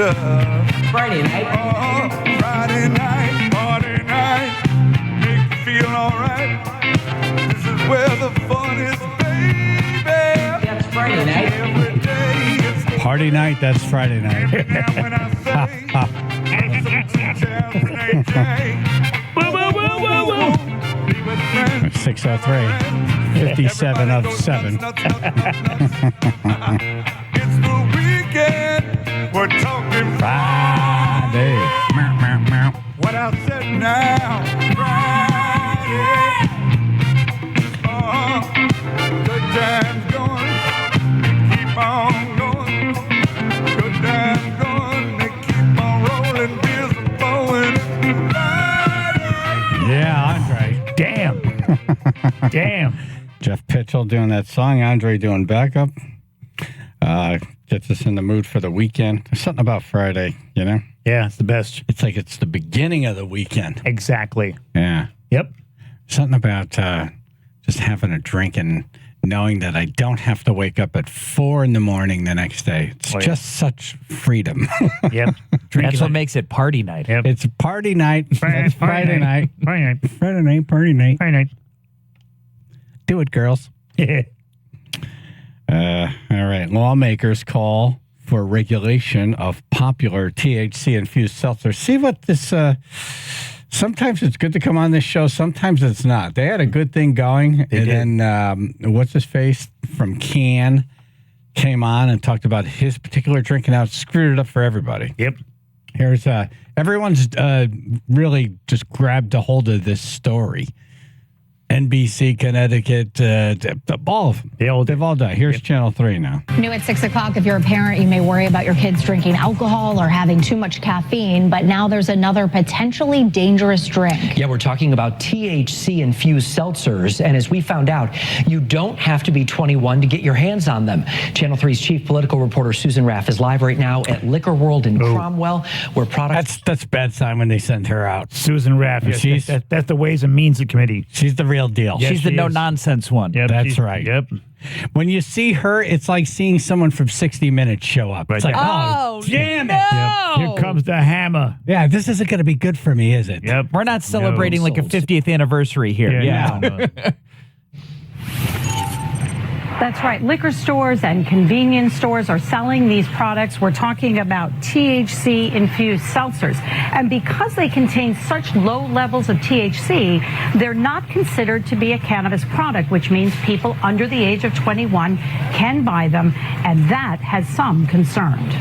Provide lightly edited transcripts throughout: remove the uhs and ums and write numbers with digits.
stuff. Friday night. Friday night, party night, make you feel alright. This is where the fun is, baby. That's Friday night. Every day it's Party night, that's Friday night. now when I say, Chaz and Aj. Woo, woo, woo, woo, woo. Be with friends. 603, 57 of 7. It's the weekend. We're talking Friday. Meow, meow, meow. what I said now. Friday. Good times going. They keep on going. Good times going. They keep on rolling. Beers are flowing. Friday. Yeah, Andre. Damn. Damn. Jeff Pitchell doing that song. Andre doing backup. Gets us in the mood for the weekend. There's something about Friday, you know? Yeah, it's the best. It's like it's the beginning of the weekend. Exactly. Yeah. Yep. Something about just having a drink and knowing that I don't have to wake up at 4 a.m. the next day. It's just such freedom. Yep. That's what makes it party night. Yep. It's a party night. It's Friday night. Friday night. Friday night, party night. Friday night. Do it, girls. All right. Lawmakers call for regulation of popular THC-infused seltzers. See what this... sometimes it's good to come on this show. Sometimes it's not. They had a good thing going. Then what's his face from Can came on and talked about his particular drink, and now it's screwed it up for everybody. Yep. Here's everyone's really just grabbed a hold of this story. NBC, Connecticut, all of them. They've all done. Here's Channel 3 now. New at 6 o'clock, if you're a parent, you may worry about your kids drinking alcohol or having too much caffeine, but now there's another potentially dangerous drink. Yeah, we're talking about THC-infused seltzers, and as we found out, you don't have to be 21 to get your hands on them. Channel 3's chief political reporter Susan Raff is live right now at Liquor World in Cromwell, where products... That's a bad sign when they send her out. Susan Raff. Yes, that's the Ways and Means Committee. She's the real deal. Yes, She's the she is. no-nonsense one. Yep, That's right. Yep. When you see her, it's like seeing someone from 60 Minutes show up. It's like, Oh, damn it. no. Here comes the hammer. Yeah, this isn't going to be good for me, is it? Yep. We're not celebrating like a 50th anniversary here. Yeah. No. That's right. Liquor stores and convenience stores are selling these products. We're talking about THC-infused seltzers. And because they contain such low levels of THC, they're not considered to be a cannabis product, which means people under the age of 21 can buy them, and that has some concerned.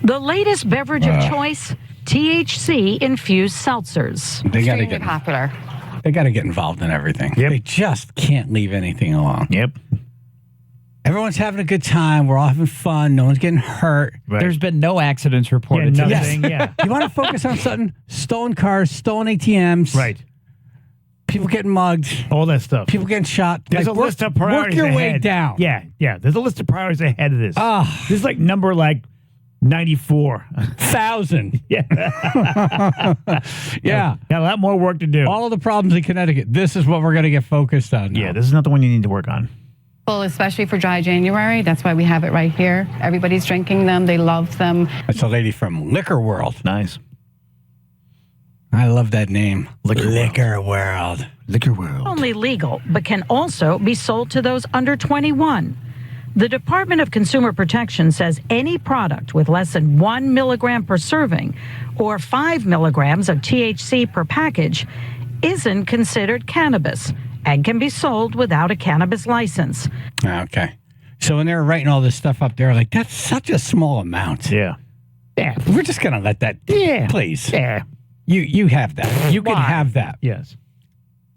The latest beverage of choice, THC-infused seltzers. They got to Extremely get popular. They got to get involved in everything. Yep. They just can't leave anything alone. Yep. Everyone's having a good time. We're all having fun. No one's getting hurt. Right. There's been no accidents reported. Yeah, today. nothing. Yeah. You want to focus on something? Stolen cars, stolen ATMs. Right. People getting mugged. All that stuff. People getting shot. There's a list of priorities Work your way ahead. down. Yeah. There's a list of priorities ahead of this. Ah. This is like number 94. 1,000. Yeah. Yeah. Got a lot more work to do. All of the problems in Connecticut. This is what we're going to get focused on now. Yeah, this is not the one you need to work on. Well, especially for dry January. That's why we have it right here. Everybody's drinking them. They love them. That's a lady from Liquor World. Nice. I love that name. Liquor World. Liquor World. Only legal, but can also be sold to those under 21. The Department of Consumer Protection says any product with less than 1 milligram per serving or 5 milligrams of THC per package isn't considered cannabis and can be sold without a cannabis license. Okay. So when they were writing all this stuff up, they were like, that's such a small amount. Yeah. Yeah. We're just going to let that. Yeah. Please. Yeah. You have that. You can have that. Yes.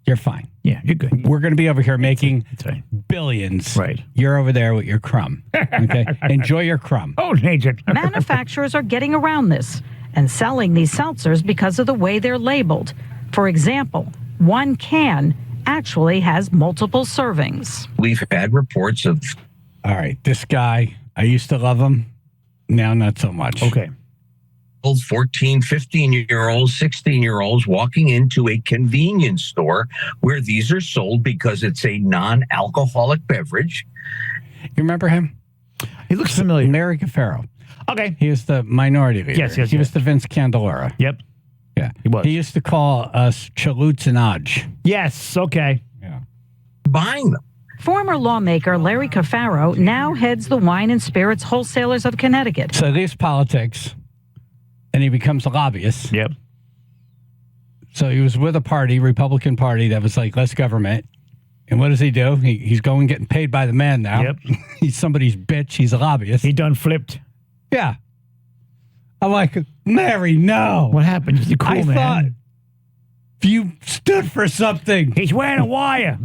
You're fine. Yeah, you're good. We're going to be over here making That's right. billions. Right. You're over there with your crumb. Okay. Enjoy your crumb. Oh, nature. Manufacturers are getting around this and selling these seltzers because of the way they're labeled. For example, one can actually has multiple servings. We've had reports of... All right. This guy, I used to love him. Now, not so much. Okay. 14, 15-year-olds, 16-year-olds walking into a convenience store where these are sold because it's a non-alcoholic beverage. You remember him? He looks familiar. Larry Cafaro. Okay. He was the minority leader. Yes. He was the Vince Candelora. Yep. Yeah. He was. He used to call us Chaloots and Aj. Yes. Okay. Yeah. Buying them. Former lawmaker Larry Cafaro now heads the wine and spirits wholesalers of Connecticut. So leaves politics, and he becomes a lobbyist. Yep. So he was with a party, Republican Party, that was like less government. And what does he do? He's going getting paid by the man now. Yep. He's somebody's bitch. He's a lobbyist. He done flipped. Yeah. I'm like, Mary, no. What happened? You're cool, I man. thought you stood for something. He's wearing a wire.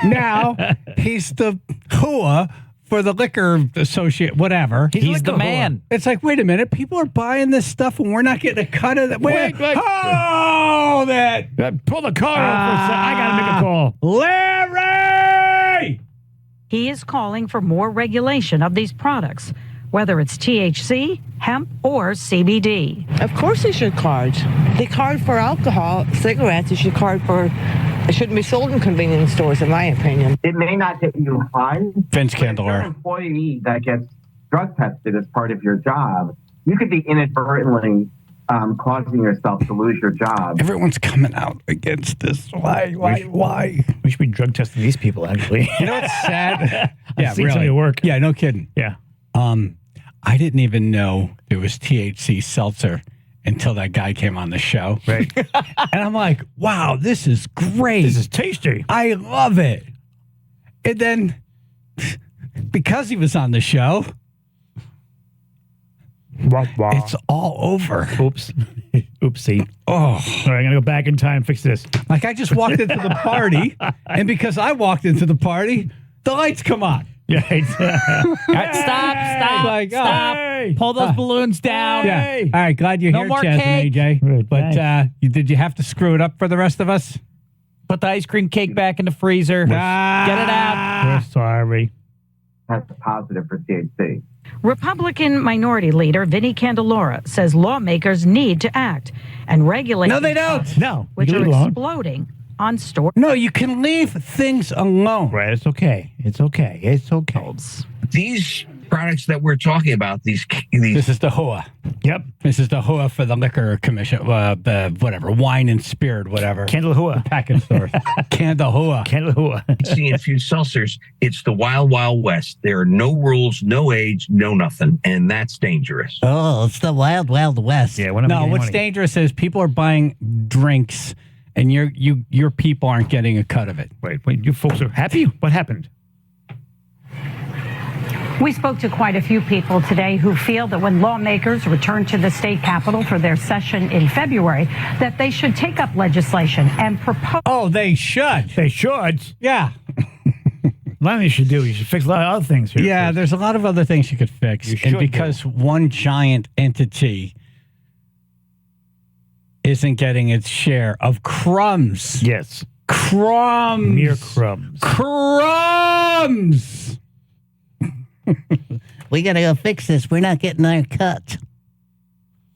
Now he's the hua for the liquor associate, whatever. He's the man. It's like, wait a minute, people are buying this stuff and we're not getting a cut of that. Wait, oh, that. Pull the car over for a second. I got to make a call. Larry! He is calling for more regulation of these products, whether it's THC, hemp, or CBD. Of course they should card. They card for alcohol, cigarettes. They should card for... It shouldn't be sold in convenience stores, in my opinion. It may not get you fined. Vince If you're Candelora. an employee that gets drug tested as part of your job, you could be inadvertently causing yourself to lose your job. Everyone's coming out against this. Why? We should be drug testing these people, actually. You know what's sad? I've seen somebody work. Yeah, no kidding. Yeah. I didn't even know there was THC seltzer until that guy came on the show. Right. And I'm like, wow, this is great. This is tasty. I love it. And then because he was on the show, it's all over. Oops. Oopsie. Oh. All right, I'm going to go back in time, fix this. Like I just walked into the party, and because I walked into the party, the lights come on. Yeah. Stop. Like, Stop. hey. Pull those balloons down. Yeah. All right, glad you're No here, more Chaz cake. and AJ. Right, But did you have to screw it up for the rest of us? Put the ice cream cake back in the freezer. Get it out. We're sorry. That's positive for THC. Republican Minority Leader Vinnie Candelora says lawmakers need to act and regulate No, they these don't. products, No. which You are leave it alone. exploding on store No, you can leave things alone. Right, it's okay. It's okay. It's okay. shelves. These products that we're talking about, these This is the HOA. Yep. This is the HOA for the liquor commission, whatever, wine and spirit, whatever. Candle Hua. Package stores. Candle HOA. Candle Hua. THC-infused seltzers, it's the wild, wild west. There are no rules, no age, no nothing, and that's dangerous. Oh, it's the wild, wild west. Yeah, we're not No, making what's money. dangerous is people are buying drinks and your people aren't getting a cut of it. Wait, you folks are happy? What happened? We spoke to quite a few people today who feel that when lawmakers return to the state capitol for their session in February, that they should take up legislation and propose. Oh, they should. They should. Yeah. Nothing you should do. You should fix a lot of other things here. Yeah, there's a lot of other things you could fix. You And should because one giant entity isn't getting its share of crumbs. Yes. Crumbs. Mere crumbs. Crumbs. We got to go fix this. We're not getting our cut.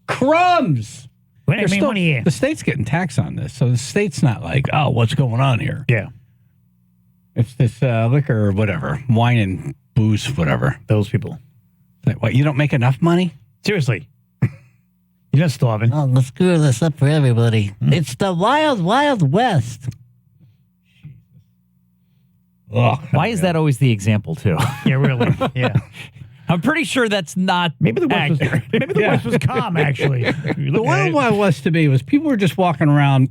Crumbs. We ain't making money here. The state's getting taxed on this, so the state's not like, oh, what's going on here? Yeah. It's this liquor or whatever, wine and booze, whatever. Those people. Like, what, you don't make enough money? Seriously. You're not starving. Oh, let's screw this up for everybody. It's the wild, wild west. Ugh. Why is that always the example, too? Yeah, really. Yeah. I'm pretty sure that's not Maybe the West was, accurate. maybe the West was calm, actually. The Wild Wild West to me was people were just walking around,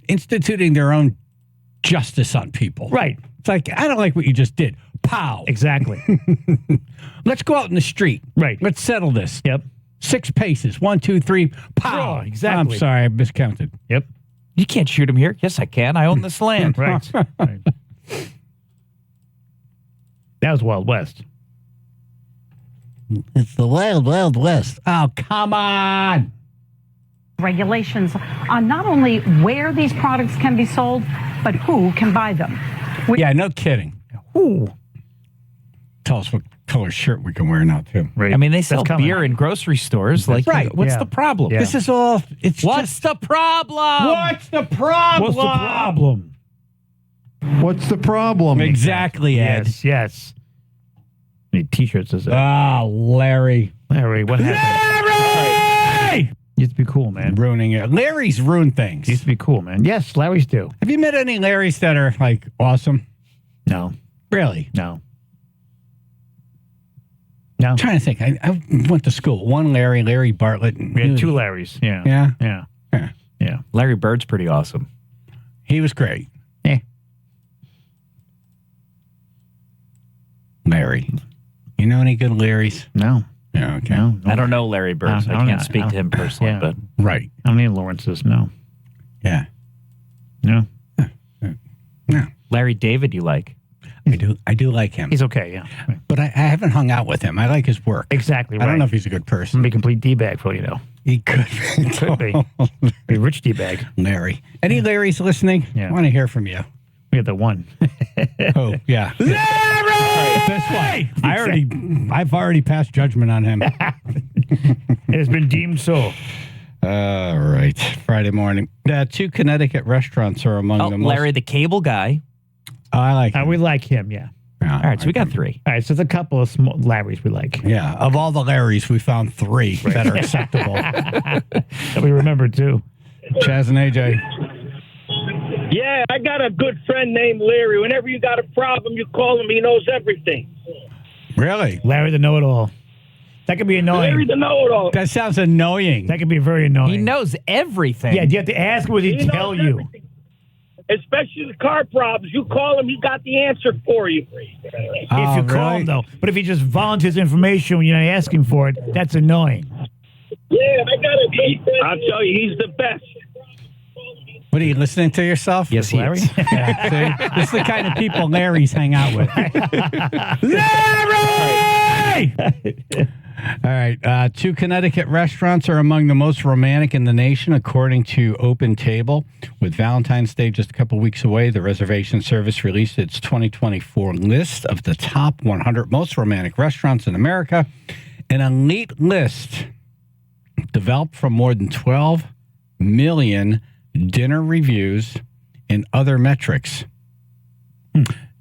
instituting their own justice on people. Right. It's like, I don't like what you just did. Pow. Exactly. Let's go out in the street. Right. Let's settle this. Yep. 6 paces. 1, 2, 3. Pow. Oh, exactly. I'm sorry, I miscounted. Yep. You can't shoot him here. Yes, I can. I own this land. Right. Right. That was Wild West. It's the wild, wild west. Oh, come on. Regulations on not only where these products can be sold, but who can buy them. Yeah, no kidding. Ooh. Tell us what color shirt we can wear now, too. Right. I mean, they sell coming. beer in grocery stores. Like, right. what's Yeah. the problem? Yeah. This is all. What's the problem? What's the problem? What's the problem? What's the problem? Exactly, Ed. Yes, yes. Need T-shirts. Says that. Ah, Larry. Larry, what happened? Larry! Used to be cool, man. Ruining it. Larry's ruined things. Used to be cool, man. Yes, Larry's do. Have you met any Larrys that are, like, awesome? No. Really? No. I'm trying to think. I went to school. One Larry Bartlett. We had two Larrys. Yeah. Yeah? Yeah. Yeah. Larry Bird's pretty awesome. He was great. Yeah. Larry. You know any good Larrys? No. Yeah, okay. No. I don't know Larry Bird, so I can't speak to him personally. Yeah. But Right. I don't need Lawrence's. No. Yeah. No. No. Larry David, you like? I do like him. He's okay, yeah. But I haven't hung out with him. I like his work. Exactly right. I don't know if he's a good person. Be a complete D-bag for all you know. He could be. Could be. Be a rich D-bag. Larry. Any Larrys listening? Yeah. I want to hear from you. We have the one. Oh, yeah. Larry! This way. I've already passed judgment on him. It has been deemed so. All right. Friday morning. 2 Connecticut restaurants are among the most... Larry the Cable Guy. I like him. We like him, yeah. Yeah, All right, so we got 3. All right, so there's a couple of small Larrys we like. Yeah. Of all the Larrys, we found 3 that are acceptable. That we remember, too. Chaz and Aj. Yeah, I got a good friend named Larry. Whenever you got a problem, you call him. He knows everything. Really? Larry the know-it-all. That could be annoying. Larry the know-it-all. That sounds annoying. That could be very annoying. He knows everything. Yeah, do you have to ask him? Would he tell you? Everything. Especially the car problems. You call him, he got the answer for you. If you call him, though. But if he just volunteers information when you're not asking for it, that's annoying. Yeah, I got it. I'll tell you, he's the best. What are you listening to yourself? Yes, he Larry? is. Yeah, see? This is the kind of people Larry's hang out with. Larry! All right. 2 Connecticut restaurants are among the most romantic in the nation, according to Open Table. With Valentine's Day just a couple weeks away, the reservation service released its 2024 list of the top 100 most romantic restaurants in America. An elite list developed from more than 12 million dinner reviews and other metrics.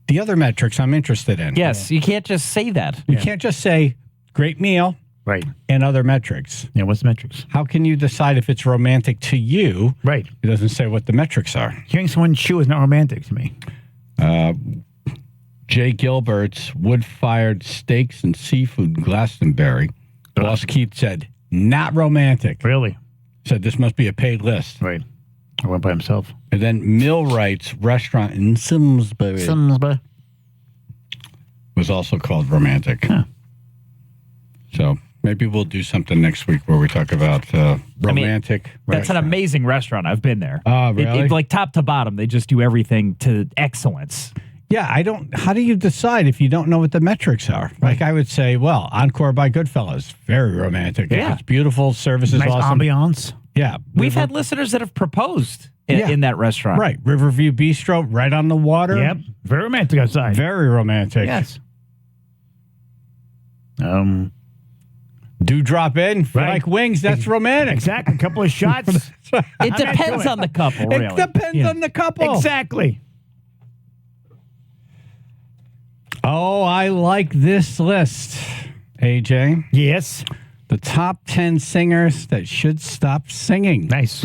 The other metrics I'm interested in. Yes, you can't just say that. You can't just say great meal, right, and other metrics. Yeah, what's the metrics? How can you decide if it's romantic to you? Right. It doesn't say what the metrics are. Hearing someone chew is not romantic to me. Jay Gilbert's wood-fired steaks and seafood Glastonbury. Boss Keith said, not romantic. Really? Said this must be a paid list. Right. I went by himself. And then Millwright's restaurant in Simsbury was also called romantic. Huh. So maybe we'll do something next week where we talk about romantic. That's an amazing restaurant. I've been there. Oh, really? Like top to bottom, they just do everything to excellence. Yeah, how do you decide if you don't know what the metrics are? Like I would say, well, Encore by Goodfellas, very romantic. Yeah. It's beautiful, service is Nice awesome. ambiance. Yeah. We've had listeners that have proposed in that restaurant. Right. Riverview Bistro, right on the water. Yep. Very romantic outside. Very romantic. Yes. Do drop in. If you Right. like wings, that's romantic. Exactly. A couple of shots. It depends on the couple, really. It depends on the couple. Exactly. Oh, I like this list, AJ. Yes. The top 10 singers that should stop singing. Nice.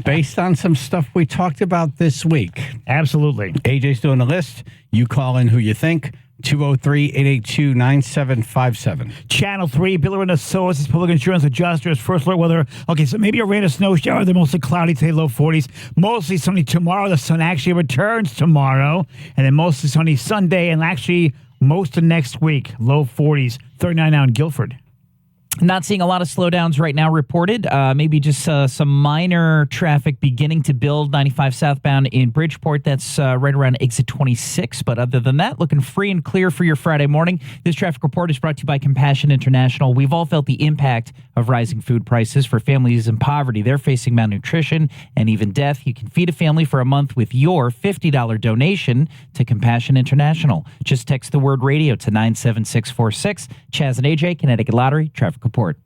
Based on some stuff we talked about this week. Absolutely. AJ's doing the list. You call in who you think. 203-882-9757. Channel 3, Biller in the Source, public insurance adjusters, first alert weather. Okay, so maybe a rain or snow shower. They're mostly cloudy today, low 40s. Mostly sunny tomorrow. The sun actually returns tomorrow. And then mostly sunny Sunday and actually most of next week, low 40s. 39 now in Guilford. Not seeing a lot of slowdowns right now reported. Maybe just some minor traffic beginning to build. 95 southbound in Bridgeport. That's right around exit 26. But other than that, looking free and clear for your Friday morning. This traffic report is brought to you by Compassion International. We've all felt the impact of rising food prices for families in poverty. They're facing malnutrition and even death. You can feed a family for a month with your $50 donation to Compassion International. Just text the word radio to 97646. Chaz and AJ, Connecticut Lottery, traffic report.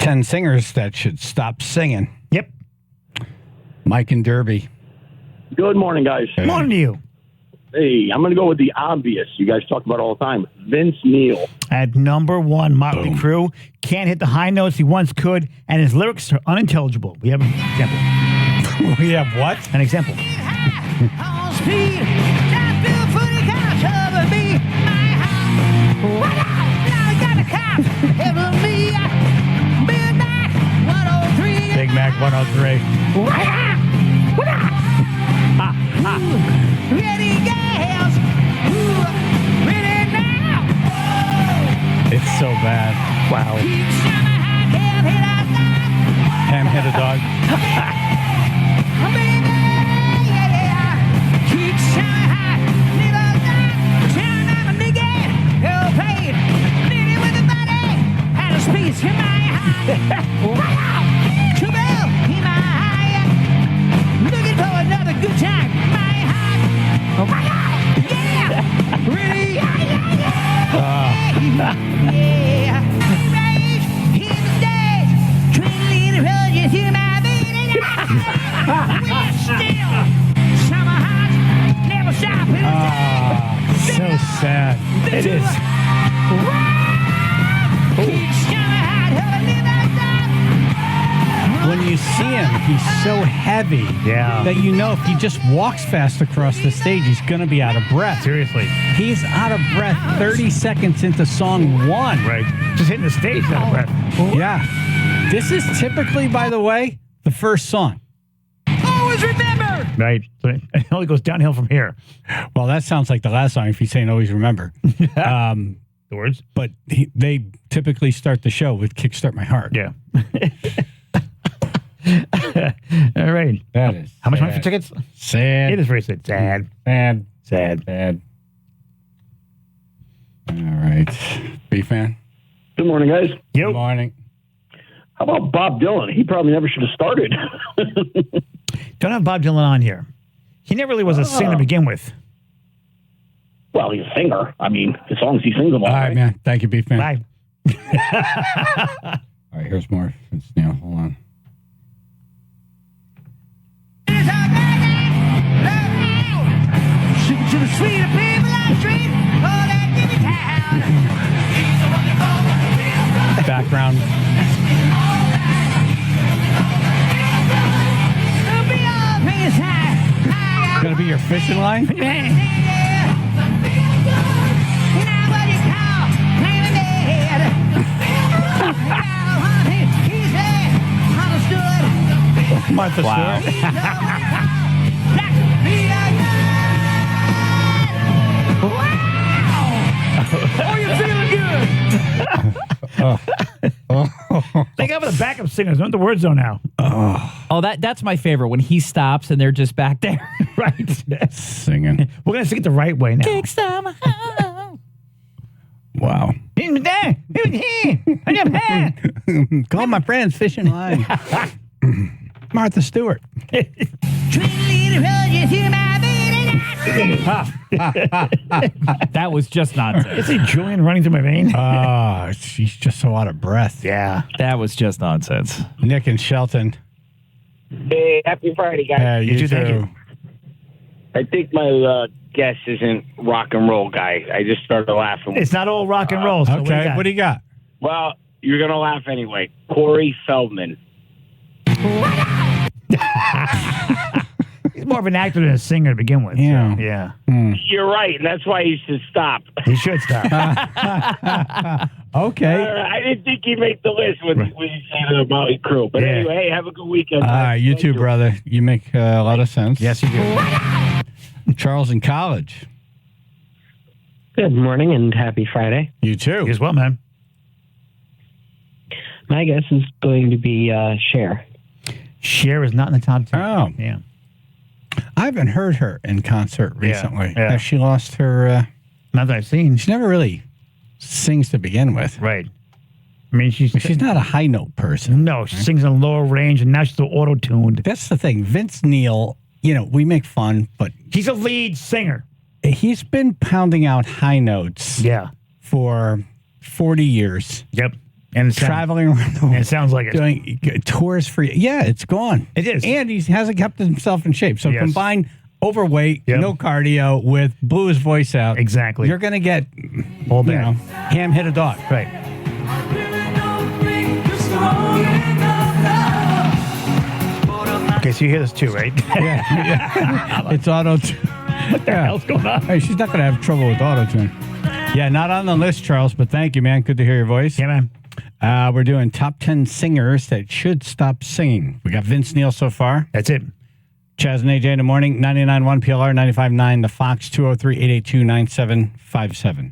10 singers that should stop singing. Yep. Mike and Derby. Good morning, guys. Morning to you. Hey, I'm going to go with the obvious. You guys talk about all the time. Vince Neil. At number 1, Motley Crue. Can't hit the high notes he once could, and his lyrics are unintelligible. We have an example. We have what? An example. Big Mac 103. It's so bad. Wow. Ham hit a dog. Looking for another good time. My heart. Yeah. Really? Yeah. Rage in the stage. Twiddling the road through my veins. We're still. Summer hearts never stop. So sad. It is. When you see him, he's so heavy that you know if he just walks fast across the stage, he's going to be out of breath. Seriously. He's out of breath 30 seconds into song 1. Right. Just hitting the stage out of breath. Yeah. This is typically, by the way, the first song. Always remember. Right. So it only goes downhill from here. Well, that sounds like the last song if you're saying always remember. The words? But they typically start the show with Kickstart My Heart. Yeah. All right. That is How much money for tickets? sad. It is very sad. Sad. Sad. Sad. Sad. All right. B-Fan. Good morning, guys. Good morning. How about Bob Dylan? He probably never should have started. Don't have Bob Dylan on here. He never really was a singer to begin with. Well, he's a singer. I mean, the songs he sings about. All right, man. Thank you, B-Fan. Bye. All right, here's more. It's Neil. Hold on. To the sweet people on the street. Oh, that give me town. Background. Gonna be your fishing line? Martha Wow. Stewart. Oh, you're feeling good. They got the backup singers. Know what the words though now. Oh, that's my favorite when he stops and they're just back there. Right. Singing. We're gonna sing it the right way now. Kick some Wow. Call my friends fishing line. Martha Stewart. That was just nonsense. Is it Julian running through my vein? She's just so out of breath. Yeah. That was just nonsense. Nick and Shelton. Hey, happy Friday, guys. Yeah, you thank too. you. I think my guess isn't rock and roll guy. I just started laughing. It's not all rock and roll. So Okay, what do you got? Well, you're going to laugh anyway. Corey Feldman. He's more of an actor than a singer to begin with. Yeah. So, yeah. You're right, and that's why he should stop. He should stop. Okay. I didn't think he'd make the list when you said the Motley Crue. But Yeah. anyway, hey, have a good weekend. All right, you too, brother. You make a lot of sense. Yes, you do. Charles in college. Good morning and happy Friday. You too. You as well, man. My guess is going to be Cher. Cher is not in the top 10. Oh. Yeah. I haven't heard her in concert recently. Yeah. Has she lost her... Not that I've seen. She never really sings to begin with. Right. I mean, she's not a high note person. No, she sings in a lower range, and now she's auto-tuned. That's the thing. Vince Neil, we make fun, but... He's a lead singer. He's been pounding out high notes Yeah. for 40 years. Yep. And traveling around the world. It sounds like it. Doing tours for you. Yeah, it's gone. It is. And he hasn't kept himself in shape. So Yes. combine overweight, no cardio with blew his voice out. Exactly. You're going to get, all bad. Ham hit a dog. Right. Okay, so you hear this too, right? Yeah. It's auto-tune. What the hell's going on? Hey, she's not going to have trouble with auto-tune. Yeah, not on the list, Charles, but thank you, man. Good to hear your voice. Yeah, man. We're doing top 10 singers that should stop singing. We got Vince Neil so far. That's it. Chaz and Aj in the morning, 99.1 PLR, 95.9 The Fox, 203-882-9757.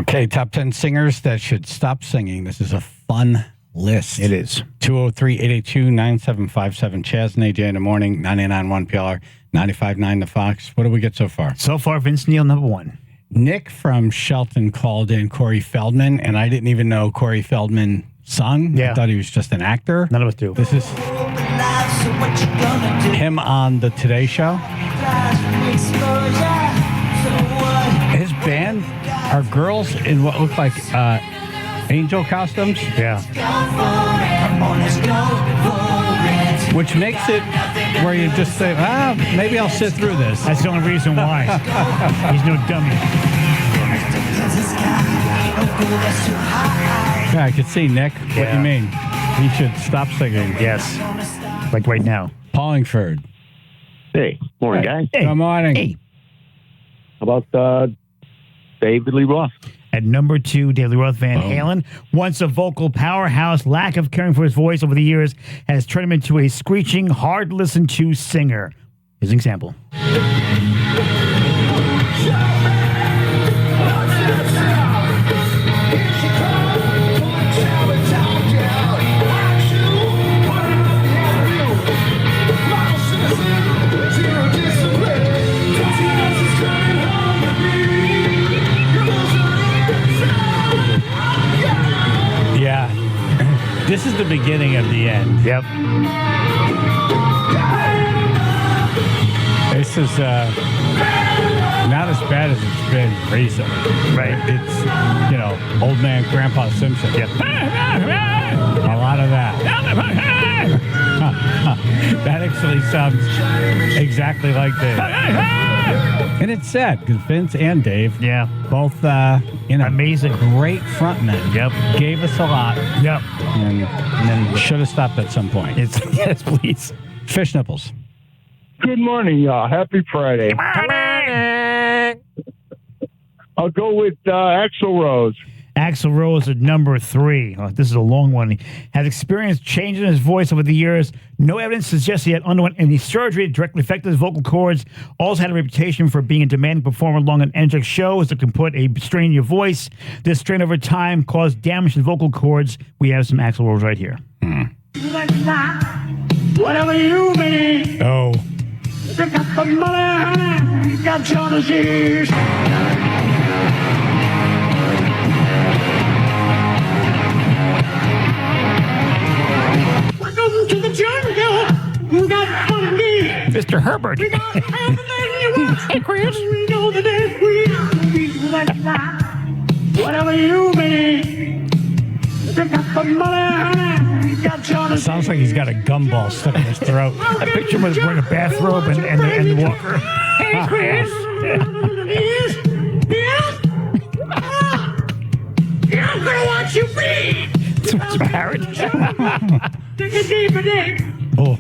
Okay, top 10 singers that should stop singing. This is a fun list. It is. 203-882-9757. Chaz and AJ in the morning, 99.1 PLR, 95.9 The Fox. What do we get so far? So far, Vince Neil, number one. Nick from Shelton called in Corey Feldman, and I didn't even know Corey Feldman sung. Yeah. I thought he was just an actor. None of us do. This is him on the Today Show. His band are girls in what look like angel costumes. Yeah. Which makes it where you just say, maybe I'll sit through this. That's the only reason why. He's no dummy. Yeah, I could see, Nick, what you mean. He should stop singing. Yes. Like right now. Paulingford. Hey, morning, guys. Hey. Good morning. Hey. How about David Lee Roth? At number 2, David Lee Roth, Van Halen. Once a vocal powerhouse, lack of caring for his voice over the years has turned him into a screeching, hard-listened-to singer. Here's an example. This is the beginning of the end. Yep. This is not as bad as it's been recently. Right. It's, old man Grandpa Simpson. Yep. A lot of that. That actually sounds exactly like Dave. And it's sad because Vince and Dave, both, amazing, great frontmen. Yep. Gave us a lot. Yep. And then should have stopped at some point. Yes, please. Fish nipples. Good morning, y'all. Happy Friday. I'll go with Axl Rose. Axl Rose at number 3. This is a long one. He has experienced changes in his voice over the years. No evidence suggests he had underwent any surgery that directly affected his vocal cords. Also had a reputation for being a demanding performer along an energetic shows that can put a strain in your voice. This strain over time caused damage to the vocal cords. We have some Axl Rose right here. Whatever you mean. Oh. Pick up the money, honey. You got Jonas ears. Welcome to the jungle. You got funky. Mr. Herbert. We got everything you want. Hey, Chris. We know the day we like that. Whatever you mean. Pick up the money, honey. You got Jonas. Sounds like he's got a gumball stuck in his throat. I picture him wearing a bathrobe and the walker. Hey, Chris. Yeah, I'm gonna watch you bleed. It's a parrot. Take a deeper dig. Oh.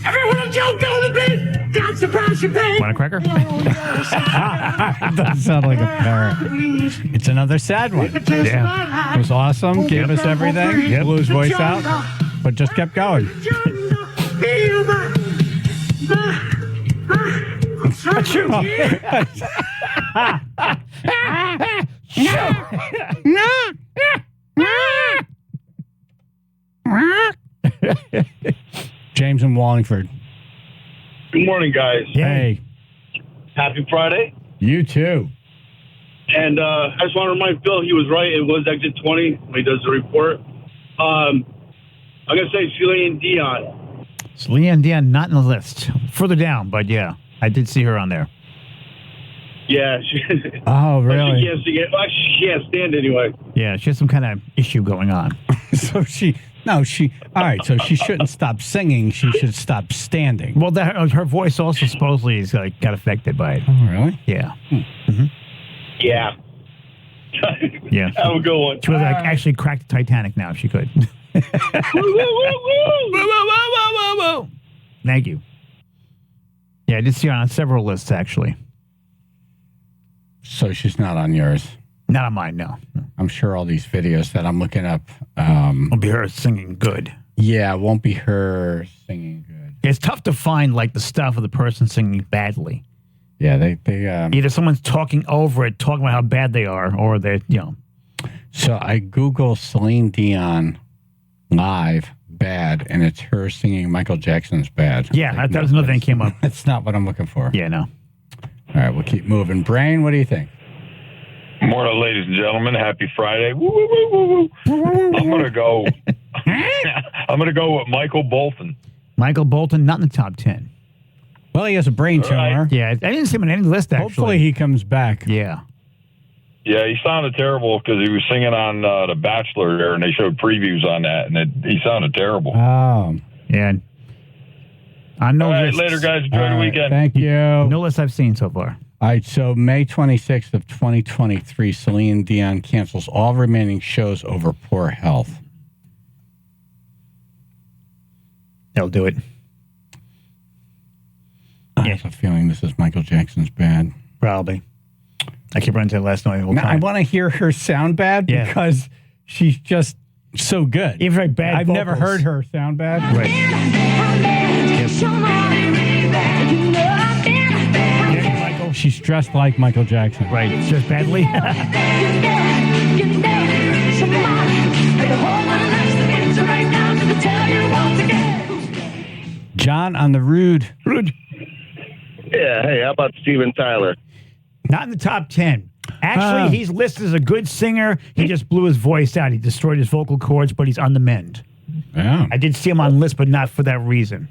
Everyone jump on the bed. Got the price you pay. Want a cracker? Doesn't sound like a parrot. It's another sad one. Yeah. It was awesome. Gave us everything. Blew his voice out. But just kept going. Achoo. James in Wallingford. Good morning, guys. Hey. Happy Friday. You too. And I just want to remind Phil, he was right. It was exit 20 when he does the report. I'm going to say Celine Dion. Celine Dion, not in the list. Further down, but yeah. I did see her on there. Yeah. Oh, really? She can't sing it. Well, actually, she can't stand anyway. Yeah, she has some kind of issue going on. all right, so she shouldn't stop singing. She should stop standing. Well, her voice also supposedly is got affected by it. Oh, really? Yeah. Yeah. Yeah. Have a good one. She would actually crack the Titanic now if she could. Thank you. Yeah, I did see her on several lists, actually. So she's not on yours? Not on mine, no. I'm sure all these videos that I'm looking up... won't be her singing good. Yeah, it won't be her singing good. It's tough to find, the stuff of the person singing badly. Yeah, they either someone's talking over it, talking about how bad they are, or they, So I Google Celine Dion live bad, and it's her singing Michael Jackson's bad. Yeah, that was another thing that came up. That's not what I'm looking for. Yeah, no. All right, we'll keep moving. Brain, what do you think? Morning, ladies and gentlemen. Happy Friday. Woo, woo, woo, woo, woo. I'm gonna go with Michael Bolton. Michael Bolton, not in the top 10. Well, he has a brain tumor. Yeah, I didn't see him on any list, actually. Hopefully he comes back. Yeah. Yeah, he sounded terrible because he was singing on The Bachelor there, and they showed previews on that, and he sounded terrible. Oh. Yeah. On no All right, lists. later, guys. Enjoy the weekend. Thank you. No list I've seen so far. All right, so May 26th of 2023, Celine Dion cancels all remaining shows over poor health. They'll do it. I have a feeling this is Michael Jackson's bad. Probably. I keep running to the last note the whole Now, I time. want to hear her sound bad because she's just so good. Even like bad I've never vocals. heard her sound bad. Right. Yeah, Michael. She's dressed like Michael Jackson. Right. Just badly. John on the Rude. Yeah, hey, how about Steven Tyler? Not in the top 10. Actually, he's listed as a good singer. He just blew his voice out. He destroyed his vocal cords, but he's on the mend. Yeah. I did see him on list, but not for that reason.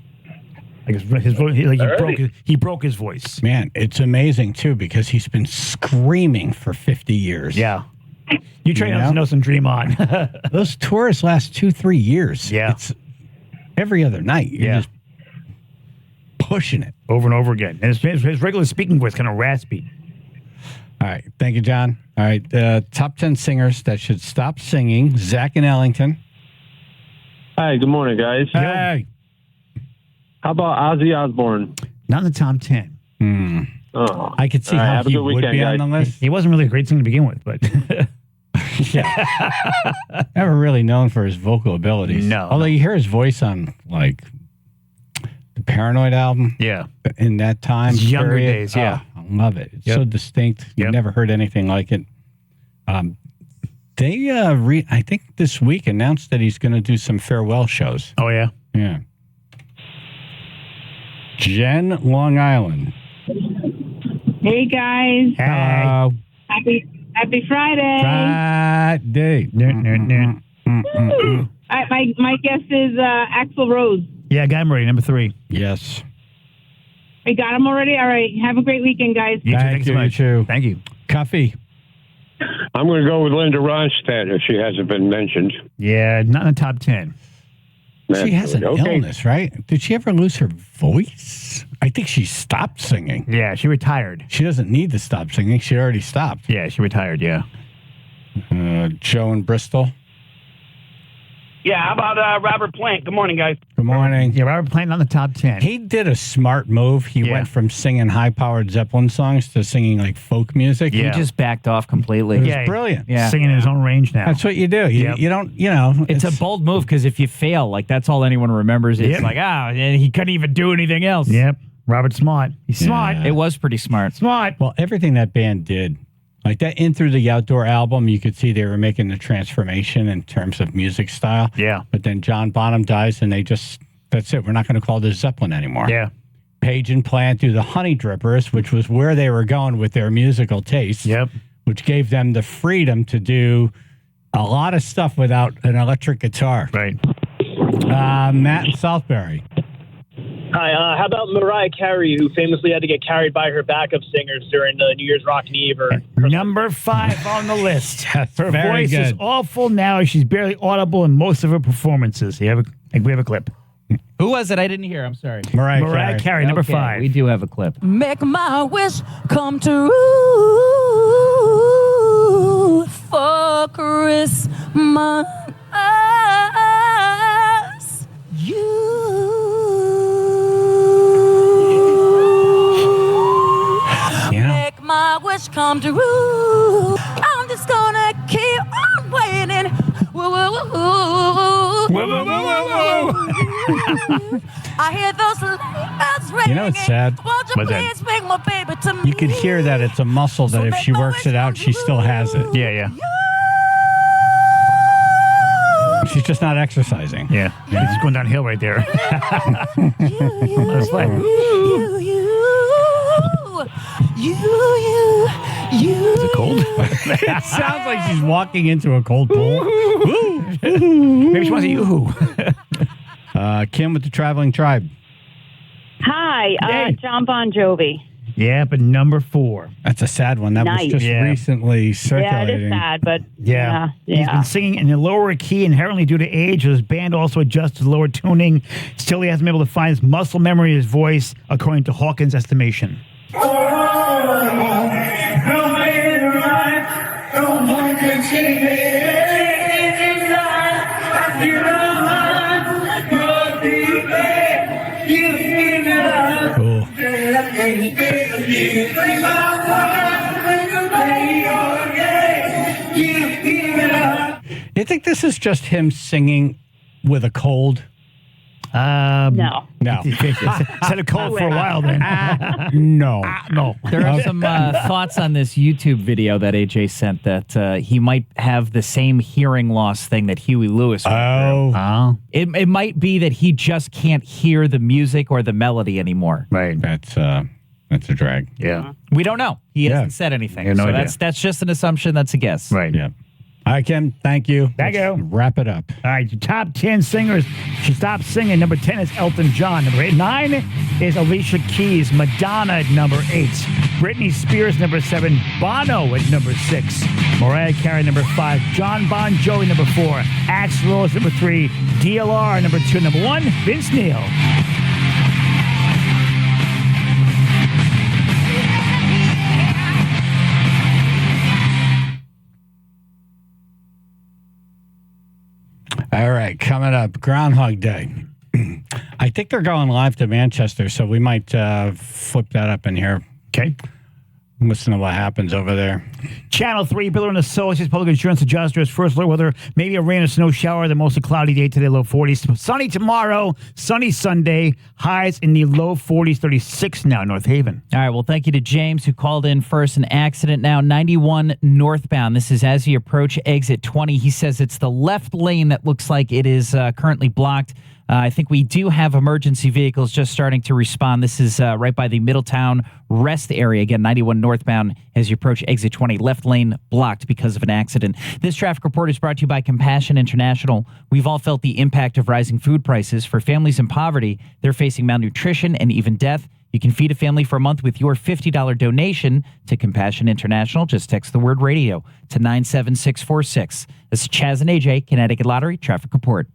Like his voice, he broke his voice. Man, it's amazing, too, because he's been screaming for 50 years. Yeah. You train us to know some Dream On. Those tours last 2-3 years. Yeah. It's every other night. You're just pushing it. Over and over again. And his regular speaking voice kind of raspy. All right. Thank you, John. All right. Top 10 singers that should stop singing. Zach and Ellington. Hi, good morning, guys. Hey. How about Ozzy Osbourne? Not in the top 10. Oh. I could see All right, how have a he good would weekend, be on guys. the list. He wasn't really a great singer to begin with, but Never really known for his vocal abilities. No. Although you hear his voice on, like, the Paranoid album. Yeah. In that time. His younger period. days, yeah. Oh, I love it. It's so distinct. You've never heard anything like it. They, I think this week announced that he's going to do some farewell shows. Oh, yeah? Yeah. Jen, Long Island. Hey guys. Hello. Happy Friday. Friday. My guess is Axl Rose. Yeah, got him ready. Number 3. Yes. We got him already? All right. Have a great weekend, guys. Thank you, you too. Thank you. Coffee. I'm going to go with Linda Ronstadt if she hasn't been mentioned. Yeah, not in the top 10. She has an illness, right? Did she ever lose her voice? I think she stopped singing. Yeah, she retired. She doesn't need to stop singing. She already stopped. Yeah, she retired, yeah. Joe in Bristol. Yeah, how about Robert Plant? Good morning, guys. Good morning. Yeah, Robert Plant on the top 10. He did a smart move. He went from singing high-powered Zeppelin songs to singing like folk music. He just backed off completely. It was brilliant. Yeah. Singing in his own range now. That's what you do. You don't, It's a bold move because if you fail, like that's all anyone remembers. It's like, and he couldn't even do anything else. Yep. Robert Smart. He's smart. It was pretty smart. Smart. Well, everything that band did, like that In Through the Outdoor album, you could see they were making the transformation in terms of music style. Yeah. But then John Bonham dies and they that's it. We're not going to call this Zeppelin anymore. Yeah. Page and Plant do the Honey Drippers, which was where they were going with their musical taste. Yep. Which gave them the freedom to do a lot of stuff without an electric guitar. Right. Matt in Southbury. Hi, how about Mariah Carey, who famously had to get carried by her backup singers during the New Year's Rockin' Eve? Number 5 on the list. Her very voice is good. awful now. She's barely audible in most of her performances. We have a clip. Who was it? I didn't hear. I'm sorry. Mariah Carey, number Okay, 5. We do have a clip. Make my wish come true for Christmas. Make my wish come true. I'm just gonna keep on waiting. Woo, woo, woo, woo. Whoa, whoa, whoa, whoa, I hear those bells ringing. You know what's sad? Won't you What's that? please bring my baby to me? You could hear that it's a muscle that if she works it out, she still has it. Yeah, yeah. She's just not exercising. Yeah. It's going downhill right there. That's like, is it cold? It sounds like she's walking into a cold pool. Maybe she wants a yoo-hoo. Kim with the Traveling Tribe. Hi, John Bon Jovi. Yeah, but number 4. That's a sad one. That was just recently circulating. Yeah, it is sad, but yeah. He's been singing in a lower key inherently due to age. His band also adjusted lower tuning. Still, he hasn't been able to find his muscle memory in his voice, according to Hawkins' estimation. You think this is just him singing with a cold? No. It's had a cold for a while then. No. No. There are some thoughts on this YouTube video that AJ sent that he might have the same hearing loss thing that Huey Lewis went through. It might be that he just can't hear the music or the melody anymore. Right. That's a drag. Yeah. We don't know. He hasn't said anything. No so idea. that's just an assumption. That's a guess. Right. Yeah. All right, Kim. Thank you. Thank you. Wrap it up. All right, your top 10 singers. She stopped singing. Number 10 is Elton John. Number 9 is Alicia Keys. Madonna at number 8. Britney Spears, number 7. Bono at number 6. Mariah Carey, number 5. John Bon Jovi, number 4. Axl Rose, number 3. DLR, number 2. Number 1, Vince Neil. All right, coming up, Groundhog Day. I think they're going live to Manchester, so we might flip that up in here. Okay. Listen to what happens over there. Channel 3, Biller and Associates Public Insurance Adjusters. First alert weather, maybe a rain or snow shower. The mostly cloudy day today, low 40s. Sunny tomorrow, sunny Sunday. Highs in the low 40s, 36 now, North Haven. All right, well, thank you to James who called in first. An accident now, 91 northbound. This is as you approach exit 20. He says it's the left lane that looks like it is currently blocked. I think we do have emergency vehicles just starting to respond. This is right by the Middletown rest area. Again, 91 northbound as you approach exit 20. Left lane blocked because of an accident. This traffic report is brought to you by Compassion International. We've all felt the impact of rising food prices. For families in poverty, they're facing malnutrition and even death. You can feed a family for a month with your $50 donation to Compassion International. Just text the word radio to 97646. This is Chaz and Aj, Connecticut Lottery Traffic Report.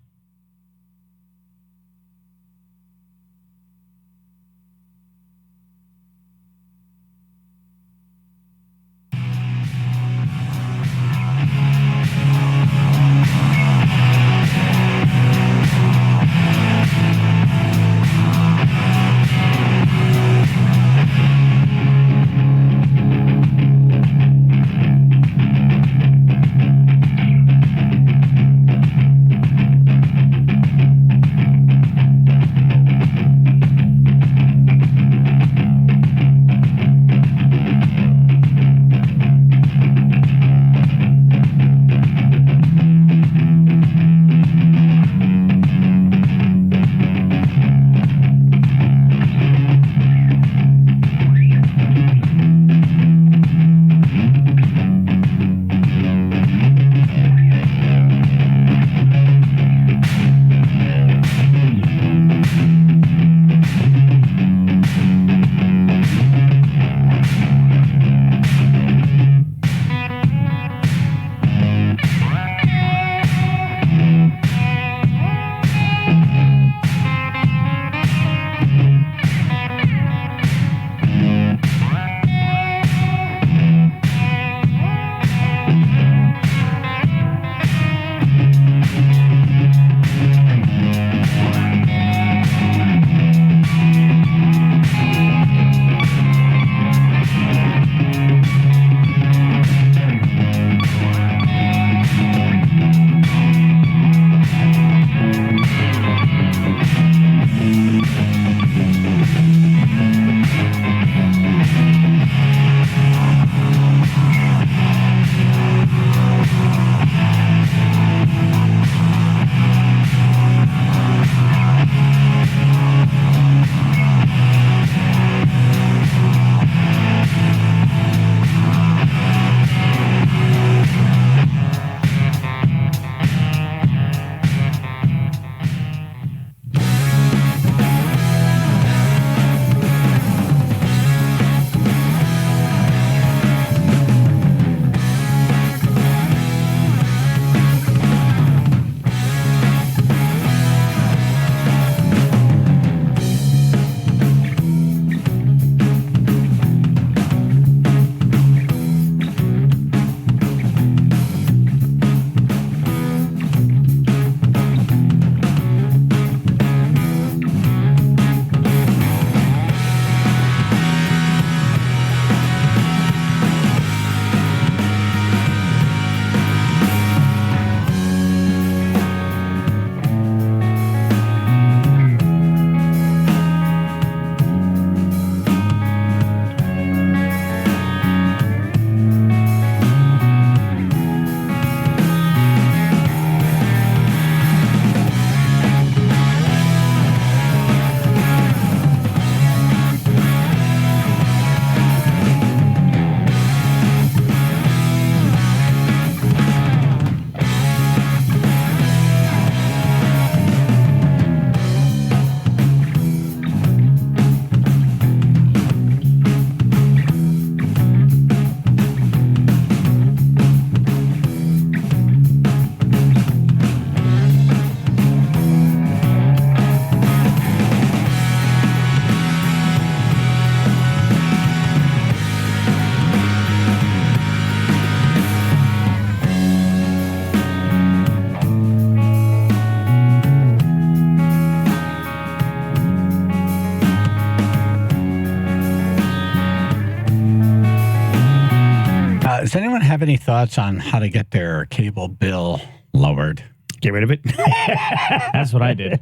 Does anyone have any thoughts on how to get their cable bill lowered? Get rid of it. That's what I did.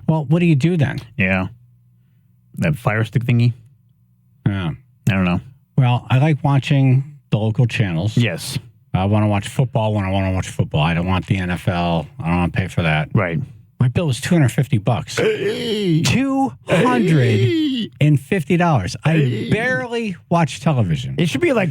Well, what do you do then? Yeah. That Fire Stick thingy? Yeah. I don't know. Well, I like watching the local channels. Yes. I want to watch football when I want to watch football. I don't want the NFL. I don't want to pay for that. Right. My bill was $250. $250. I barely watch television. It should be like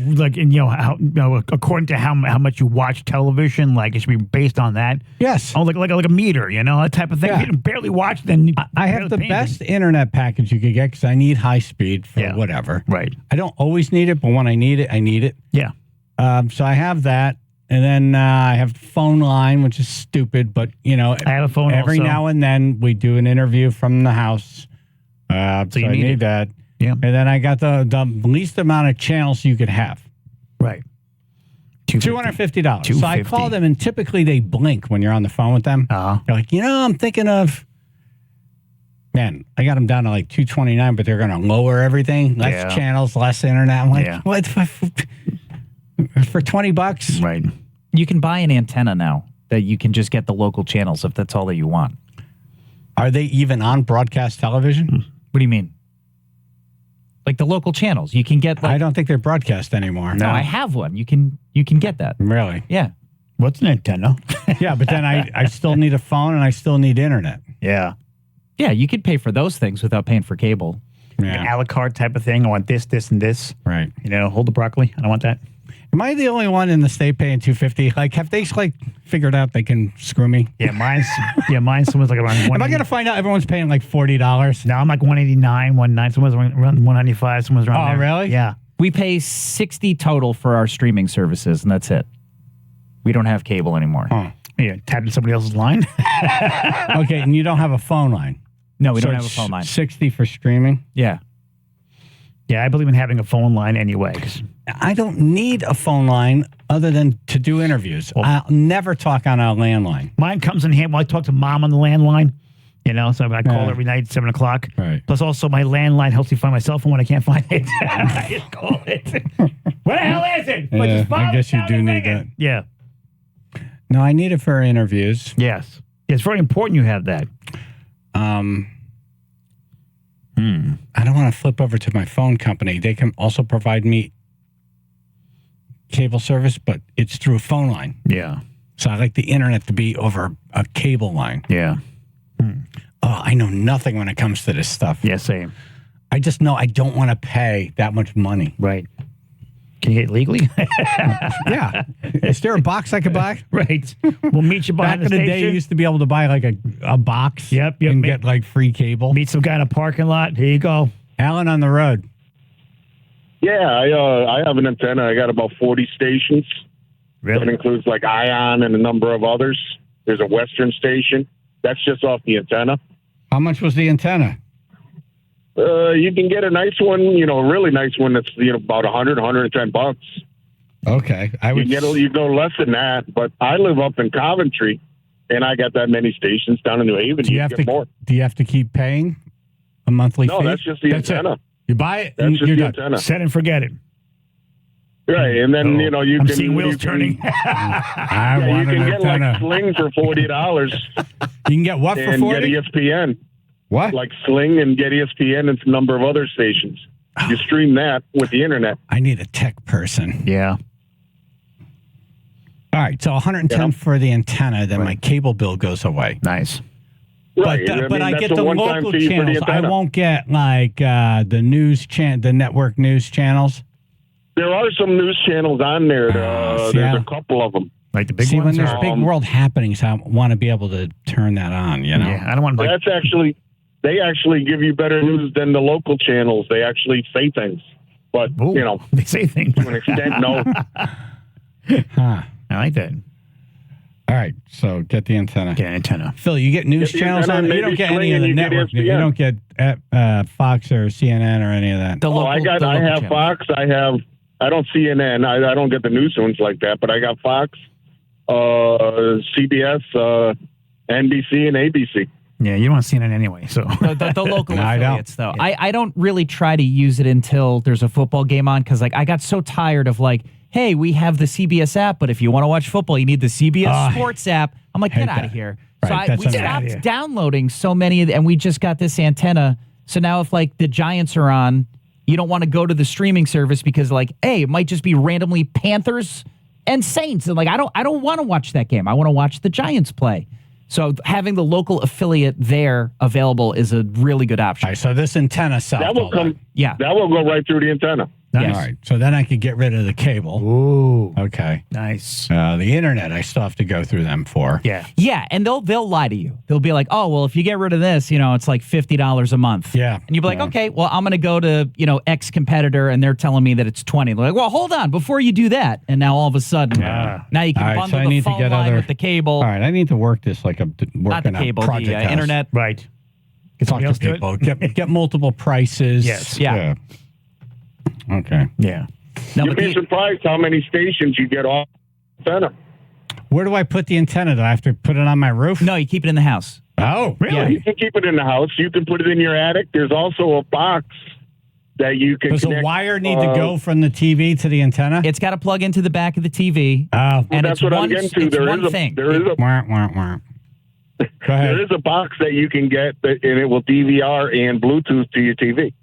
according to how much you watch television, like it should be based on that. Yes. Oh, like a meter, that type of thing. Yeah. If you barely watch, then I have the best internet package you could get because I need high speed for whatever. Right. I don't always need it, but when I need it, I need it. Yeah. So I have that. And then I have the phone line, which is stupid, but, I have a phone every also. now and then we do an interview from the house. So I need that. Yeah. And then I got the least amount of channels you could have. Right. $250. So I call them, and typically they blink when you're on the phone with them. They're like, I'm thinking of... Man, I got them down to like $229, but they're going to lower everything. Less channels, less internet. I'm like, what? For $20? Right. You can buy an antenna now that you can just get the local channels if that's all that you want. Are they even on broadcast television? What do you mean? Like the local channels. You can get I don't think they're broadcast anymore. No, I have one. You can get that. Really? Yeah. What's an antenna? Yeah, but then I still need a phone and I still need internet. Yeah. Yeah, you could pay for those things without paying for cable. Yeah. An a la carte type of thing. I want this, and this. Right. Hold the broccoli. I don't want that. Am I the only one in the state paying $250? Like, have they figured out they can screw me? Yeah, mine's someone's like around $180. Am I going to find out everyone's paying like $40? No, I'm like $189, $190. Someone's around $195. Someone's around there. Really? Yeah. We pay $60 total for our streaming services, and that's it. We don't have cable anymore. Huh. Yeah, tap in somebody else's line. Okay, and you don't have a phone line? No, we don't have a phone line. 60 for streaming? Yeah. Yeah, I believe in having a phone line anyway. I don't need a phone line other than to do interviews. I'll never talk on a landline. Mine comes in handy. Well, I talk to Mom on the landline, so I call every night at 7 o'clock. Right. Plus, also, my landline helps me find my cell phone when I can't find it. I just call it. What the hell is it? Yeah, I guess you do need that. Yeah. No, I need it for interviews. Yes. It's very important you have that. I don't want to flip over to my phone company. They can also provide me cable service, but it's through a phone line. Yeah. So I like the internet to be over a cable line. Yeah. Oh, I know nothing when it comes to this stuff. Yeah, same. I just know I don't want to pay that much money. Right. Can you get it legally? Yeah. Is there a box I could buy? Right. We'll meet you behind Back in the day, you used to be able to buy like a box. Yep. And get like free cable. Meet some guy in a parking lot. Here you go. Alan on the road. Yeah, I have an antenna. I got about 40 stations. Really? That includes like Ion and a number of others. There's a Western station. That's just off the antenna. How much was the antenna? You can get a nice one, a really nice one that's about $100, $110. Okay, You go less than that, but I live up in Coventry, and I got that many stations down in New Haven. Do you have to keep paying a monthly fee? No, that's just the antenna. You buy it, That's and just you're the done. antenna. Set and forget it. Right, and then you I'm can seeing wheels turning. I you want can an get antenna. like Sling for $40. You can get what for and 40? get ESPN. What? Like Sling and get ESPN and a number of other stations. You stream that with the internet. I need a tech person. Yeah. All right, so 110 for the antenna, then my cable bill goes away. Nice. Right, But I that's get a the one-time local fee for the channels. I antenna. won't get like the network news channels. There are some news channels on there. There's a couple of them. Like the big See, ones? when there's big world happenings, I want to be able to turn that on, Yeah, I don't want That's actually, they actually give you better news than the local channels. They actually say things. But, they say things. to an extent, no. Huh. I like that. All right, so get the antenna. Get an antenna. Phil, you get news Get the channels antenna, on there? You maybe don't get Sling any of and the you get network. You ESPN. don't get Fox or CNN or any of that. I have Fox. I don't CNN. I don't get the news ones like that, but I got Fox, CBS, NBC, and ABC. Yeah, you don't want CNN anyway. So The local No, I don't. affiliates, though. I don't really try to use it until there's a football game on because I got so tired of hey, we have the CBS app, but if you want to watch football, you need the CBS Sports app. I'm like, get out of here. Right, So we stopped downloading so many, and we just got this antenna. So now if the Giants are on, you don't want to go to the streaming service because hey, it might just be randomly Panthers and Saints, and I don't want to watch that game. I want to watch the Giants play. So having the local affiliate there available is a really good option. All right, so this antenna sells. That will come. Yeah, that will go right through the antenna. Nice. All right, so then I could get rid of the cable. Ooh, okay, nice. The internet, I still have to go through them for. Yeah, and they'll lie to you. They'll be like, oh, well, if you get rid of this, it's like $50 a month. Yeah, and you'll be like, okay, well, I'm going to go to X competitor, and they're telling me that it's $20. They're like, well, hold on, before you do that, and now all of a sudden, now you can bundle the phone line with the cable. All right, I need to work this like I'm working Not the cable, on Project the House. internet. Right. Talk to people. Get multiple prices. Yes. Yeah. Okay. Yeah. You'd be surprised how many stations you get off antenna. Where do I put the antenna? Do I have to put it on my roof? No, you keep it in the house. Oh, really? Yeah, you can keep it in the house. You can put it in your attic. There's also a box that you can Does connect, the wire need to go from the TV to the antenna? It's got to plug into the back of the TV. Oh. And that's what I'm getting to. There is a Wah, wah, wah. Go ahead. there is a box that you can get, and it will DVR and Bluetooth to your TV.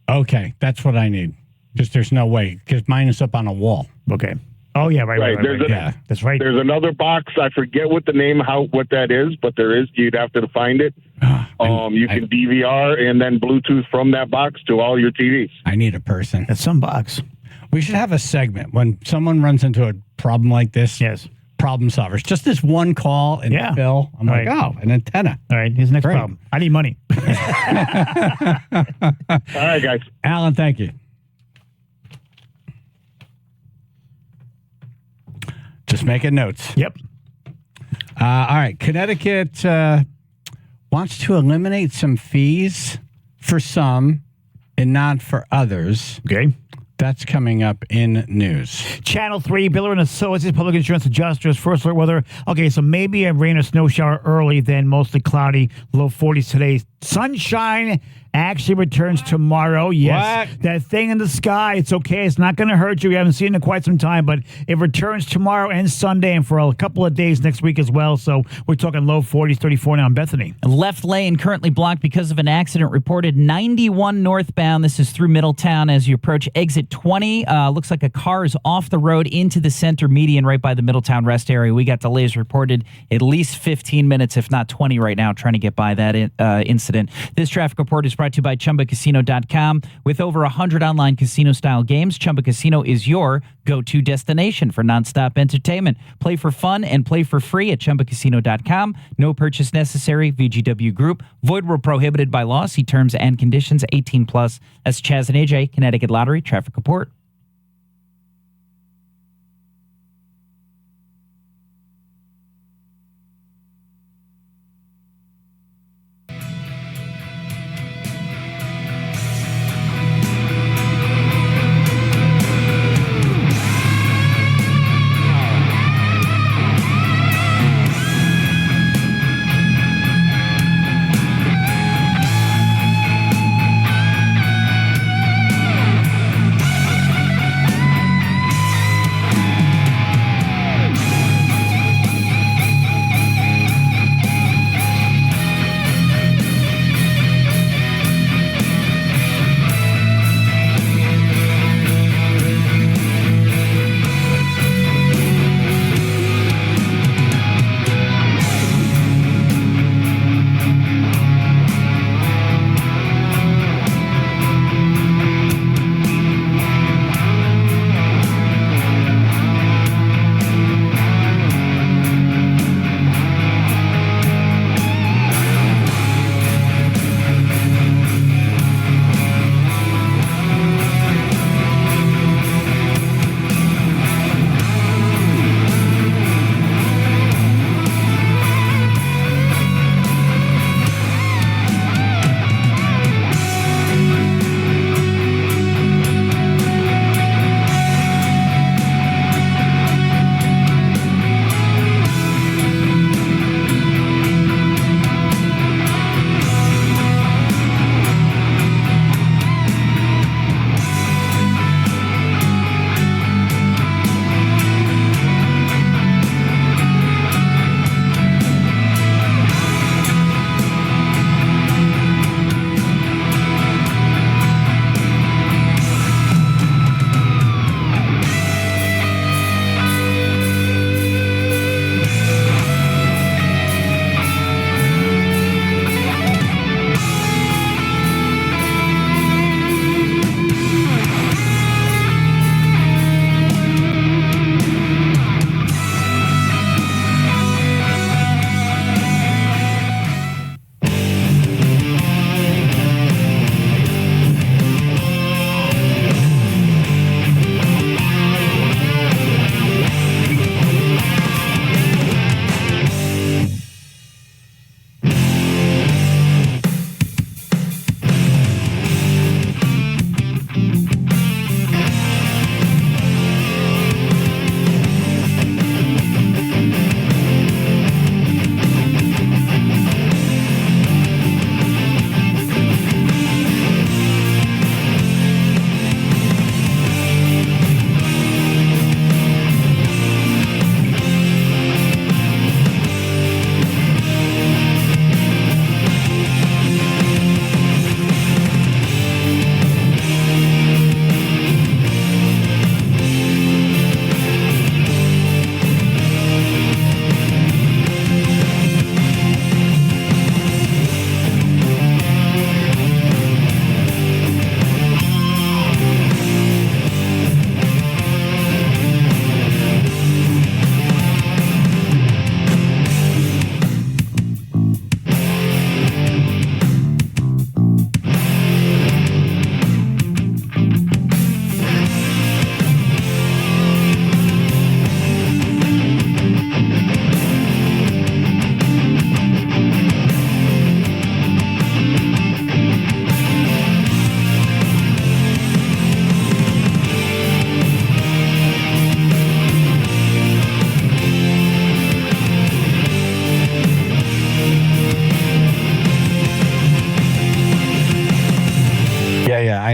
Okay, that's what I need. Because there's no way. Because mine is up on a wall. Okay. Oh yeah, right. There's that's right. There's another box. I forget what the name, what that is, but there is. You'd have to find it. You can DVR and then Bluetooth from that box to all your TVs. I need a person. That's some box. We should have a segment when someone runs into a problem like this. Yes. Problem solvers. Just this one call and Phil. I'm like, oh, an antenna. All right. Here's the next problem. I need money. All right, guys. Alan, thank you. Just making notes. Yep. All right. Connecticut wants to eliminate some fees for some and not for others. Okay. That's coming up in news. Channel 3, Biller and Associates, Public Insurance Adjusters, first alert weather. Okay, so maybe a rain or snow shower early, then mostly cloudy, low 40s today. Sunshine actually returns tomorrow. Yes. What? That thing in the sky, it's okay. It's not going to hurt you. We haven't seen it in quite some time, but it returns tomorrow and Sunday and for a couple of days next week as well. So we're talking low 40s, 34 now in Bethany. Left lane currently blocked because of an accident reported 91 northbound. This is through Middletown as you approach exit 20. Looks like a car is off the road into the center median right by the Middletown rest area. We got delays reported at least 15 minutes, if not 20 right now, trying to get by that incident. This traffic report is brought to you by ChumbaCasino.com. With over 100 online casino-style games, Chumba Casino is your go-to destination for nonstop entertainment. Play for fun and play for free at ChumbaCasino.com. No purchase necessary. VGW Group. Void where prohibited by law. See terms and conditions. 18+. That's Chaz and Aj, Connecticut Lottery Traffic Report.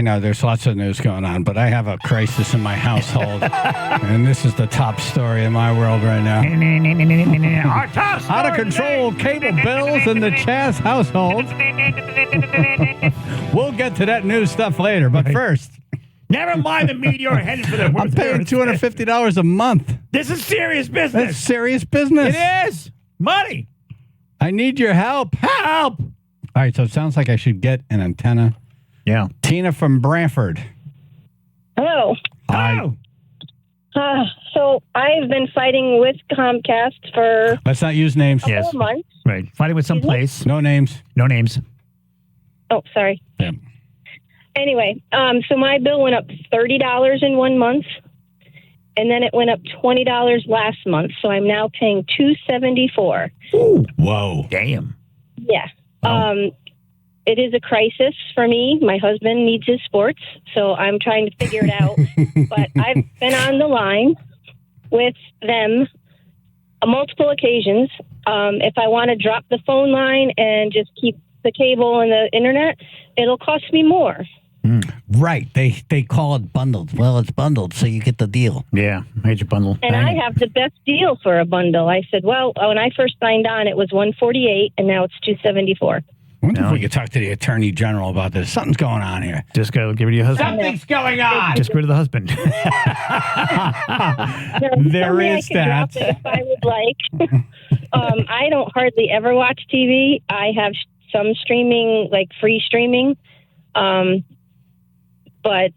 I know there's lots of news going on, but I have a crisis in my household, and this is the top story in my world right now. Our top story Out of control cable bills in the Chaz household. We'll get to that news stuff later, but first. Never mind the meteor headed for the I'm paying $250 a month. This is serious business. That's serious business. It is. Money. I need your help. Help. All right, so it sounds like I should get an antenna. Yeah. Tina from Branford. Hello. Hi. So I've been fighting with Comcast for Let's not use names. a couple of months. Right. Fighting with some place. No names. No names. Oh, sorry. Yeah. Anyway, so my bill went up $30 in 1 month, and then it went up $20 last month. So I'm now paying $274. Whoa. Damn. Yeah. It is a crisis for me. My husband needs his sports, so I'm trying to figure it out. But I've been on the line with them on multiple occasions. If I want to drop the phone line and just keep the cable and the internet, it'll cost me more. Right. They call it bundled. Well, it's bundled, so you get the deal. Yeah, major bundle. And I have the best deal for a bundle. I said, well, when I first signed on, it was $148, and now it's $274. I wonder if we could talk to the Attorney General about this. Something's going on here. Just go give it to your husband. Something's going on. Just get rid of the husband. There is that. If I would like. I don't hardly ever watch TV. I have some streaming, like free streaming. But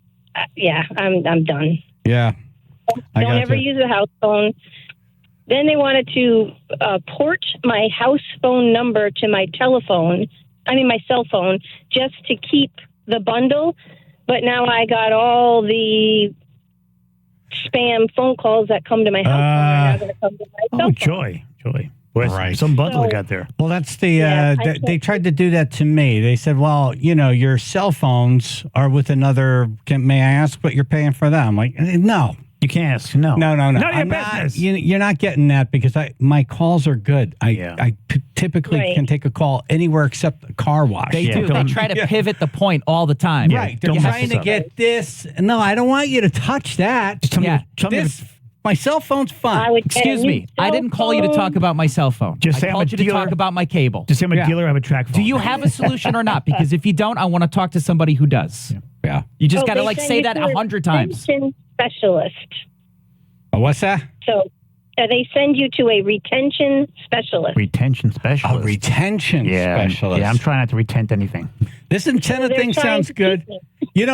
yeah, I'm done. Yeah. Don't ever use a house phone. Then they wanted to port my house phone number to my my cell phone, just to keep the bundle. But now I got all the spam phone calls that come to my house phone are now going to come to my cell phone. Joy. Boy, some bundle I got there. Well, that's the, they tried to do that to me. They said, well, your cell phones are with another, may I ask what you're paying for them? I'm like, no. You can't ask. No. No. None of your I'm business. You're not getting that because my calls are good. I typically can take a call anywhere except a car wash. They do. They try to pivot the point all the time. Right. They're trying to get this. No, I don't want you to touch that. My cell phone's fun. Excuse me. I didn't call you to talk about my cell phone. Just say I I'm called a you to dealer. talk about my cable. Just say I'm a dealer. I have a track phone. Do you have a solution or not? Because if you don't, I want to talk to somebody who does. Yeah. You just got to they say send that you to a 100 times. retention specialist. What's that? So they send you to a retention specialist. Retention specialist. A retention specialist. Yeah, I'm trying not to retent anything. This antenna They're thing trying sounds to good. keep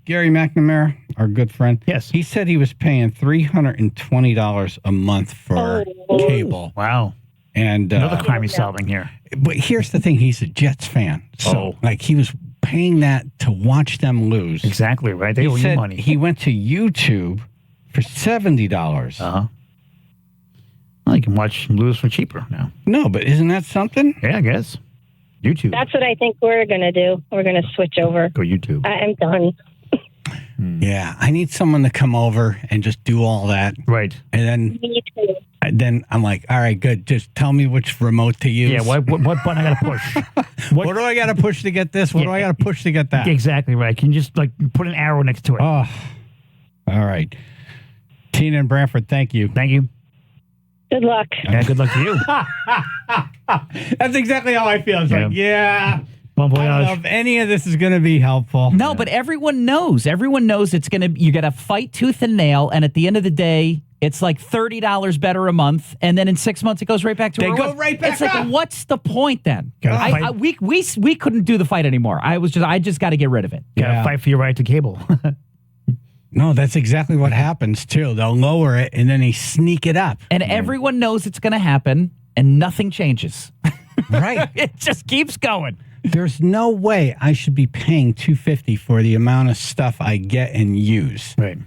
Gary McNamara, our good friend. Yes. He said he was paying $320 a month for cable. Wow. And another crime he's solving here. But here's the thing: he's a Jets fan, so he was paying that to watch them lose. Exactly right. They owe you money. He went to YouTube for $70. Well, you can watch lose for cheaper now. No, but isn't that something? Yeah, I guess. YouTube. That's what I think we're going to do. We're going to switch over. Go YouTube. I'm done. Yeah, I need someone to come over and just do all that. Right. And Me too. then I'm like, all right, good. Just tell me which remote to use. Yeah, what button I got to push? What do I got to push to get this? What do I got to push to get that? Exactly right. Can you just put an arrow next to it? Oh, all right. Tina and Branford, thank you. Thank you. Good luck. Yeah, good luck to you. That's exactly how I feel. It's like, Bon voyage. I don't know if any of this is going to be helpful. No, but everyone knows. Everyone knows it's going to, you got to fight tooth and nail. And at the end of the day, it's like $30 better a month. And then in 6 months, it goes right back to where it was. right back It's like, up. what's the point then? We couldn't do the fight anymore. I just got to get rid of it. Got to fight for your right to cable. No, that's exactly what happens, too. They'll lower it, and then they sneak it up. And everyone knows it's going to happen, and nothing changes. Right. It just keeps going. There's no way I should be paying $250 for the amount of stuff I get and use. Right.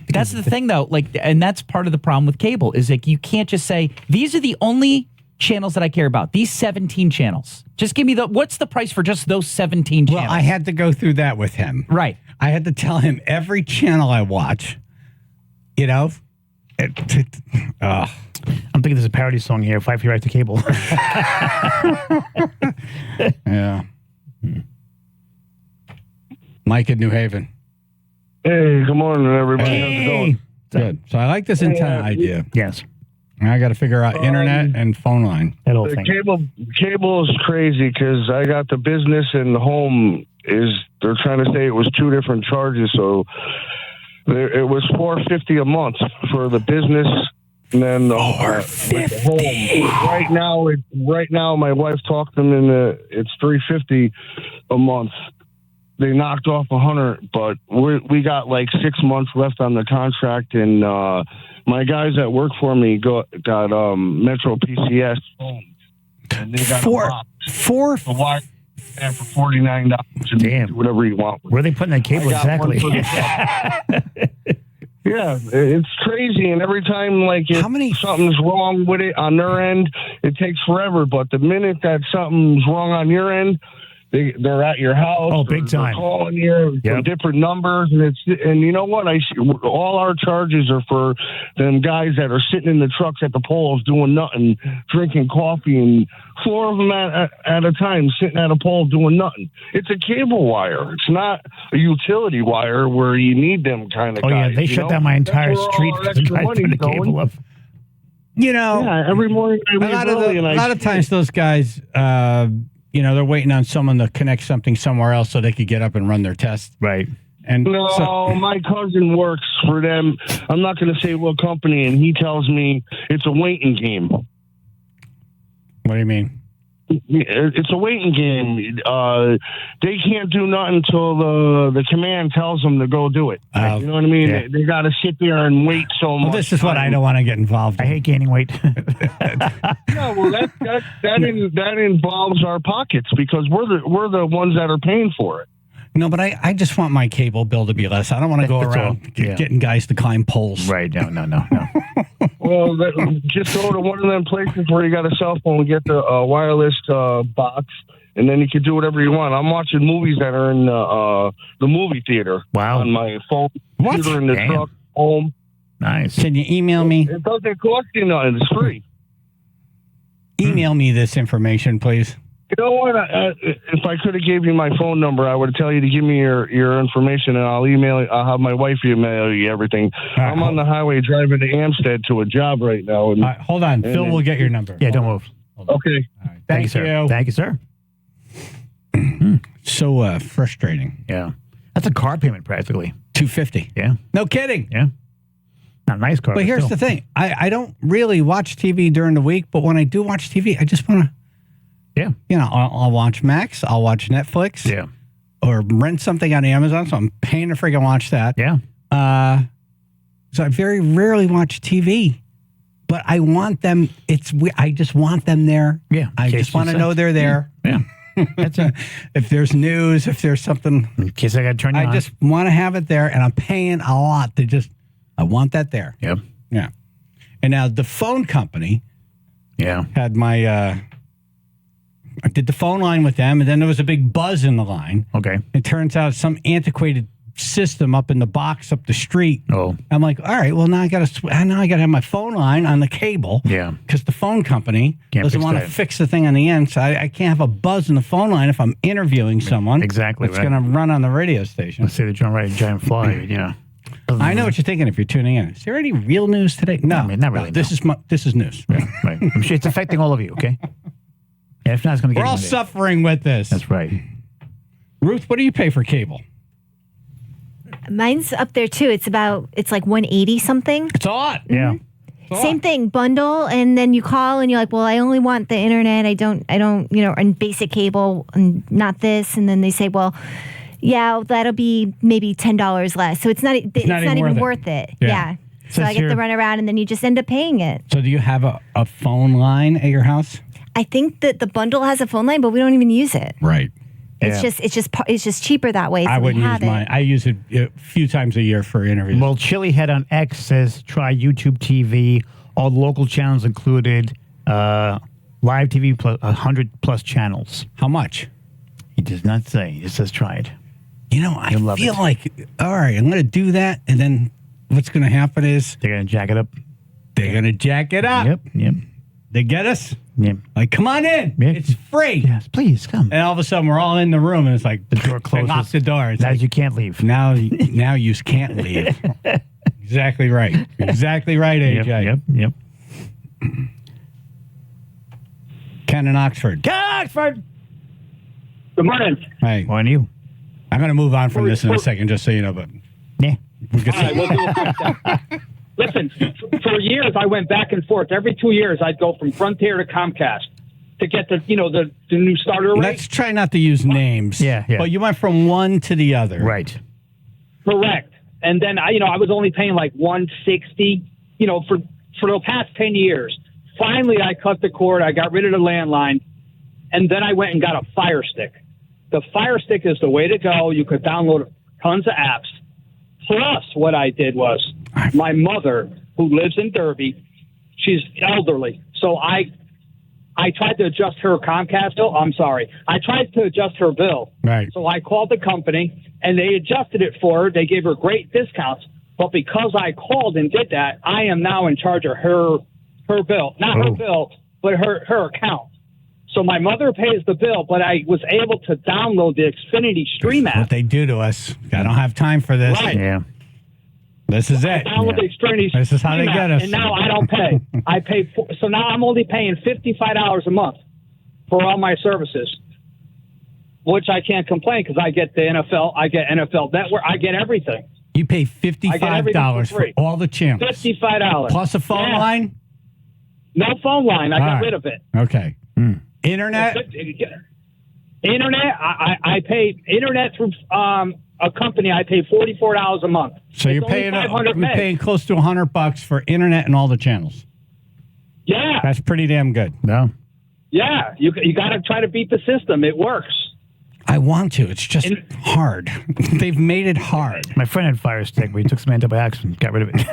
That's the thing, though. And that's part of the problem with cable is you can't just say these are the only channels that I care about. These 17 channels. Just give me what's the price for just those 17 channels? Well, I had to go through that with him. Right. I had to tell him every channel I watch. I'm thinking there's a parody song here. Fight for your right to cable. Yeah. Mike in New Haven. Hey, good morning, everybody. How's it going? Good. So I like this antenna idea. Yes. I got to figure out internet and phone line. That whole The thing. cable is crazy because I got the business and the home they're trying to say it was two different charges. So it was $450 a month for the business. And then the home. Right now, my wife talked them into it's $350 a month. They knocked off $100, but we got like 6 months left on the contract, and my guys that work for me got Metro PCS phones, and they got for $49. Damn, do whatever you want. Where are they putting that cable exactly? Yeah, it's crazy, and every time something's wrong with it on their end, it takes forever. But the minute that something's wrong on your end, they're at your house. Oh, big time! They're calling you from different numbers, and you know what? All our charges are for them guys that are sitting in the trucks at the poles doing nothing, drinking coffee, and 4 of them at a time sitting at a pole doing nothing. It's a cable wire. It's not a utility wire where you need them kind of guys. Oh yeah, they shut down my entire street because the guys put the cable up. Yeah, every morning I leave early, a lot of times those guys. They're waiting on someone to connect something somewhere else so they could get up and run their test. Right. And my cousin works for them. I'm not going to say what company, and he tells me it's a waiting game. What do you mean? It's a waiting game. They can't do nothing until the command tells them to go do it. You know what I mean? Yeah. They got to sit there and wait so much. Well, this is what I don't want to get involved in. I hate gaining weight. Yeah, well, that involves our pockets because we're the ones that are paying for it. No, but I just want my cable bill to be less. I don't want to go around getting guys to climb poles. Right. No. Well, just go to one of them places where you got a cell phone and get the wireless box, and then you can do whatever you want. I'm watching movies that are in the movie theater. Wow. On my phone, computer in the truck, home. Nice. Can you email me? It doesn't cost you nothing. It's free. Email me this information, please. You know what? If I could have gave you my phone number, I would tell you to give me your information, and I'll email it. I'll have my wife email you everything. Right, I'm on the highway driving to Amstead to a job right now. And, hold on. Phil will get your number. Yeah, don't move. Okay. Right. Thank you, sir. Thank you, sir. So frustrating. Yeah. That's a car payment practically. $250. Yeah. No kidding. Yeah. Not a nice car. But here's the thing. I don't really watch TV during the week, but when I do watch TV, I just want to. Yeah. I'll watch Max. I'll watch Netflix. Yeah. Or rent something on Amazon, so I'm paying to freaking watch that. Yeah. So I very rarely watch TV, but I want them. I just want them there. Yeah. I just want to know they're there. Yeah. That's it. If there's news, if there's something. In case I got to turn you on. I just want to have it there, and I'm paying a lot I want that there. Yep. Yeah. And now the phone company. Yeah. Had my. I did the phone line with them, and then there was a big buzz in the line. Okay. It turns out some antiquated system up in the box up the street. Oh. I'm like, all right, well, now I got to have my phone line on the cable. Yeah. Because the phone company doesn't want to that. fix the thing on the end, so I can't have a buzz in the phone line if I'm interviewing someone. Exactly. It's going to run on the radio station. Let's say they're trying to ride a giant fly. Yeah. I know what you're thinking if you're tuning in. Is there any real news today? No. I mean, not really. No. This is news. Yeah, right. I'm sure it's affecting all of you, okay? Yeah, if not, it's going to get We're all suffering with this. That's right. Ruth, what do you pay for cable? Mine's up there too. It's like 180 something. It's a lot. Yeah. Same thing, bundle, and then you call and you're like, well, I only want the internet. I don't, and basic cable and not this. And then they say, well, yeah, that'll be maybe $10 less. So it's not even worth it. Yeah. So I get to run around and then you just end up paying it. So do you have a phone line at your house? I think that the bundle has a phone line, but we don't even use it. Right. It's just cheaper that way. So I wouldn't use mine. I use it a few times a year for interviews. Well, Chilihead on X says try YouTube TV. All the local channels included. Live TV plus 100 plus channels. How much? He does not say. He just says try it. I feel like, all right, I'm going to do that, and then what's going to happen is they're going to jack it up. They're going to jack it up. Yep. They get us? Yeah. Like, come on in. Yeah. It's free. Yes, please come. And all of a sudden, we're all in the room, and it's like The door closes. Lock the door. It's Now like, you can't leave. now you can't leave. Exactly right. Exactly right, AJ. Yep. Ken in Oxford. Oxford. Good morning. Hey. On you. I'm going to move on from this in a second, just so you know. But yeah, All right, we'll do a quick step. Listen, for years I went back and forth. Every 2 years I'd go from Frontier to Comcast to get the new starter rate. Let's try not to use names. Yeah. But you went from one to the other. Right. Correct. And then I was only paying like $160, for the past 10 years. Finally, I cut the cord. I got rid of the landline, and then I went and got a Fire Stick. The Fire Stick is the way to go. You could download tons of apps. Plus, what I did was my mother, who lives in Derby, she's elderly, so I tried to adjust her Comcast bill. I'm sorry. I tried to adjust her bill. Right. So I called the company, and they adjusted it for her. They gave her great discounts. But because I called and did that, I am now in charge of her bill. Not her bill, but her account. So my mother pays the bill, but I was able to download the Xfinity Stream app. What they do to us. I don't have time for this. Right. Yeah. This is it. Download the Xfinity This is how they Stream get app, us. And now I don't pay. So now I'm only paying $55 a month for all my services, which I can't complain because I get the NFL, I get NFL Network, I get everything. You pay I get everything $55 for free. all the channels. $55 Plus a phone line? No phone line. I All got right. rid of it. Okay. Internet? Internet. I pay internet through a company. I pay $44 a month. So It's you're only paying 500 meg. paying close to $100 for internet and all the channels. Yeah, That's pretty damn good. No. yeah. You got to try to beat the system. It works. I want to. It's just hard. They've made it hard. My friend had Fire Stick, but he took some antibiotics and got rid of it.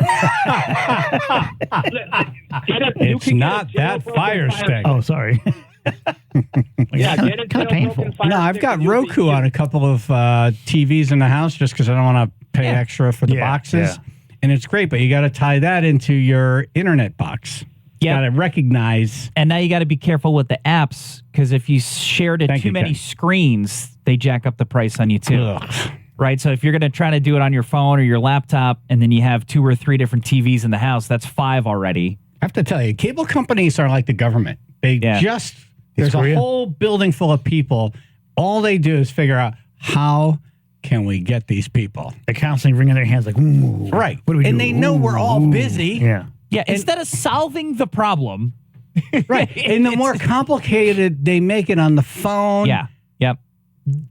It's not that Fire Stick. Oh, sorry. Yeah, get it. Kind of painful. No, I've got Roku on a couple of TVs in the house just because I don't want to pay extra for the boxes. Yeah. And it's great, but you got to tie that into your internet box. Yeah. Got to recognize. And now you got to be careful with the apps because if you share to Thank too you, many Ken. screens, they jack up the price on you too. Ugh. Right? So if you're going to try to do it on your phone or your laptop and then you have 2 or 3 different TVs in the house, that's 5 already. I have to tell you, cable companies are like the government. They just, there's a whole building full of people. All they do is figure out how can we get these people. They're constantly wringing their hands like, ooh. Right. What do we do? And they know we're all busy. Yeah. Yeah, instead of solving the problem. Right. And the more complicated they make it on the phone, Yep.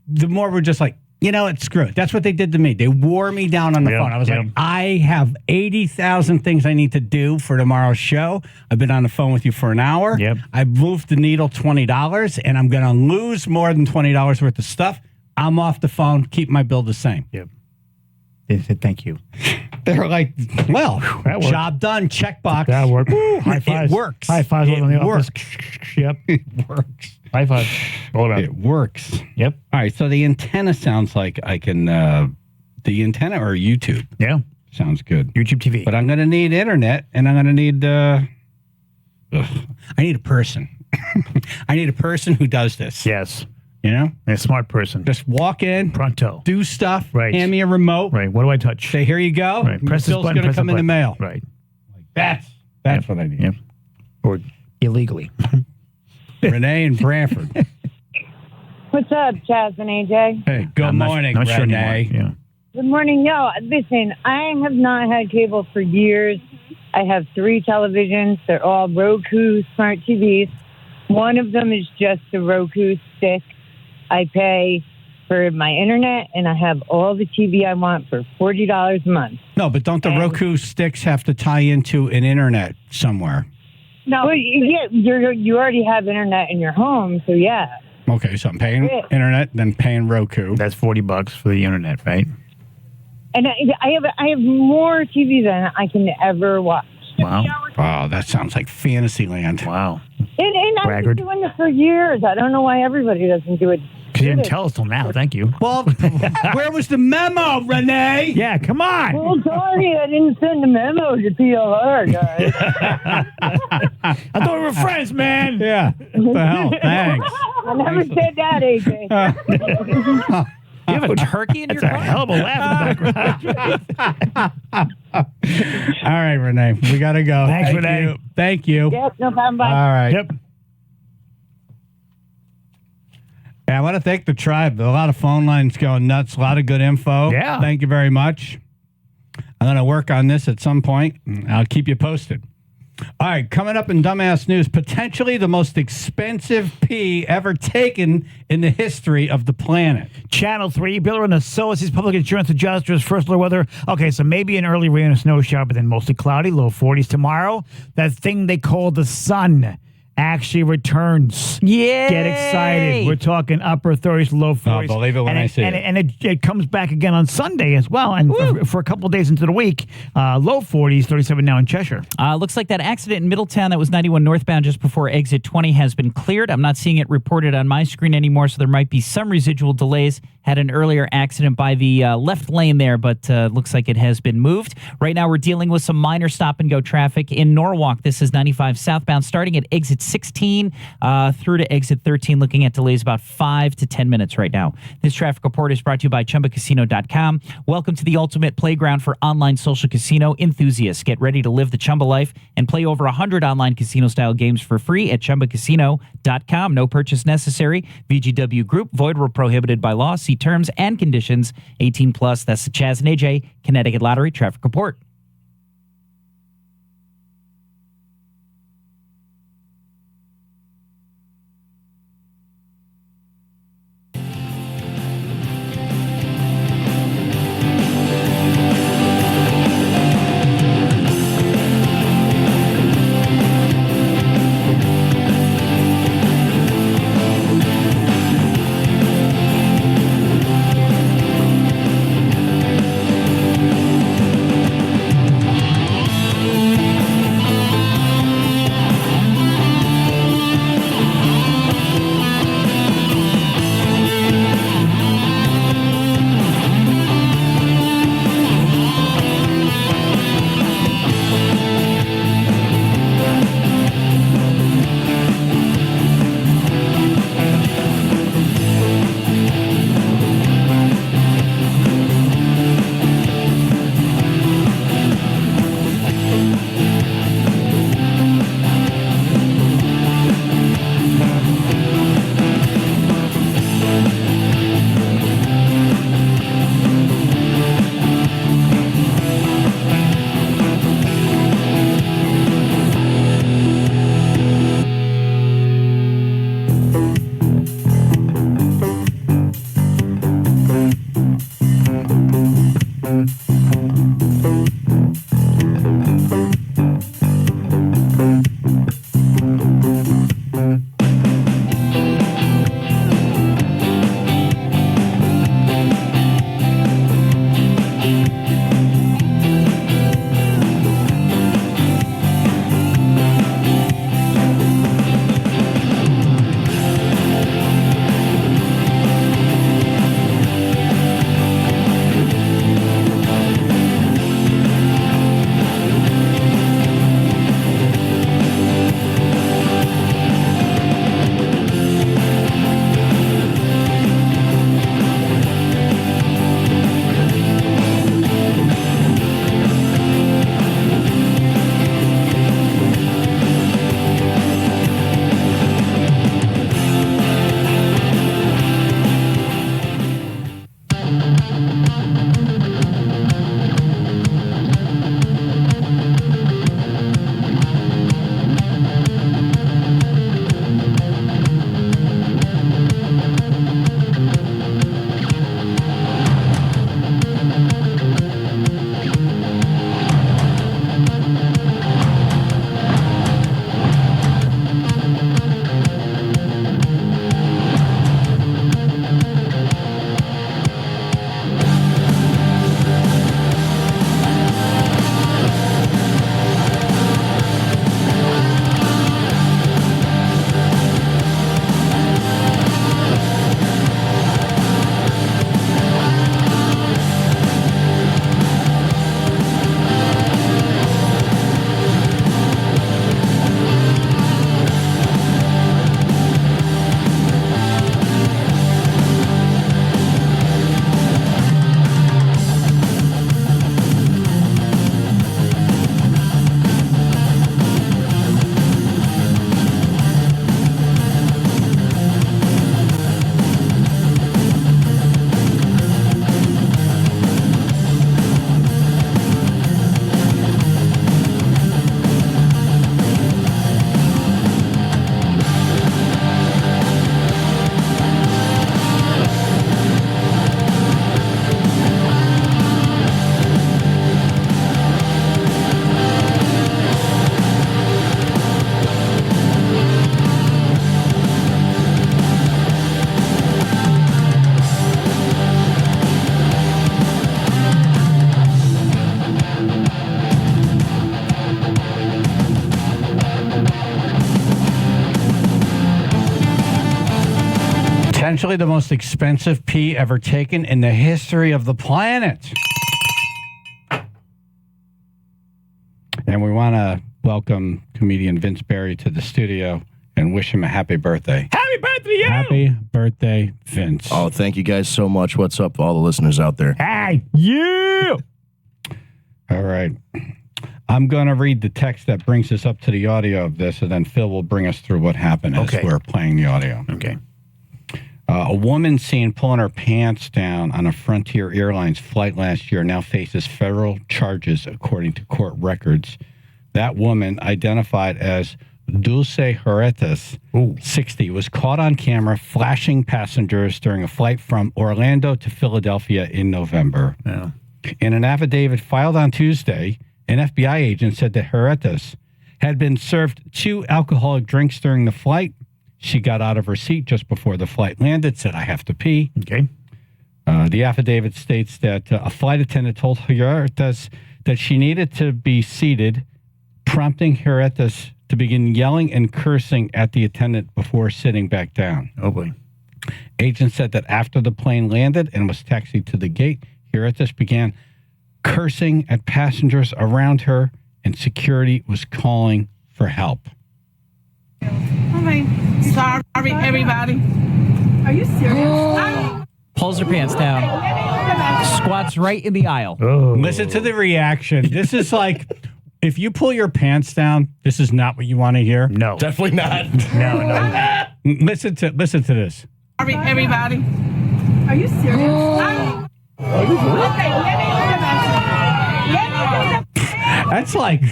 the more we're just like, it's screw it. That's what they did to me. They wore me down on the phone. I was like, I have 80,000 things I need to do for tomorrow's show. I've been on the phone with you for an hour. Yep. I've moved the needle $20, and I'm going to lose more than $20 worth of stuff. I'm off the phone. Keep my bill the same. Yep. They said thank you. They're like, well, That worked. job done. Checkbox. That worked. High fives. It works. High fives It in the office. works. Yep. It works. High five. All around. It works. Yep. All right. So the antenna sounds like I can, the antenna or YouTube? Yeah. Sounds good. YouTube TV. But I'm going to need internet and I'm going to need, I need a person. I need a person who does this. Yes. A smart person. Just walk in. Pronto. Do stuff. Right. Hand me a remote. Right. What do I touch? Say, here you go. Right. Press this bill's button. going to Press come the in the button. mail. Right. That's what I need. Yep. Or illegally. Renee in Branford. What's up, Chaz and Aj? Hey, good morning, not sure Renee. anymore. Yeah. Good morning. Yo, listen, I have not had cable for years. I have 3 televisions. They're all Roku smart TVs. One of them is just a Roku stick. I pay for my internet, and I have all the TV I want for $40 a month. No, but don't the Roku sticks have to tie into an internet somewhere? No, well, yeah, you already have internet in your home, so yeah. Okay, so I'm paying internet, then paying Roku. That's $40 for the internet, right? And I have more TV than I can ever watch. Wow. Wow, that sounds like fantasy land. Wow. And I've been doing this for years. I don't know why everybody doesn't do it. Because you didn't tell us till now. Thank you. Well, where was the memo, Renee? Yeah, come on. Well, sorry, I didn't send a memo to PLR, guys. I thought we were friends, man. Yeah. What the hell? Thanks. I never said that, AJ. You have a turkey in your That's a car? hell of a laugh in the background. All right, Renee. We got to go. Thanks, Thank Renee. you. Thank you. Yep, no problem. Bye. All right. Yep. Yeah, I want to thank the tribe. A lot of phone lines going nuts. A lot of good info. Yeah. Thank you very much. I'm going to work on this at some point. I'll keep you posted. All right, coming up in Dumbass News, potentially the most expensive pee ever taken in the history of the planet. Channel 3, Bill and Associates Public Insurance Adjusters, first low weather. Okay, so maybe an early rain or snow shower, but then mostly cloudy, low 40s tomorrow. That thing they call the sun actually returns. Yeah. Get excited. We're talking upper 30s, low 40s. believe it when I see it. And it comes back again on Sunday as well. And for a couple of days into the week, low 40s, 37 now in Cheshire. Looks like that accident in Middletown that was 91 northbound just before exit 20 has been cleared. I'm not seeing it reported on my screen anymore, so there might be some residual delays. Had an earlier accident by the left lane there, but looks like it has been moved. Right now, we're dealing with some minor stop-and-go traffic in Norwalk. This is 95 southbound, starting at exit 16 through to exit 13, looking at delays about 5 to 10 minutes right now. This traffic report is brought to you by ChumbaCasino.com. Welcome to the ultimate playground for online social casino enthusiasts. Get ready to live the Chumba life and play over 100 online casino-style games for free at ChumbaCasino.com. No purchase necessary. VGW Group. Void where prohibited by law. See terms and conditions. 18 plus. That's the Chaz and Aj Connecticut Lottery Traffic Report. Potentially the most expensive pee ever taken in the history of the planet. And we want to welcome comedian Vince Barry to the studio and wish him a happy birthday. Happy birthday to you! Happy birthday, Vince. Oh, thank you guys so much. What's up, all the listeners out there? Hey, you! All right. I'm going to read the text that brings us up to the audio of this, and then Phil will bring us through what happened as we're playing the audio. Okay. A woman seen pulling her pants down on a Frontier Airlines flight last year now faces federal charges, according to court records. That woman, identified as Dulce Herretas, 60, was caught on camera flashing passengers during a flight from Orlando to Philadelphia in November. Yeah. In an affidavit filed on Tuesday, an FBI agent said that Herretas had been served 2 alcoholic drinks during the flight. She got out of her seat just before the flight landed, said, I have to pee. Okay. The affidavit states that a flight attendant told Herretas that she needed to be seated, prompting Herretas to begin yelling and cursing at the attendant before sitting back down. Oh, boy. Agents said that after the plane landed and was taxied to the gate, Herretas began cursing at passengers around her, and security was calling for help. Okay. Sorry, everybody. Are you serious? Pulls her pants down. Squats right in the aisle. Oh. Listen to the reaction. This is like, if you pull your pants down, this is not what you want to hear. No. Definitely not. No. Listen to this. Sorry, everybody. Are you serious? Okay, let me That's like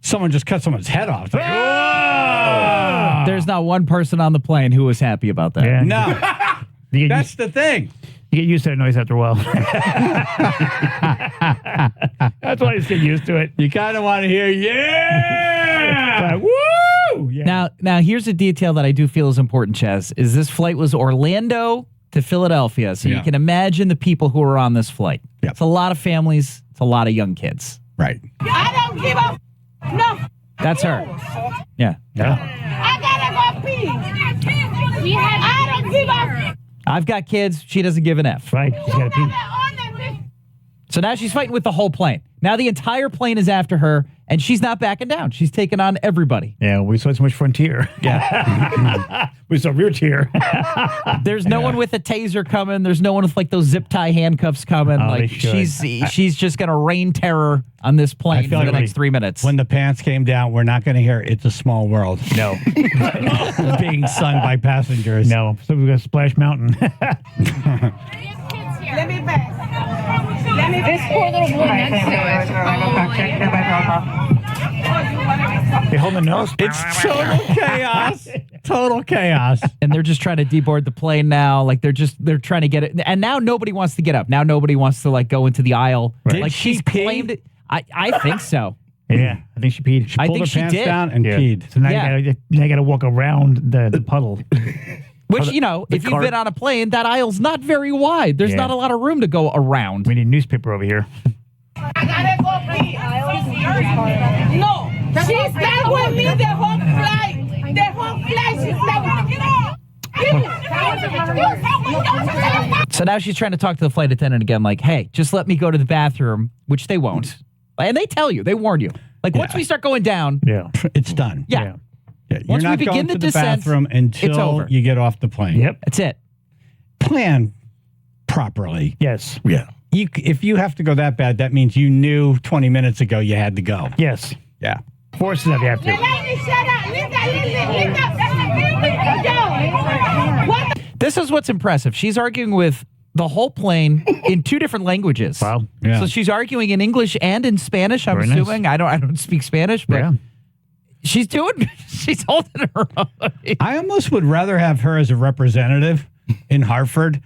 someone just cut someone's head off. It's like, whoa! There's not one person on the plane who was happy about that. Yeah. No. That's the thing. You get used to that noise after a while. That's why I just get used to it. You kind of want to hear, yeah! Like, woo! Yeah. Now, here's a detail that I do feel is important, Chaz, is this flight was Orlando to Philadelphia. So you can imagine the people who are on this flight. Yep. It's a lot of families. It's a lot of young kids. Right. I don't give up. No. That's her. Yeah. I gotta go pee. I don't give up. I've got kids. She doesn't give an F. Right. She's got to pee. So now she's fighting with the whole plane. Now the entire plane is after her, and she's not backing down. She's taking on everybody. Yeah, we saw so much Frontier. Yeah. We saw Rear Tier. There's no one with a taser coming. There's no one with like those zip tie handcuffs coming. Oh, like she's just gonna rain terror on this plane for the next 3 minutes. When the pants came down, we're not going to hear "It's a Small World." No. Being sung by passengers. No. So we got Splash Mountain. Let me back. This poor little boy next to us. They hold the nose. It's total chaos. Total chaos. And they're just trying to deboard the plane now. Like they're trying to get it. And now nobody wants to get up. Now nobody wants to like go into the aisle. Right. Like she's claimed it. I think so. Yeah, I think she peed. She pulled her pants down and peed. So now you got to walk around the puddle. Which, if you've been on a plane, that aisle's not very wide. There's not a lot of room to go around. We need newspaper over here. I gotta go pee. No, she's not with me the whole flight. The whole flight, she's not. So now she's trying to talk to the flight attendant again, like, hey, just let me go to the bathroom, which they won't. And they tell you, they warn you. Like, once we start going down, it's done. Yeah. You're Once not we begin going the to the descent, bathroom it's until over. you get off the plane. Yep. That's it. Plan properly. Yes. Yeah. If you have to go that bad, that means you knew 20 minutes ago you had to go. Yes. Yeah. Forces of you have to. This is what's impressive. She's arguing with the whole plane in 2 different languages. Wow. Yeah. So she's arguing in English and in Spanish, I'm Very nice. assuming. I don't speak Spanish, but she's holding her own. I almost would rather have her as a representative in Hartford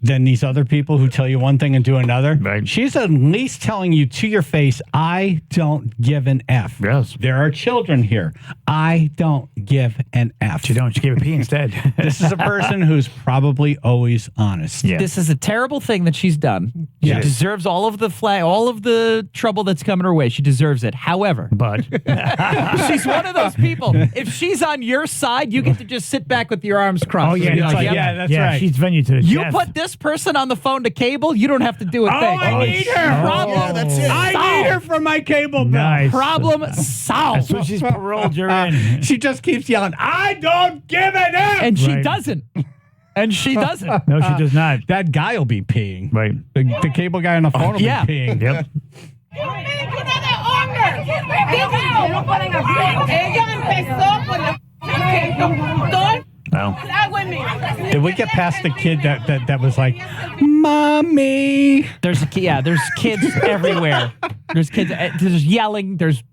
than these other people who tell you one thing and do another. Right. She's at least telling you to your face, I don't give an F. Yes. There are children here. I don't give an F. You don't. She gave a P instead. This is a person who's probably always honest. Yeah. This is a terrible thing that she's done. She Yes. deserves all of the trouble that's coming her way. She deserves it. However, But she's one of those people. If she's on your side, you get to just sit back with your arms crossed. oh yeah, You're no, like, yeah, yep. that's right. She's venue to the You death. put this person on the phone to cable, you don't have to do a thing. I need her. Problem Yeah, that's it. I need her for my cable bill. Nice. Problem solved. So she's paroled you in. She just keeps yelling, I don't give an F. And she Right. doesn't. And she doesn't. No, she does not. That guy will be peeing. Right. The cable guy on the phone will yeah. be peeing. Yep. Well, Did we get past the kid that was like, Mommy? There's kids everywhere. There's kids. There's yelling. There's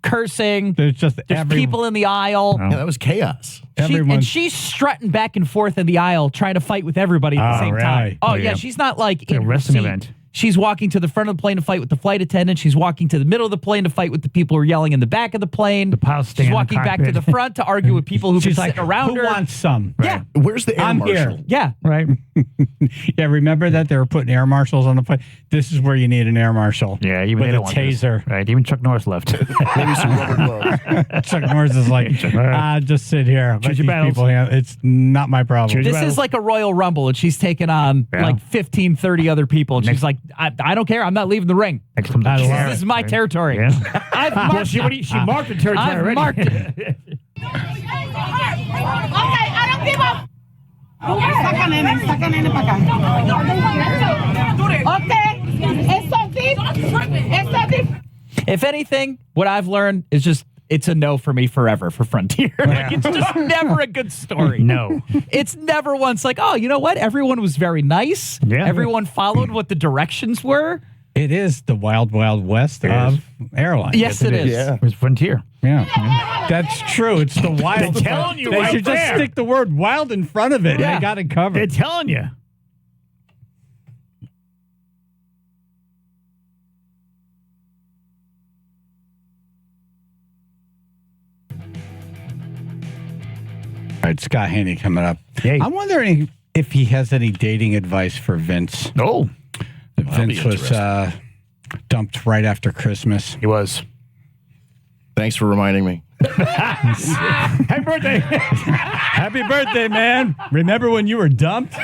cursing. There's just There's people in the aisle. Yeah, that was chaos. And she's strutting back and forth in the aisle, trying to fight with everybody at the same time. really? Oh Oh, yeah, yeah. she's not like It's a in her wrestling seat. event. She's walking to the front of the plane to fight with the flight attendant. She's walking to the middle of the plane to fight with the people who are yelling in the back of the plane. pilot She's stand in the walking back to cockpit. the front to argue with people who've She's been like, sitting around who her. wants some? Yeah, Where's the air I'm marshal? here. yeah. right. Yeah, remember that they were putting air marshals on the plane? This is where you need an air marshal. Yeah, even with they a don't want this. taser. Right. Even Chuck Norris left. Maybe some rubber gloves. Chuck Norris is like, just sit here. Let Choose these your battles. people handle- It's not my problem. Choose your This battles. is like a Royal Rumble, and she's taking on Yeah. like 15, 30 other people. And she's like, I don't care. I'm not leaving the ring. Next comes the I love chair. This is my territory. Yeah. I've Well, marked she marked the territory I've already. marked it. Okay, I don't give up. Saca nene pa' acá. Okay, it's so deep. It's so deep. If anything, what I've learned is just it's a no for me forever for Frontier. Like, it's just never a good story. No. It's never once like, oh, you know what? Everyone was very nice. Yeah. Everyone followed what the directions were. It is the wild, wild west of airlines. Yes, it is. Yeah. It was Frontier. Yeah. That's true. It's the wild. They're telling you They right should there. just stick the word wild in front of it. Yeah. They got it covered. They're telling you. All right, Scot Haney coming up. Yay. I'm wondering if he has any dating advice for Vince. Oh. Vince was dumped right after Christmas. He was. Thanks for reminding me. Happy birthday. Happy birthday, man. Remember when you were dumped?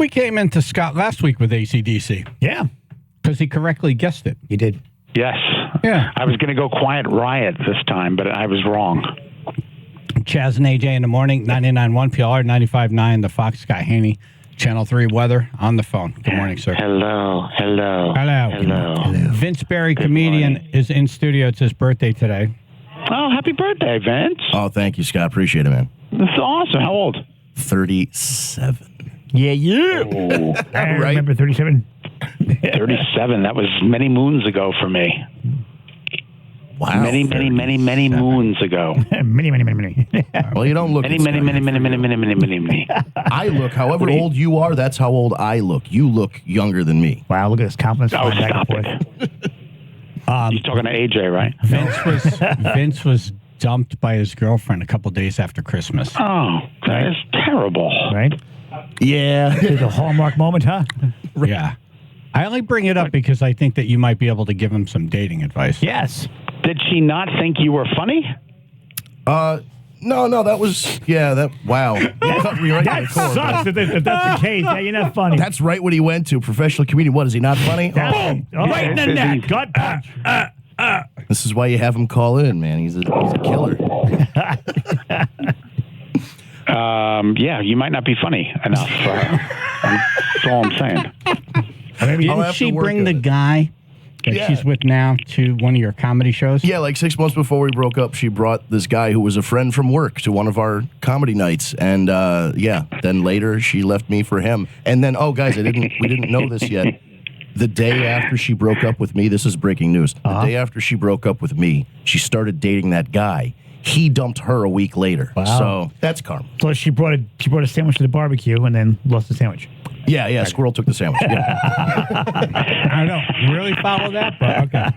We came into Scott last week with AC/DC. Yeah. Because he correctly guessed it. He did. Yes. Yeah. I was going to go Quiet Riot this time, but I was wrong. Chaz and AJ in the morning, 99.1 PLR, 95.9, the Fox Scot Haney, Channel 3 weather on the phone. Good morning, sir. Hello. Vince Barry, comedian, is in studio. It's his birthday today. Oh, happy birthday, Vince. Oh, thank you, Scott. Appreciate it, man. That's awesome. How old? 37. Yeah. I remember 37. 37. That was many moons ago for me. Wow. Many moons ago. Many. Well, you don't look Many. I look, however old you are, that's how old I look. You look younger than me. Wow, look at this confidence. Oh, stop it. You're talking to AJ, right? Vince was dumped by his girlfriend a couple days after Christmas. Oh, that is terrible. Right? Yeah. It's a hallmark moment, huh? Yeah. I only bring it up because I think that you might be able to give him some dating advice. Yes. Did she not think you were funny? No, that was, wow. You cut me right That to the core, sucks bud. if that's the case. Yeah, you're not funny. That's right what he went to. Professional comedian. What, is he not funny? Right in the neck. Gut punch. This is why you have him call in, man. He's a killer. Yeah, you might not be funny enough. That's all I'm saying. Didn't she bring the guy that she's with now to one of your comedy shows? Yeah, like 6 months before we broke up, she brought this guy who was a friend from work to one of our comedy nights. And then later she left me for him. And then, guys, we didn't know this yet. The day after she broke up with me, this is breaking news. The day after she broke up with me, she started dating that guy. He dumped her a week later. Wow. So that's karma. So she brought a sandwich to the barbecue and then lost the sandwich. Yeah, Squirrel took the sandwich. Yeah. I don't know. Really follow that, but okay.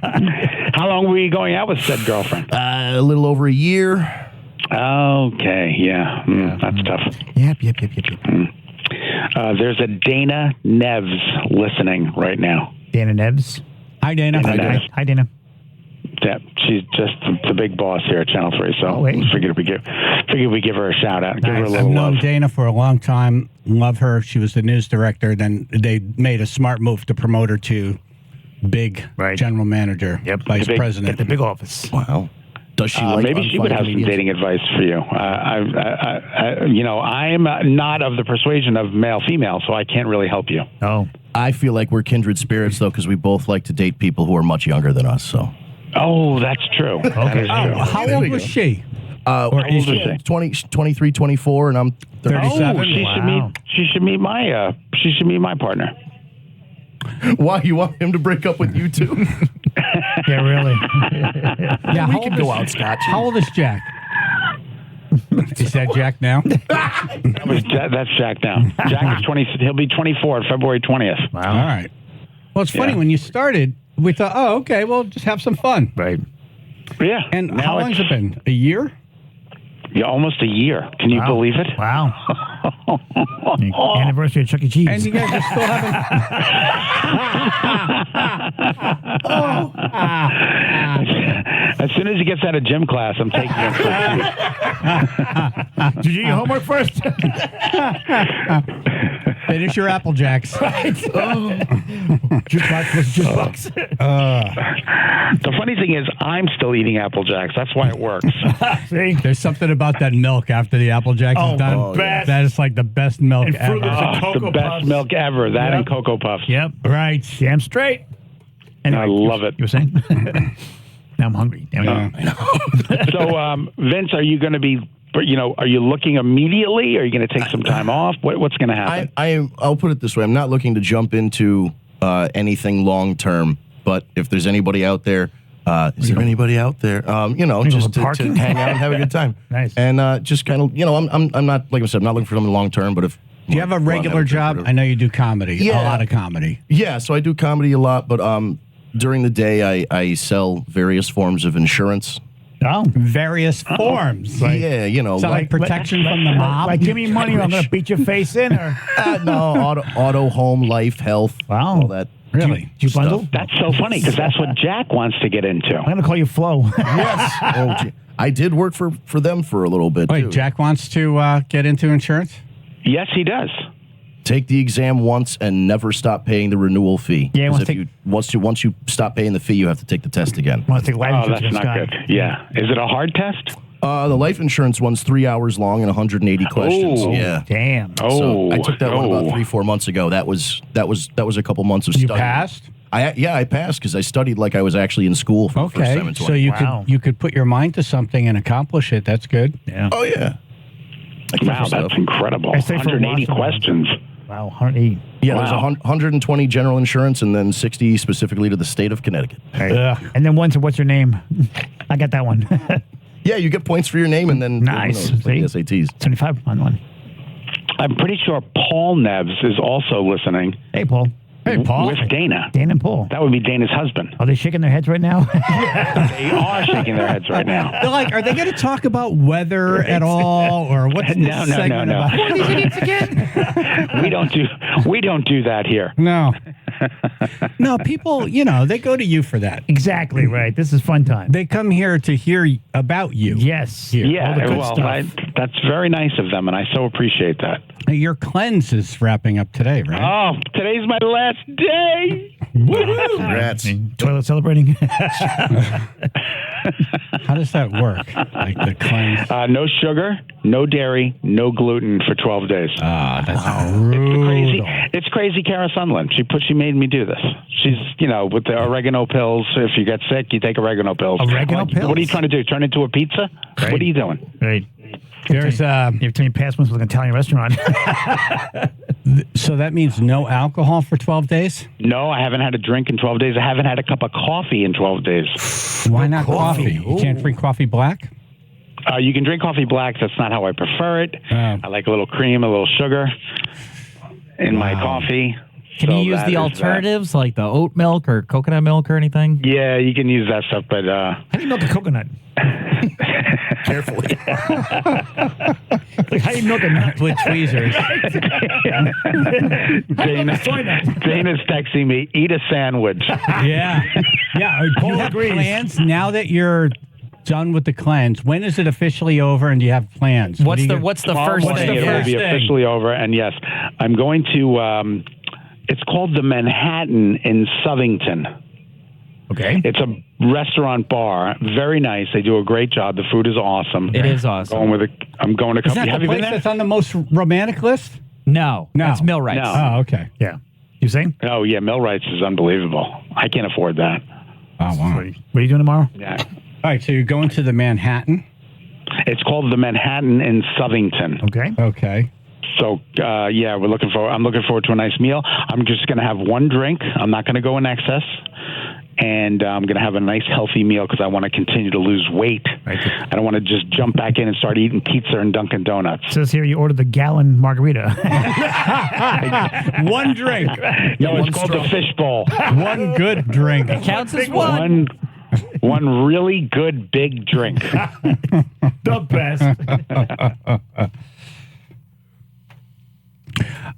How long were you going out with said girlfriend? A little over a year. Okay, yeah. That's tough. Yep. There's a Dana Neves listening right now. Dana Neves. Hi, Dana. Hi, Dana. Yeah, she's just the big boss here at Channel 3, so figured we give her a shout out. Give her a little I've known love. Dana for a long time. Love her. She was the news director. Then they made a smart move to promote her to big general manager, vice president. At the big office. Wow. Does she like maybe she would have some dating advice for you. I'm not of the persuasion of male-female, so I can't really help you. Oh. I feel like we're kindred spirits, though, because we both like to date people who are much younger than us, so. Oh, that's true. Okay. That is true. How old was she? Or is she? 23, 24, and I'm 37. Oh, she should meet my partner. Why, you want him to break up with you too? Yeah, really. Yeah, we can go out, Scott. How old is Jack? Is that Jack now? That's Jack now. Jack is 20. He'll be 24 February 20th. Wow. All right. Well, it's funny when you started. We thought, okay, well, just have some fun. Right. Yeah. And now how long has it been? A year? Yeah, almost a year. Can you believe it? Wow. Anniversary of Chuck E. Cheese. And you guys are still having. As soon as he gets out of gym class, I'm taking him for a Did you do your homework first? Finish your Apple Jacks. Jukebox. The funny thing is, I'm still eating Apple Jacks. That's why it works. See? There's something about that milk after the Apple Jacks is done. Oh, best. That is like the best milk And ever. Fruit Loops and It's the Cocoa best Puffs. milk ever. That and Cocoa Puffs. Yep. Right. Damn straight. Anyway, I love it. You were saying? Now I'm hungry. Damn it. So, Vince, are you going to be, are you looking immediately? Or are you going to take some time off? What's going to happen? I'll put it this way. I'm not looking to jump into anything long term, but if there's anybody out there, is there anybody out there? Just to hang out and have a good time. Nice. And just kind of, I'm not, like I said, I'm not looking for something long term, but if. Do you have a regular job? I know you do comedy. A lot of comedy. Yeah, so I do comedy a lot, but during the day I sell various forms of insurance. Oh. Various forms. Yeah, Is that like protection from the mob? Like, give me money or I'm going to beat your face in? Or No, auto, home, life, health, all that. Really? Do you bundle? That's so funny because that's what Jack wants to get into. I'm going to call you Flo. Yes. I did work for them for a little bit, Wait, too. Jack wants to get into insurance? Yes, he does. Take the exam once and never stop paying the renewal fee. Yeah, once you stop paying the fee, you have to take the test again. Want to take life Oh, insurance, that's not Scott. good. Yeah. Is it a hard test? The life insurance one's 3 hours long and 180 questions. Oh, yeah. Damn. So I took that one about 3-4 months ago. That was a couple months of You study. passed? I passed because I studied like I was actually in school for the first time in 20. So you could put your mind to something and accomplish it. That's good. Yeah. Oh yeah. Wow, that's incredible. I say for 180 Washington. questions. Wow, 180. Yeah, there's Wow. 120 general insurance and then 60 specifically to the state of Connecticut. Right. And then one to what's your name? I got that one. Yeah, you get points for your name and then Nice. like the SATs. 75 on one. I'm pretty sure Paul Neves is also listening. Hey, Paul. Hey, Paul. With Dana. Dan and Paul. That would be Dana's husband. Are they shaking their heads right now? They are shaking their heads right now. They're like, are they going to talk about weather at all, or what's No, this no, segment no. about? What are these idiots again? we don't do that here. No. No, people, they go to you for that. Exactly right. This is fun time. They come here to hear about you. Yes. Here. Yeah, All the good well, stuff. that's very nice of them, and I so appreciate that. Your cleanse is wrapping up today, right? Oh, today's my last day. Woo-hoo. Congrats. Toilet celebrating. How does that work? Like the cleanse? No sugar, no dairy, no gluten for 12 days. That's Crazy. It's crazy, Kara Sunland. She made me do this. She's, with the oregano pills. If you get sick, you take oregano pills. Oregano pills? What are you trying to do? Turn into a pizza? Right. What are you doing? Right. There's You have to me pass one with an Italian restaurant. So that means no alcohol for 12 days? No, I haven't had a drink in 12 days. I haven't had a cup of coffee in 12 days. Why not coffee? You can't drink coffee black? You can drink coffee black. That's not how I prefer it. I like a little cream, a little sugar in my coffee. Can you use the alternatives like the oat milk or coconut milk or anything? Yeah, you can use that stuff, but How do you milk a coconut? Carefully. Like, how do you milk a nut? With tweezers. Dana's texting me, eat a sandwich. Yeah. Yeah. Do you have plans now that you're done with the cleanse? When is it officially over and do you have plans? What's the Tomorrow first morning thing? It will be officially over, and yes, I'm going to, it's called the Manhattan in Southington. Okay. It's a restaurant bar. Very nice. They do a great job. The food is awesome. It is awesome. I'm going to Is that Have the you been place there? that's on the most romantic list? No. No. That's Millwrights. No. Oh, okay. Yeah. You saying? Oh, yeah. Millwrights is unbelievable. I can't afford that. Oh, wow. What are you doing tomorrow? Yeah. All right, so you're going to the Manhattan? It's called the Manhattan in Southington. Okay. Okay. So, yeah, I'm looking forward to a nice meal. I'm just going to have one drink. I'm not going to go in excess. And I'm going to have a nice, healthy meal because I want to continue to lose weight. Right. I don't want to just jump back in and start eating pizza and Dunkin' Donuts. It says here you ordered the gallon margarita. One drink. No, it's called the fishbowl. One good drink. It counts as one. One really good big drink. The best.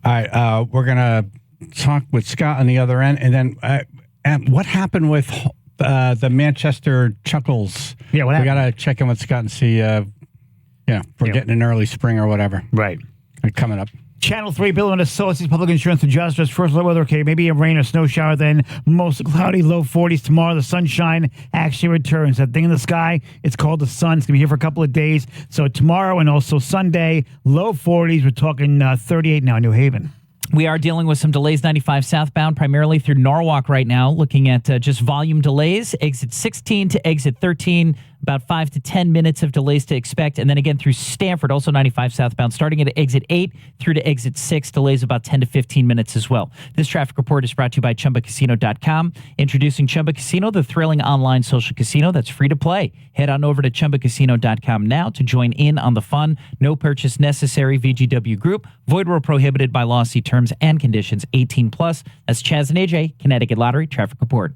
All right, we're going to talk with Scott on the other end. And then what happened with the Manchester Chuckles? Yeah, what We happened? got to check in with Scott and see, if we're getting an early spring or whatever. Right. Coming up. Channel 3, Bill and Associates Public Insurance Adjusters. First low weather, okay, maybe a rain or snow shower, then mostly cloudy, low 40s. Tomorrow, the sunshine actually returns. That thing in the sky, it's called the sun. It's going to be here for a couple of days. So tomorrow and also Sunday, low 40s. We're talking 38 now in New Haven. We are dealing with some delays 95 southbound, primarily through Norwalk right now, looking at just volume delays. Exit 16 to exit 13, about 5 to 10 minutes of delays to expect. And then again through Stanford, also 95 southbound, starting at exit 8 through to exit 6, delays about 10 to 15 minutes as well. This traffic report is brought to you by ChumbaCasino.com. Introducing Chumba Casino, the thrilling online social casino that's free to play. Head on over to ChumbaCasino.com now to join in on the fun. No purchase necessary. VGW Group. Void where prohibited by law. See terms and conditions. 18 plus. That's Chaz and Aj, Connecticut Lottery Traffic Report.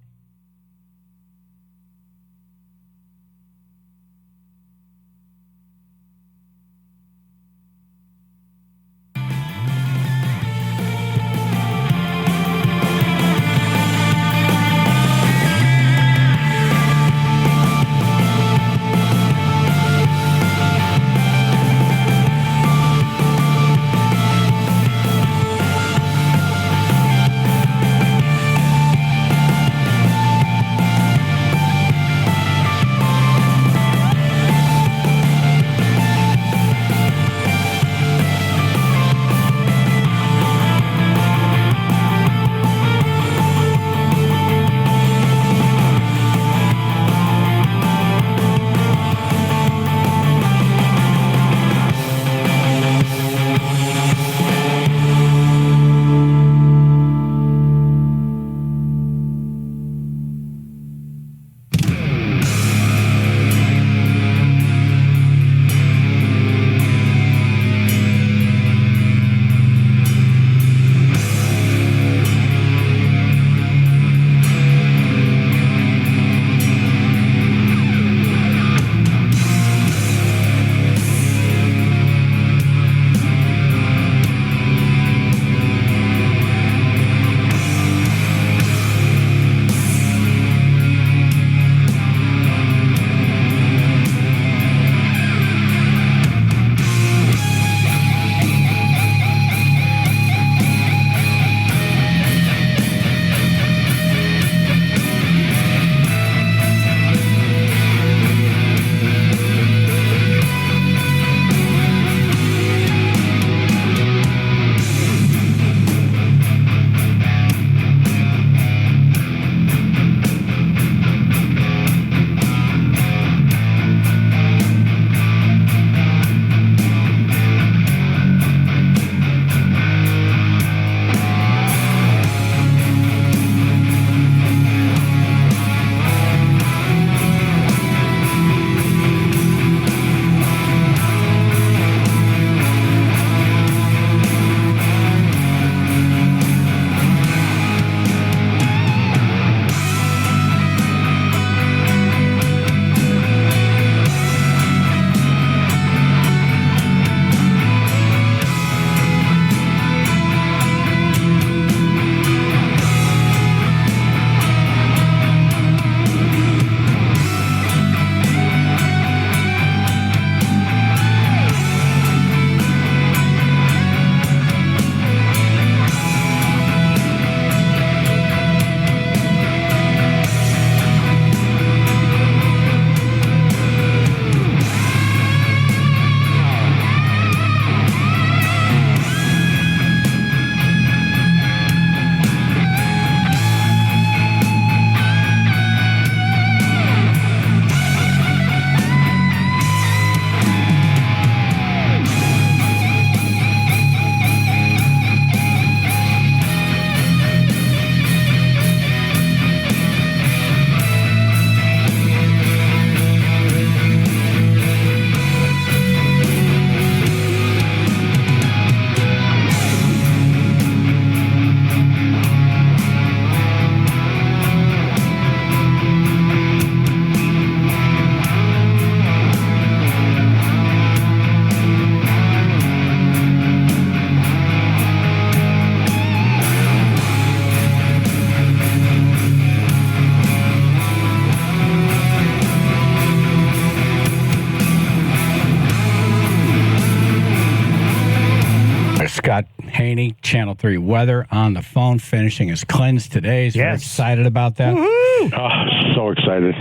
Scot Haney, Channel 3 weather, on the phone, finishing his cleanse today. He's very excited about that. Oh, so excited.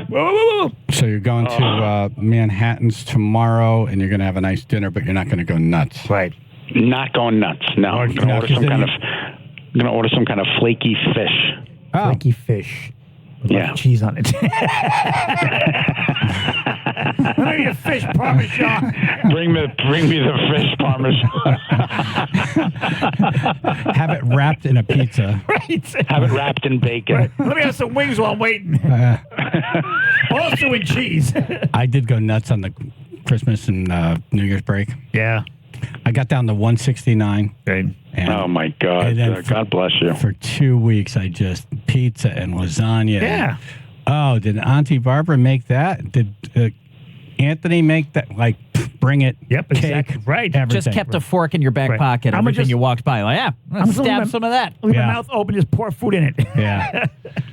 So you're going to Manhattan's tomorrow, and you're going to have a nice dinner, but you're not going to go nuts. Right. Not going nuts. No, I'm going to order some kind of flaky fish. Oh. Flaky fish. With Yeah. cheese on it. Maybe a fish parmesan. Bring me the fish parmesan. Have it wrapped in a pizza. Right. Have it wrapped in bacon. Right. Let me have some wings while I'm waiting. Also in cheese. I did go nuts on the Christmas and New Year's break. Yeah. I got down to 169. Right. Oh, my God. God bless you. For 2 weeks, I just pizza and lasagna. Yeah. Oh, did Auntie Barbara make that? Did Anthony make that? Like, bring it. Yep, cake, exactly. Right. everything. Just kept a fork in your back Right. pocket I'm every time just- you walked by. Like, yeah, I'm let's stab some of that. Leave my mouth open, just pour food in it. Yeah.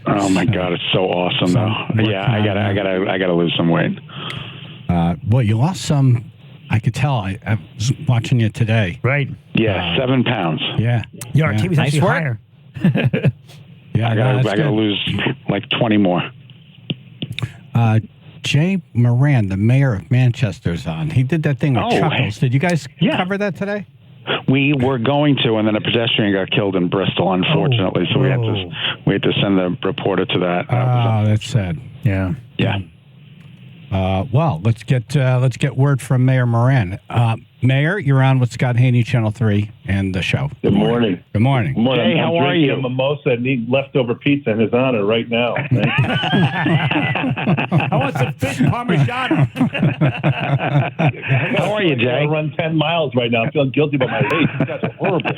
Oh, my God. It's so awesome, though. Yeah, I gotta lose some weight. Well, you lost some. I could tell. I was watching you today. Right. Yeah, 7 pounds. Yeah. Yeah, our TV's Nice actually work. higher. Yeah. I gotta lose like 20 more. Jay Moran, the mayor of Manchester's on. He did that thing with Oh, Chuckles. hey. Did you guys cover that today? We were going to, and then a pedestrian got killed in Bristol, unfortunately. So we had to send the reporter to that. Oh, that's sad. Yeah. Yeah. Well, let's get word from Mayor Moran. Mayor, you're on with Scot Haney, Channel 3, and the show. Good morning. Good morning. Good morning. Jay, how are drinking you? a mimosa and eating leftover pizza in his honor right now. Thank you. I want some fish parmesan. How are you, Jay? I run 10 miles right now. I'm feeling guilty about my weight. You guys are horrible.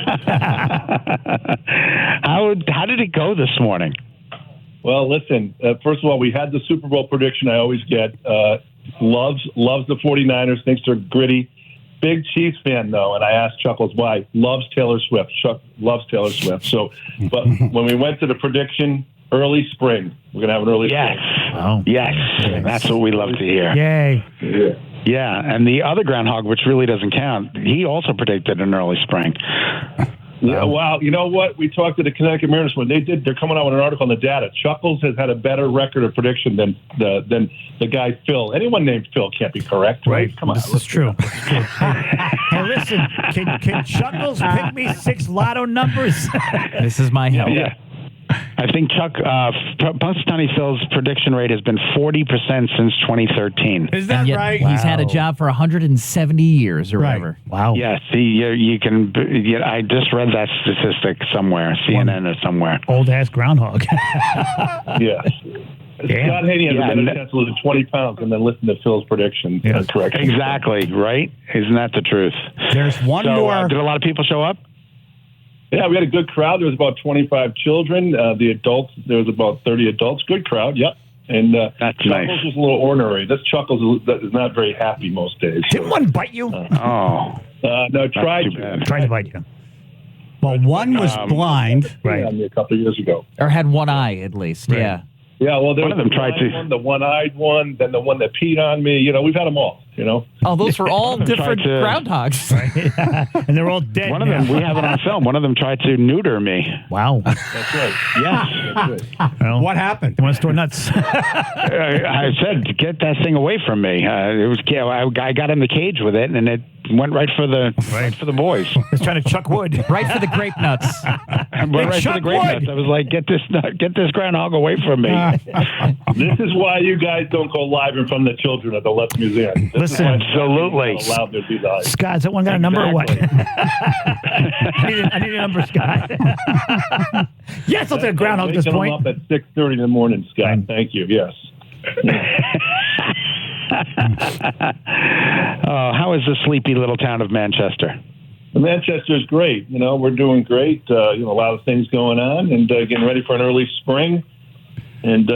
How did it go this morning? Well, listen, first of all, we had the Super Bowl prediction I always get. Loves the 49ers, thinks they're gritty. Big Chiefs fan, though, and I asked Chuckles why. Loves Taylor Swift. Chuck loves Taylor Swift. So, but when we went to the prediction, early spring, we're going to have an early Yes. spring. Oh. Yes. That's what we love to hear. Yay. Yeah. Yeah, and the other Groundhog, which really doesn't count, he also predicted an early spring. Yeah, wow. You know what? We talked to the Connecticut Mariners when they're coming out with an article on the data. Chuckles has had a better record of prediction than the guy Phil. Anyone named Phil can't be correct, right? Come on. This is true. Hey, listen, can Chuckles pick me 6 lotto numbers? This is my help. Yeah. I think Punxsutawney Phil's prediction rate has been 40% since 2013. Is that And yet right? He's had a job for 170 years or Right. whatever. Wow. Yes, you can. I just read that statistic somewhere, CNN or somewhere. Old ass groundhog. Yes. Scott Haney has a better chance of losing 20 pounds and then listen to Phil's prediction. Yes. Correct. Exactly, right? Isn't that the truth? There's one So, more. did a lot of people show up? Yeah, we had a good crowd. There was about 25 children. The adults, there was about 30 adults. Good crowd, yep. And That's Chuckles nice. was a little ornery. This Chuckles is not very happy most days. Didn't one bite you? Oh. No, tried too to. bad. Tried to bite you. Well, one was blind. Right. On me a couple of years ago. Or had one eye, at least. Right. Yeah. Yeah, well, there One was of them the tried blind to- one, the one-eyed one, then the one that peed on me. You know, we've had them all, you know. Oh, those were all different to- groundhogs. And they're all dead One of now. them, we have it on film. One of them tried to neuter me. Wow. That's right. Yes. That's right. Well, What happened? you want to store nuts? I said, get that thing away from me. It was. I got in the cage with it, and it went right for the boys. He's trying to chuck wood. Right for the grape nuts. Went right for Chuck the grape Wood. nuts. I was like, get this groundhog away from me. This is why you guys don't go live in front of the children at the Left Museum. This Listen. is why Absolutely. you're not allowed to be live. Scott, is that one got a number or what? I need a number, Scott. Yes, I'll take a groundhog at this Waking point. them up at 6:30 in the morning, Scott. Thank you. Yes. How is the sleepy little town of Manchester? Manchester's great. You know, we're doing great. A lot of things going on and getting ready for an early spring. And,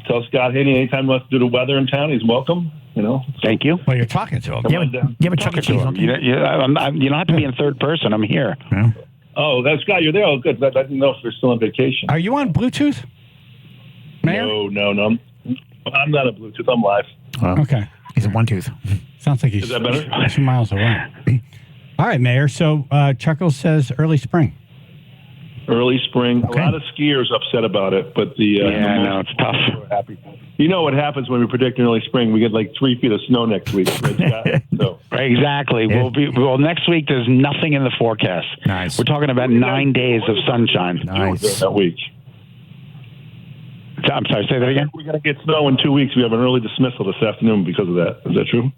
tell Scott Haney anytime he wants to do the weather in town, he's welcome. You know. Thank you. Well, you're talking to him. You have a Chuck E. Cheese. You don't have to be in third person. I'm here. Yeah. Oh, that's Scott. You're there. Oh, good. I didn't know if you're still on vacation. Are you on Bluetooth, Mayor? No. I'm not on Bluetooth. I'm live. Well, Okay. he's a one tooth. Sounds like he's Is that better? 2 miles away. All right, Mayor. So Chuckles says early spring. Early spring. Okay. A lot of skiers upset about it, but the no, it's tough. Are happy. You know what happens when we predict an early spring? We get like 3 feet of snow next week. Right, so. Exactly. Well, next week there's nothing in the forecast. Nice. We're talking about 9 days of sunshine. Nice. That week. I'm sorry, say that again? We're going to get snow in 2 weeks. We have an early dismissal this afternoon because of that. Is that true?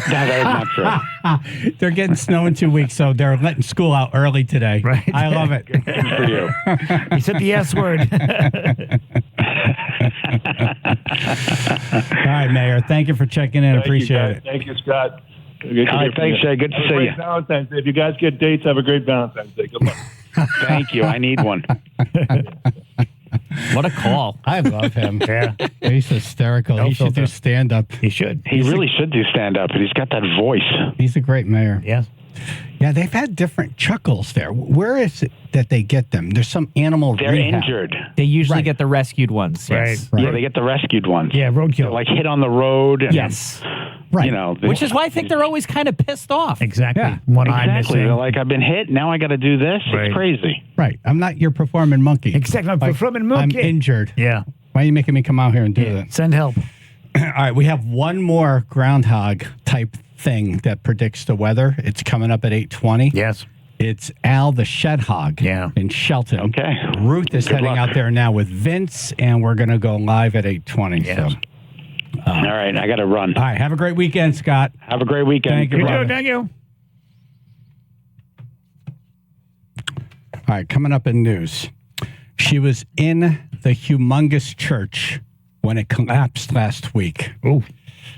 That is not true. They're getting snow in 2 weeks, so they're letting school out early today. Right. I love it. Good for you. He said the S word. All right, Mayor. Thank you for checking in. Appreciate it. Thank you, Scott. All right, thanks, Jay. Good to see you. Valentine's Day. If you guys get dates, have a great Valentine's Day. Good luck. Thank you. I need one. What a call. I love him. Yeah. He's hysterical. No he should filter. do stand-up. He should. He really should do stand-up, but he's got that voice. He's a great mayor. Yes. Yeah, they've had different Chuckles there. Where is it that they get them? There's some animal They're rehab. injured. They usually get the rescued ones. Yes. Right. Yeah, they get the rescued ones. Yeah, roadkill. They're like hit on the road. And, Yes. Right. You know, Which is why I think they're always kind of pissed off. Exactly. Yeah. One eye exactly. missing. They're like, I've been hit. Now I got to do this. Right. It's crazy. Right. I'm not your performing monkey. Exactly. I'm performing monkey. I'm injured. Yeah. Why are you making me come out here and do that? Send help. All right, we have one more Groundhog type thing that predicts the weather. It's coming up at 8:20. Yes. It's Al the Shed-hog in Shelton. Okay. Ruth is Good heading luck. out there now with Vince, and we're going to go live at 8:20. Yes. So. All right, I got to run. All right, have a great weekend, Scott. Have a great weekend. Thank you, You brother. too. Thank you. All right, coming up in news. She was in the humongous church when it collapsed last week. Oh.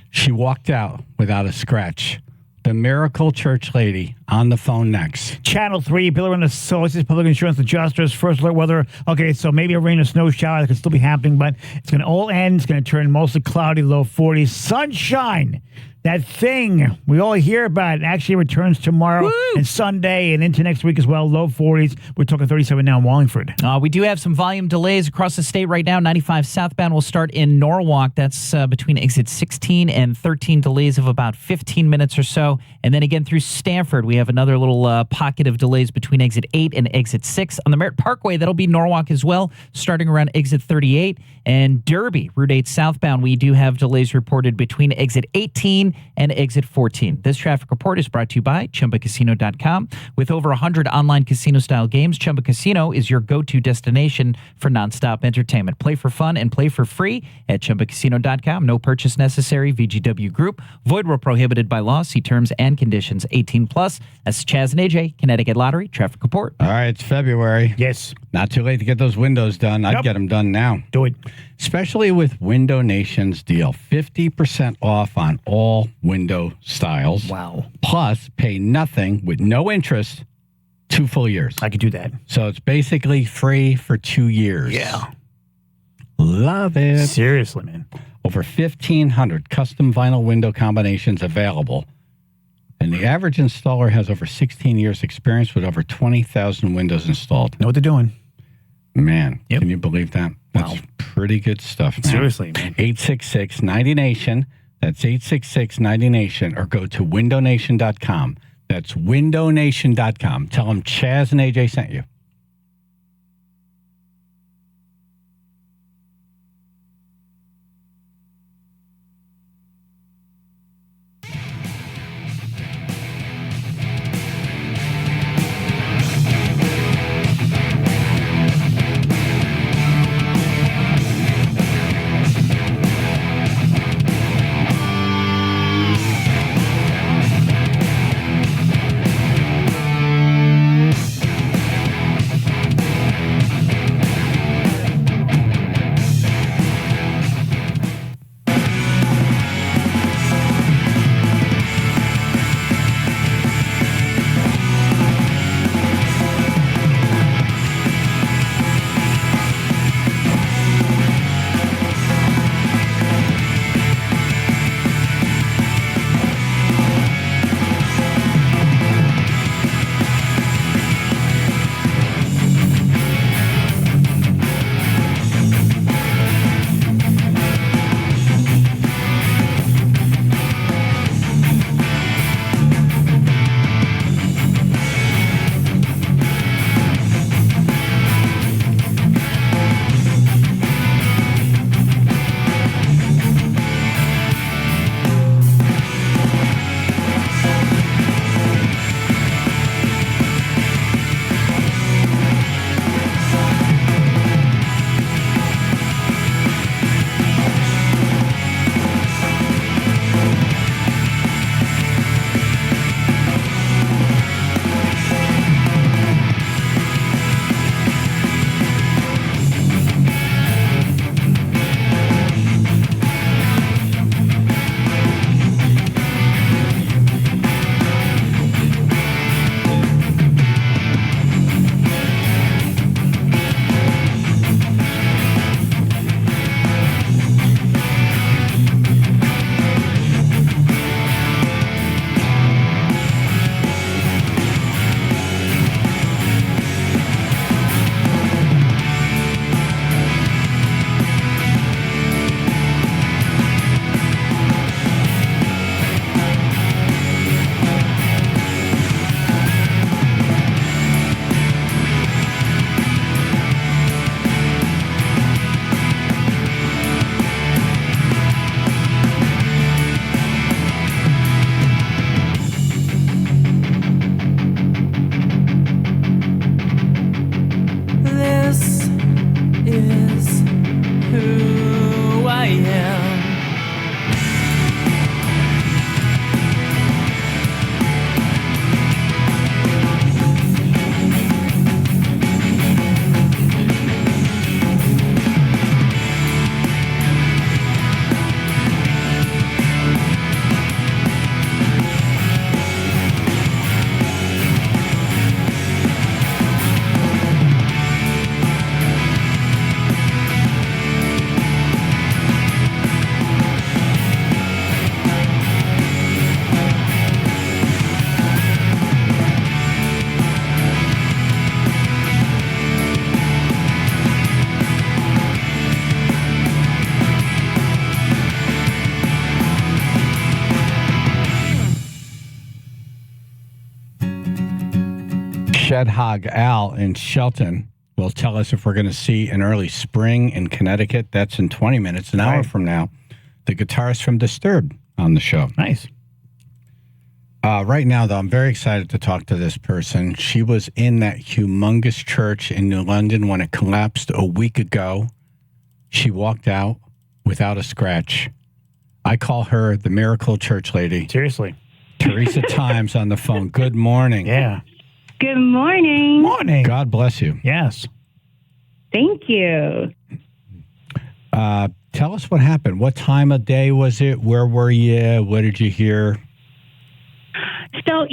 She walked out without a scratch. The Miracle Church lady on the phone next. Channel 3, Bill and Associates, Public Insurance Adjusters, First Alert Weather. Okay, so maybe a rain or snow shower that could still be happening, but it's going to all end. It's going to turn mostly cloudy, low 40s. Sunshine, that thing we all hear about, actually returns tomorrow and Sunday and into next week as well, low 40s. We're talking 37 now in Wallingford. We do have some volume delays across the state right now. 95 southbound will start in Norwalk. That's between exit 16 and 13, delays of about 15 minutes or so. And then again through Stanford, we have another little pocket of delays between exit 8 and exit 6. On the Merritt Parkway, that'll be Norwalk as well, starting around exit 38. And Derby, Route 8 southbound, we do have delays reported between exit 18 and exit 14. This traffic report is brought to you by ChumbaCasino.com. With over 100 online casino-style games, Chumba Casino is your go-to destination for nonstop entertainment. Play for fun and play for free at ChumbaCasino.com. No purchase necessary. VGW Group. Void where prohibited by law. See terms and conditions. 18+. That's Chaz and Aj, Connecticut Lottery traffic report. All right, it's February. Yes. Not too late to get those windows done. I'd get them done now. Do it. Especially with Window Nation's deal. 50% off on all window styles. Wow. Plus, pay nothing with no interest 2 full years. I could do that. So it's basically free for 2 years. Yeah. Love it. Seriously, man. Over 1,500 custom vinyl window combinations available. And the average installer has over 16 years experience with over 20,000 windows installed. Know what they're doing. Man, can you believe that? That's pretty good stuff, man. Seriously, man. 866-90-NATION. That's 866-90-NATION. Or go to windownation.com. That's windownation.com. Tell them Chaz and AJ sent you. Shed-hog Al in Shelton will tell us if we're going to see an early spring in Connecticut. That's in 20 minutes, an hour from now. The guitarist from Disturbed on the show. Nice. Right now, though, I'm very excited to talk to this person. She was in that humongous church in New London when it collapsed a week ago. She walked out without a scratch. I call her the miracle church lady. Seriously. Teresa Tymes on the phone. Good morning. Yeah. Good morning. Morning. God bless you. Yes. Thank you. Tell us what happened. What time of day was it? Where were you? What did you hear? So,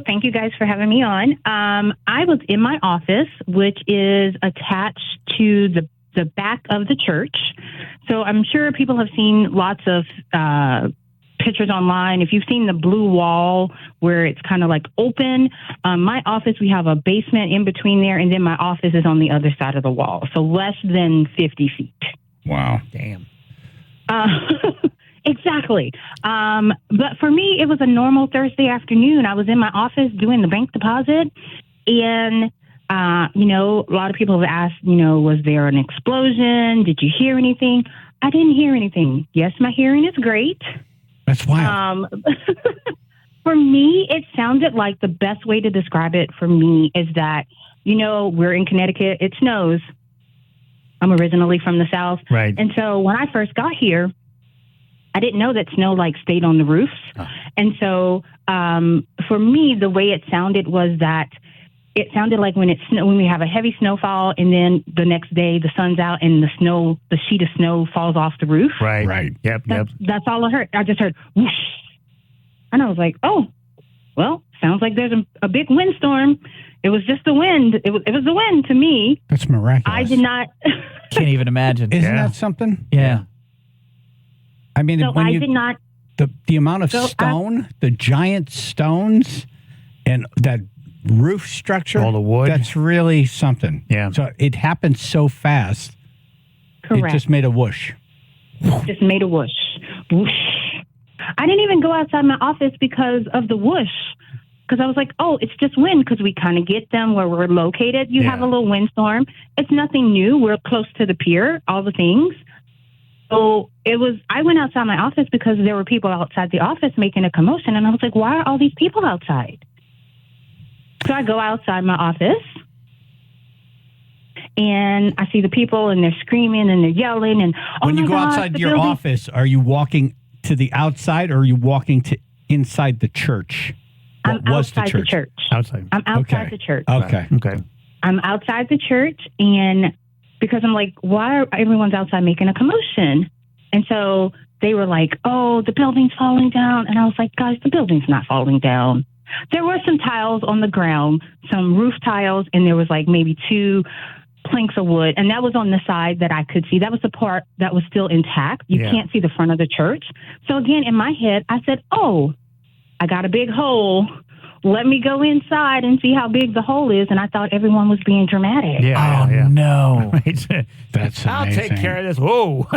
thank you guys for having me on. I was in my office, which is attached to the back of the church. So I'm sure people have seen lots of pictures online. If you've seen the blue wall where it's kind of like open, my office, we have a basement in between there, and then my office is on the other side of the wall. So less than 50 feet. Wow. Damn. Exactly. But for me, it was a normal Thursday afternoon. I was in my office doing the bank deposit, and a lot of people have asked, was there an explosion? Did you hear anything? I didn't hear anything. Yes, my hearing is great. That's wild. For me, it sounded like the best way to describe it for me is that, we're in Connecticut. It snows. I'm originally from the South. Right. And so when I first got here, I didn't know that snow stayed on the roofs. Oh. And so for me, the way it sounded was that it sounded like when we have a heavy snowfall and then the next day the sun's out and the sheet of snow falls off the roof. Right. Right. Yep. That's all I heard. I just heard whoosh. And I was like, oh, well, sounds like there's a big windstorm. It was just the wind. It was the wind to me. That's miraculous. I did not. Can't even imagine. Isn't that something? Yeah. I mean, so I did not. The amount of stone, the giant stones, and that roof structure, all the wood, that's really something. Yeah. So it happened so fast. Correct. It just made a whoosh. Just made a whoosh. Whoosh. I didn't even go outside my office because of the whoosh. Because I was like, oh, it's just wind, because we kind of get them where we're located. You have a little windstorm. It's nothing new. We're close to the pier, all the things. So I went outside my office because there were people outside the office making a commotion. And I was like, why are all these people outside? So I go outside my office and I see the people and they're screaming and they're yelling. And when you go outside your office, are you walking to the outside or are you walking to inside the church? I'm outside the church. Outside. I'm outside the church. Okay. Okay. I'm outside the church, and because I'm like, why are everyone's outside making a commotion? And so they were like, oh, the building's falling down. And I was like, guys, the building's not falling down. There were some tiles on the ground, some roof tiles, and there was maybe 2 planks of wood. And that was on the side that I could see. That was the part that was still intact. You can't see the front of the church. So again, in my head, I said, oh, I got a big hole. Let me go inside and see how big the hole is. And I thought everyone was being dramatic. Yeah. No. That's I'll take care of this. Whoa.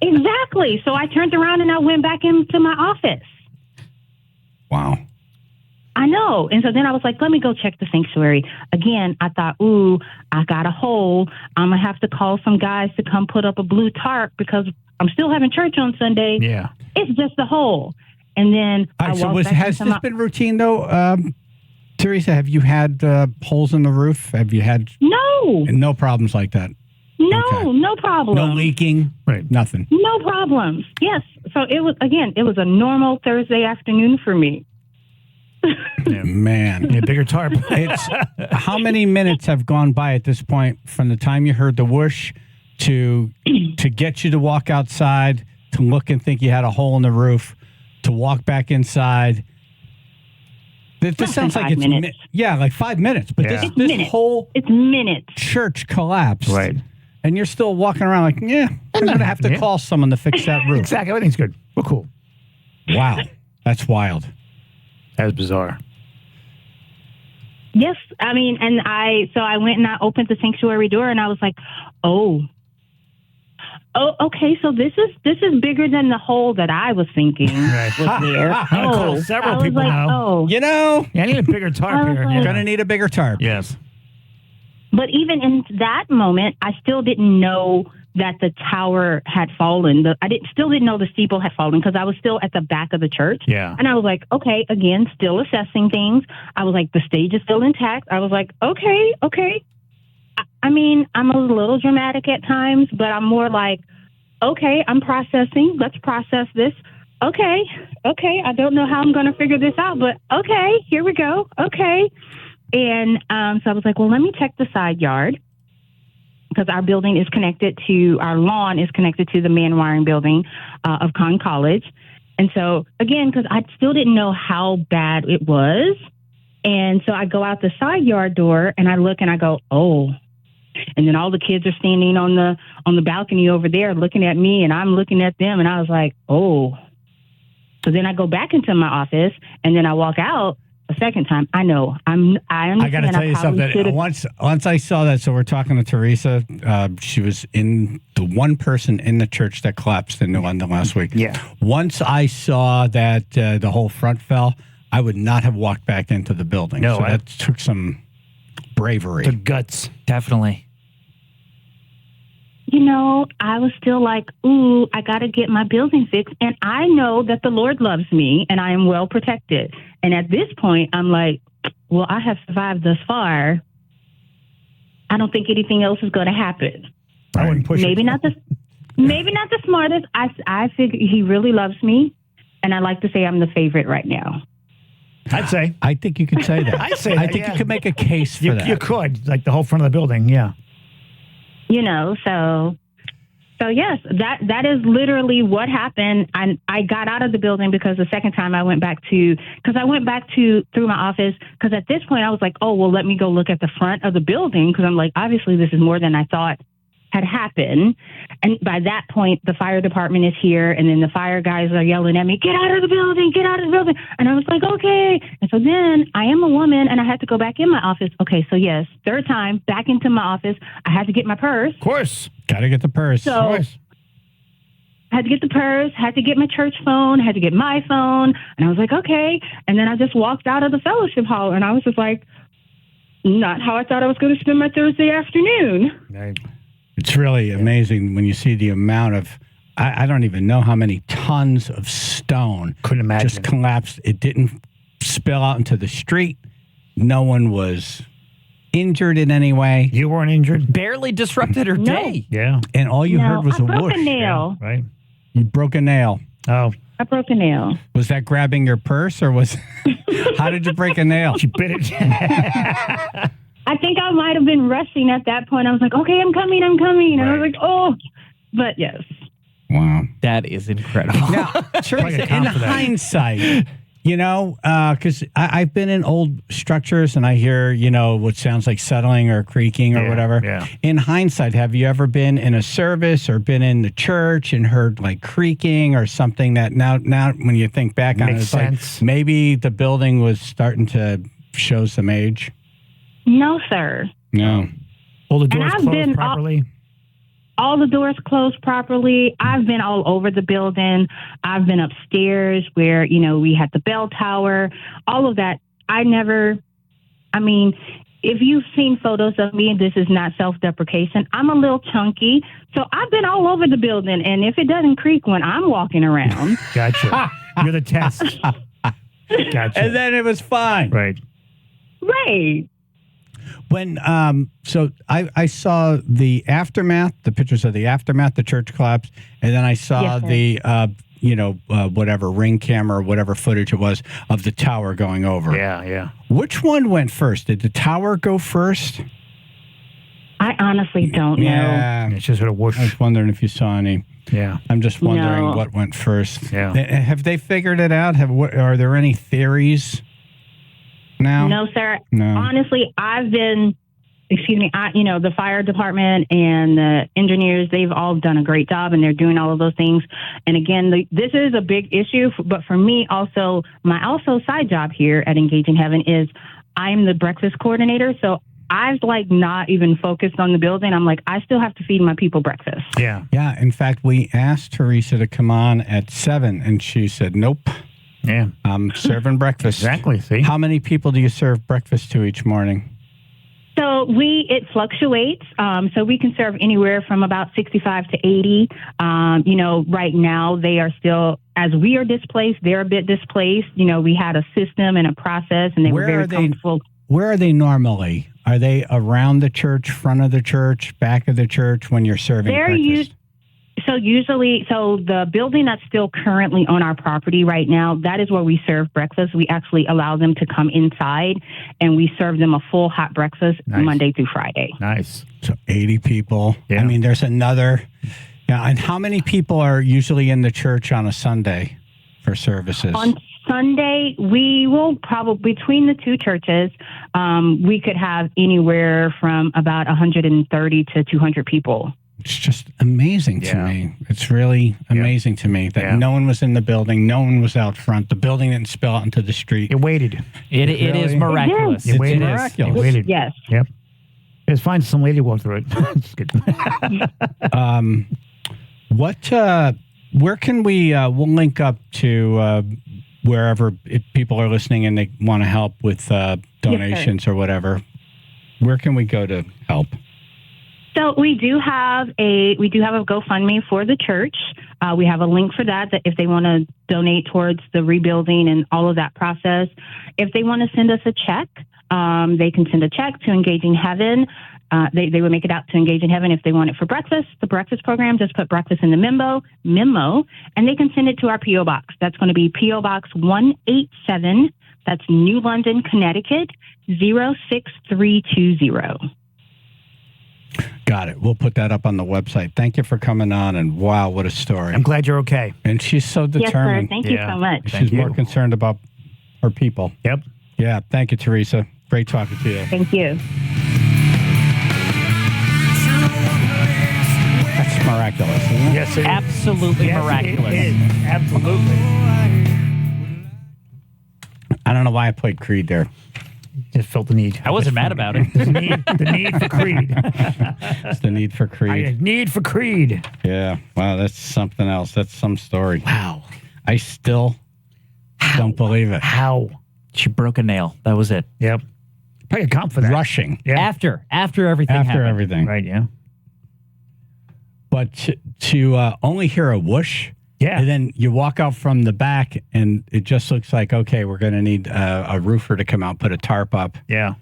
Exactly. So I turned around and I went back into my office. Wow. I know. And so then I was like, let me go check the sanctuary. Again, I thought, ooh, I got a hole. I'm going to have to call some guys to come put up a blue tarp because I'm still having church on Sunday. Yeah. It's just a hole. And then has this been routine though, Teresa? Have you had holes in the roof? Have you had no problems like that? No, okay. No problem. No leaking, right? Nothing. No problems. Yes. So it was a normal Thursday afternoon for me. Man, bigger tarp. It's how many minutes have gone by at this point from the time you heard the whoosh to get you to walk outside, to look and think you had a hole in the roof, to walk back inside. This sounds like it's minutes. like 5 minutes, but this whole minutes. Church collapsed, right? And you're still walking around like, I'm gonna have to call someone to fix that roof. Exactly, everything's good. We're cool. Wow, that's wild. That's bizarre. Yes, I mean, and I went and I opened the sanctuary door and I was like, oh, oh, okay, so this is bigger than the hole that I was thinking was there. Several I was people like, now. oh. You know, Yeah, I need a bigger tarp here. like- you're going to need a bigger tarp. Yes. But even in that moment, I still didn't know that the tower had fallen. Still didn't know the steeple had fallen because I was still at the back of the church. Yeah. And I was like, okay, again, still assessing things. I was like, the stage is still intact. I was like, okay. I mean, I'm a little dramatic at times, but I'm more like, okay, I'm processing. Let's process this. Okay. I don't know how I'm going to figure this out, but okay, here we go. Okay. And so I was like, well, let me check the side yard because our lawn is connected to the man wiring building of Conn College. And so, again, because I still didn't know how bad it was. And so I go out the side yard door and I look and I go, oh. And then all the kids are standing on the balcony over there looking at me and I'm looking at them. And I was like, oh. So then I go back into my office and then I walk out a second time. I know. I understand. I got to tell you something. Once I saw that, so we're talking to Teresa. She was the one person in the church that collapsed in New London last week. Yeah. Once I saw that the whole front fell, I would not have walked back into the building. No, so that took some bravery. The guts. Definitely. You know, I was still like, ooh, I got to get my building fixed. And I know that the Lord loves me and I am well protected. And at this point, I'm like, well, I have survived thus far. I don't think anything else is going to happen. I wouldn't push maybe it. not the smartest. I figure he really loves me. And I like to say I'm the favorite right now. I'd say. I think you could say that. I'd say I think you could make a case for that. You could, like the whole front of the building, yeah. You know, so yes, that is literally what happened. I got out of the building because the second time I went back through my office because at this point I was like, oh, well, let me go look at the front of the building because I'm like, obviously this is more than I thought had happened. And by that point, the fire department is here and then the fire guys are yelling at me, get out of the building, get out of the building. And I was like, okay. And so then I am a woman and I had to go back in my office. Okay, so yes, third time back into my office. I had to get my purse. Of course. Got to get the purse. So I had to get the purse, had to get my church phone, had to get my phone. And I was like, okay. And then I just walked out of the fellowship hall and I was just like, not how I thought I was going to spend my Thursday afternoon. Right. It's really amazing when you see the amount of, I don't even know how many tons of stone couldn't imagine just collapsed. It didn't spill out into the street. No one was injured in any way. You weren't injured? Barely disrupted her day. Yeah. And all you heard was a whoosh. I broke a nail. Yeah, right. You broke a nail. Oh. I broke a nail. Was that grabbing your purse or was, how did you break a nail? She bit it. I think I might have been rushing at that point. I was like, okay, I'm coming. And I was like, oh, but yes. Wow. That is incredible. Now, Teresa, in hindsight, you know, because I've been in old structures and I hear, you know, what sounds like settling or creaking or whatever. Yeah. In hindsight, have you ever been in a service or been in the church and heard like creaking or something that now when you think back on it, it's sense. like maybe the building was starting to show some age? No, sir. No. All the doors closed properly? All the doors closed properly. I've been all over the building. I've been upstairs where, you know, we had the bell tower, all of that. If you've seen photos of me, this is not self-deprecation. I'm a little chunky. So I've been all over the building. And if it doesn't creak when I'm walking around. Gotcha. You're the test. Gotcha. And then it was fine. Right. Right. When so I saw the aftermath, the pictures of the aftermath, the church collapse, and then I saw the whatever ring camera or whatever footage it was of the tower going over. Yeah. Which one went first? Did the tower go first? I honestly don't know. Yeah, it's just sort of whoosh. I was wondering if you saw any. Yeah, I'm just wondering what went first. Yeah, have they figured it out? Are there any theories? No, sir. No. Honestly, the fire department and the engineers, they've all done a great job and they're doing all of those things. And again, this is a big issue, but for me also, my side job here at Engage in Heaven is I'm the breakfast coordinator. So I've like not even focused on the building. I'm like, I still have to feed my people breakfast. Yeah. Yeah. In fact, we asked Teresa to come on at 7, and she said, nope. Yeah. I'm serving breakfast. Exactly. See? How many people do you serve breakfast to each morning? So it fluctuates. So we can serve anywhere from about 65 to 80. Right now they are still, as we are displaced, they're a bit displaced. We had a system and a process, and they were very comfortable. Where are they normally? Are they around the church, front of the church, back of the church when you're serving breakfast? So the building that's still currently on our property right now, that is where we serve breakfast. We actually allow them to come inside, and we serve them a full hot breakfast Monday through Friday. Nice. So 80 people. Yeah. I mean, there's another. Yeah. And how many people are usually in the church on a Sunday for services? On Sunday, we will probably, between the two churches, we could have anywhere from about 130 to 200 people. It's just amazing to me. It's really amazing to me that no one was in the building. No one was out front. The building didn't spill out into the street. It waited. It is miraculous. It waited. Miraculous. It waited. Yes. Yep. It's fine. Some lady walked through it. Just kidding. Where can we'll link up to wherever if people are listening and they want to help with donations or whatever. Where can we go to help? So we do have a GoFundMe for the church. We have a link for that if they want to donate towards the rebuilding and all of that process. If they want to send us a check, they can send a check to Engaging Heaven. They would make it out to Engaging Heaven. If they want it for breakfast, the breakfast program, just put breakfast in the memo, and they can send it to our P.O. Box. That's going to be P.O. Box 187. That's New London, Connecticut, 06320. Got it. We'll put that up on the website. Thank you for coming on, and wow, what a story. I'm glad you're okay. And she's so determined. Yes, sir. Thank you so much. She's more concerned about her people. Yep. Yeah. Thank you, Teresa. Great talking to you. Thank you. That's miraculous, isn't it? Yes, it is. Absolutely miraculous. It is. Absolutely. I don't know why I played Creed there. Just felt the need. I wasn't mad about it. The need for Creed. It's the need for Creed. Need for Creed. Yeah. Wow, that's something else. That's some story. Wow. I still don't believe it. How? She broke a nail. That was it. Yep. Pay a comp for that. Rushing. Yeah. After everything After happened. everything. Right, yeah. But to only hear a whoosh, and then you walk out from the back, and it just looks like, okay, we're going to need a roofer to come out, put a tarp up. Yeah.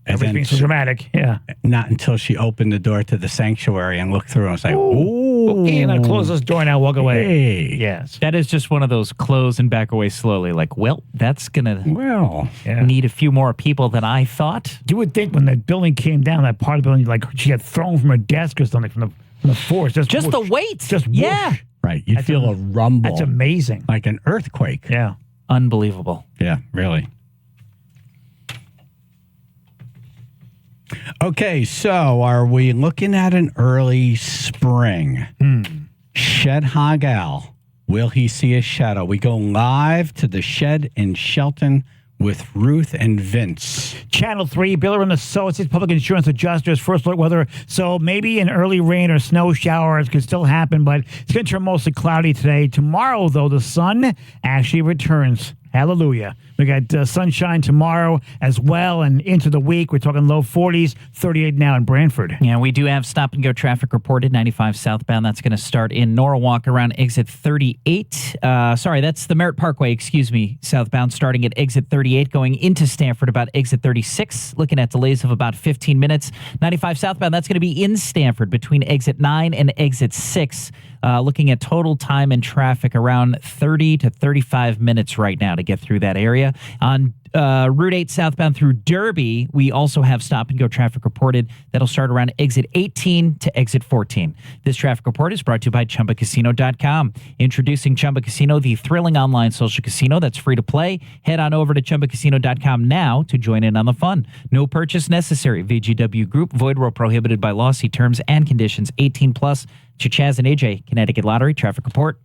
And Everything's so dramatic. Yeah. Not until she opened the door to the sanctuary and looked through, and was like, ooh. Okay, and I'll close this door now, walk away. Hey. Yes. That is just one of those close and back away slowly. Like, well, that's going to need a few more people than I thought. You would think when the building came down, that part of the building, like she got thrown from her desk or something from the force. Just the whoosh. weight. Just whoosh. Yeah. Right. You feel a rumble. That's amazing. Like an earthquake. Yeah. Unbelievable. Yeah, really. Okay, so are we looking at an early spring? Shed-hog Al. Will he see a shadow? We go live to the Shed in Shelton with Ruth and Vince. Channel 3, Biller and Associates, Public Insurance Adjusters, first alert weather. So maybe an early rain or snow showers could still happen, but it's going to turn mostly cloudy today. Tomorrow, though, the sun actually returns. Hallelujah. We got sunshine tomorrow as well, and into the week, we're talking low 40s, 38 now in Branford. Yeah, we do have stop-and-go traffic reported, 95 southbound. That's going to start in Norwalk around exit 38. Sorry, that's the Merritt Parkway, excuse me, southbound, starting at exit 38, going into Stamford about exit 36. Looking at delays of about 15 minutes. 95 southbound, that's going to be in Stamford between exit 9 and exit 6. Looking at total time and traffic around 30 to 35 minutes right now to get through that area. On Route 8 southbound through Derby, we also have stop-and-go traffic reported. That'll start around exit 18 to exit 14. This traffic report is brought to you by ChumbaCasino.com. Introducing Chumba Casino, the thrilling online social casino that's free to play. Head on over to ChumbaCasino.com now to join in on the fun. No purchase necessary. VGW Group. Void where prohibited by law. See terms and conditions. 18 plus. It's your Chaz and Aj Connecticut Lottery traffic report.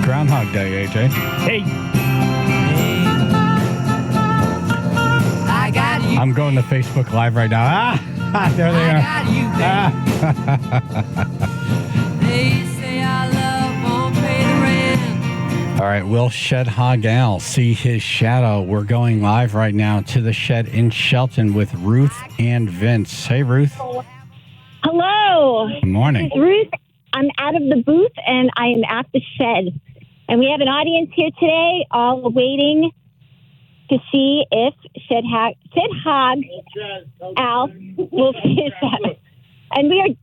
Groundhog Day, AJ. Hey. I got you. I'm going to Facebook Live right now. There they are. I got you, They say our love won't pay the rent. All right, will Shed-hog Al see his shadow? We're going live right now to the Shed in Shelton with Ruth and Vince. Hey, Ruth. Hello. Good morning. This is Ruth. I'm out of the booth and I am at the Shed. And we have an audience here today, all waiting to see if Shed-hog Al will see his shadow. And we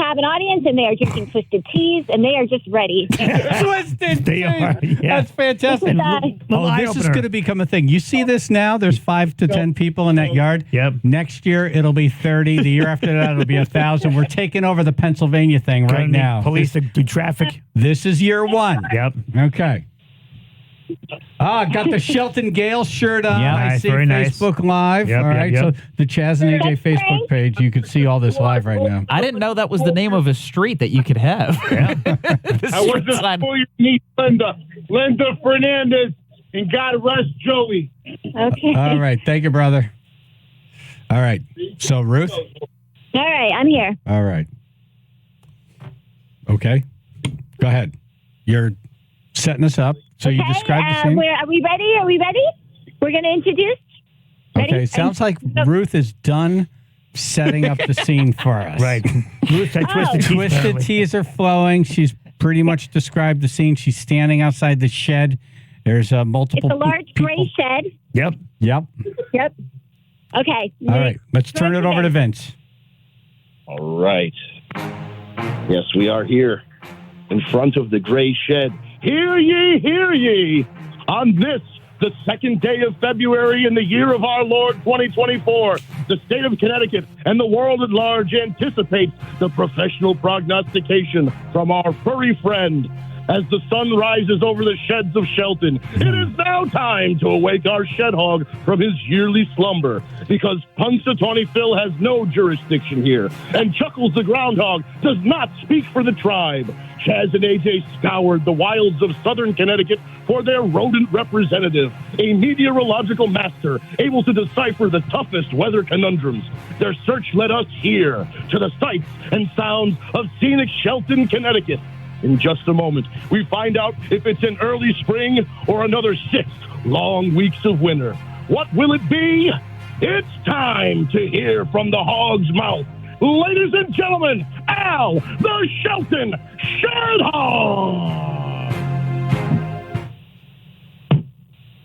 have an audience, and they are drinking twisted teas, and they are just ready. Twisted They are, yeah. That's fantastic. Little This is eye-opener. going to become a thing. You see this now? There's 5 to 10 people in that yard. Yep. Next year, it'll be 30. The year after that, it'll be 1,000. We're taking over the Pennsylvania thing right now. Police to do traffic. This is year 1. Yep. Okay. Got the Shelton Gale shirt on. Yeah, I nice, see very nice. Facebook Live. Yep, all yep, right, yep. so the Chaz and Aj Facebook page, you can see all this live right now. I didn't know that was the name of a street that you could have. I want to for you meet Linda Fernandez, and God rest Joey. Okay. All right, thank you, brother. All right, so Ruth. All right, I'm here. All right. Okay, go ahead. You're setting us up. So you described the scene. Are we ready? Are we ready? We're going to introduce. Ready? Okay, sounds like Ruth is done setting up the scene for us. Right. Ruth had Twisted teas are flowing. She's pretty much described the scene. She's standing outside the shed. There's multiple. It's a large gray shed. Yep. Yep. Okay. All right, let's turn it over to Vince. All right. Yes, we are here in front of the gray shed. Hear ye, on this, the second day of February in the year of our Lord 2024, the state of Connecticut and the world at large anticipate the professional prognostication from our furry friend. As the sun rises over the sheds of Shelton, it is now time to awake our Shed-hog from his yearly slumber, because Punxsutawney Phil has no jurisdiction here, and Chuckles the Groundhog does not speak for the tribe. Chaz and Aj scoured the wilds of southern Connecticut for their rodent representative, a meteorological master able to decipher the toughest weather conundrums. Their search led us here to the sights and sounds of scenic Shelton, Connecticut. In just a moment, we find out if it's an early spring or another 6 long weeks of winter. What will it be? It's time to hear from the hog's mouth. Ladies and gentlemen, Al, the Shelton Shed-hog!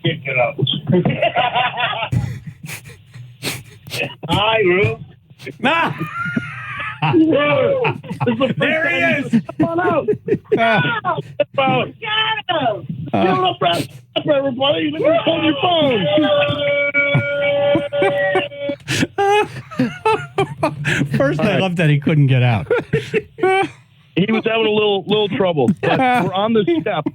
Get up. Hi, Ruth. There he is. Come on out. Shadow. Give it up, everybody. Let me hold your phone. First, I love that he couldn't get out. He was having a little trouble, but we're on the step.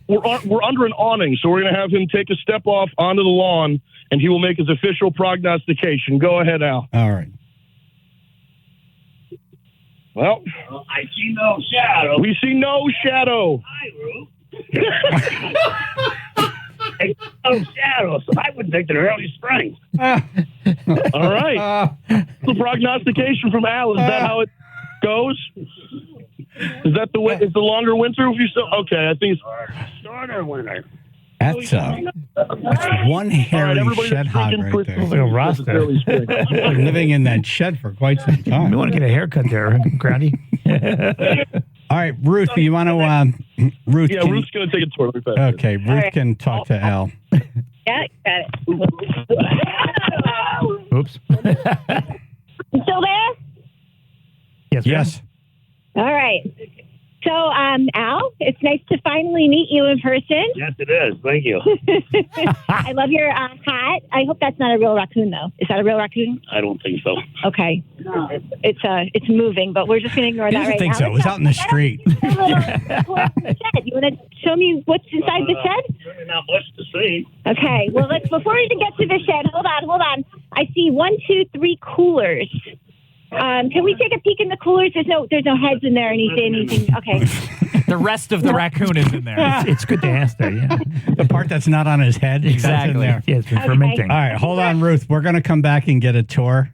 We're under an awning, so we're going to have him take a step off onto the lawn, and he will make his official prognostication. Go ahead, Al. All right. Well, I see no shadow. We see no shadow. Hi, Ruth. Oh, shadows. I would think they're early spring. All right. The prognostication from Al, is that how it goes? Is that is the longer winter? If you okay, I think it's shorter winter. That's one hairy Shed-hog right there. Looks like a roster. Been living in that shed for quite some time. We want to get a haircut there, Groundy. All right, Ruth, you want to? Ruth, yeah, Ruth's going to take a tour. Okay, Ruth can talk to Al. Yeah, got it. Oops. You still there? Yes. All right. So, Al, it's nice to finally meet you in person. Yes, it is. Thank you. I love your hat. I hope that's not a real raccoon, though. Is that a real raccoon? I don't think so. Okay. It's moving, but we're just going to ignore that right now. I think so. It was out in the street. You want to show me what's inside the shed? Really not much to see. Okay. Well, before we even get to the shed, hold on. I see 1, 2, 3 coolers. Can we take a peek in the coolers? There's no heads in there or anything. Okay. The rest of the raccoon is in there. It's good to ask that, yeah. The part that's not on his head. Exactly. That's in there. Yeah, it's been fermenting. All right, hold on, Ruth. We're going to come back and get a tour.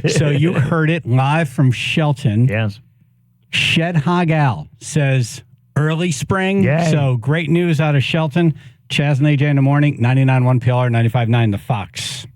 So you heard it live from Shelton. Yes. Shed-hog Al says early spring. Yay. So great news out of Shelton. Chaz and Aj in the morning, 99.1 PLR, 95.9 The Fox.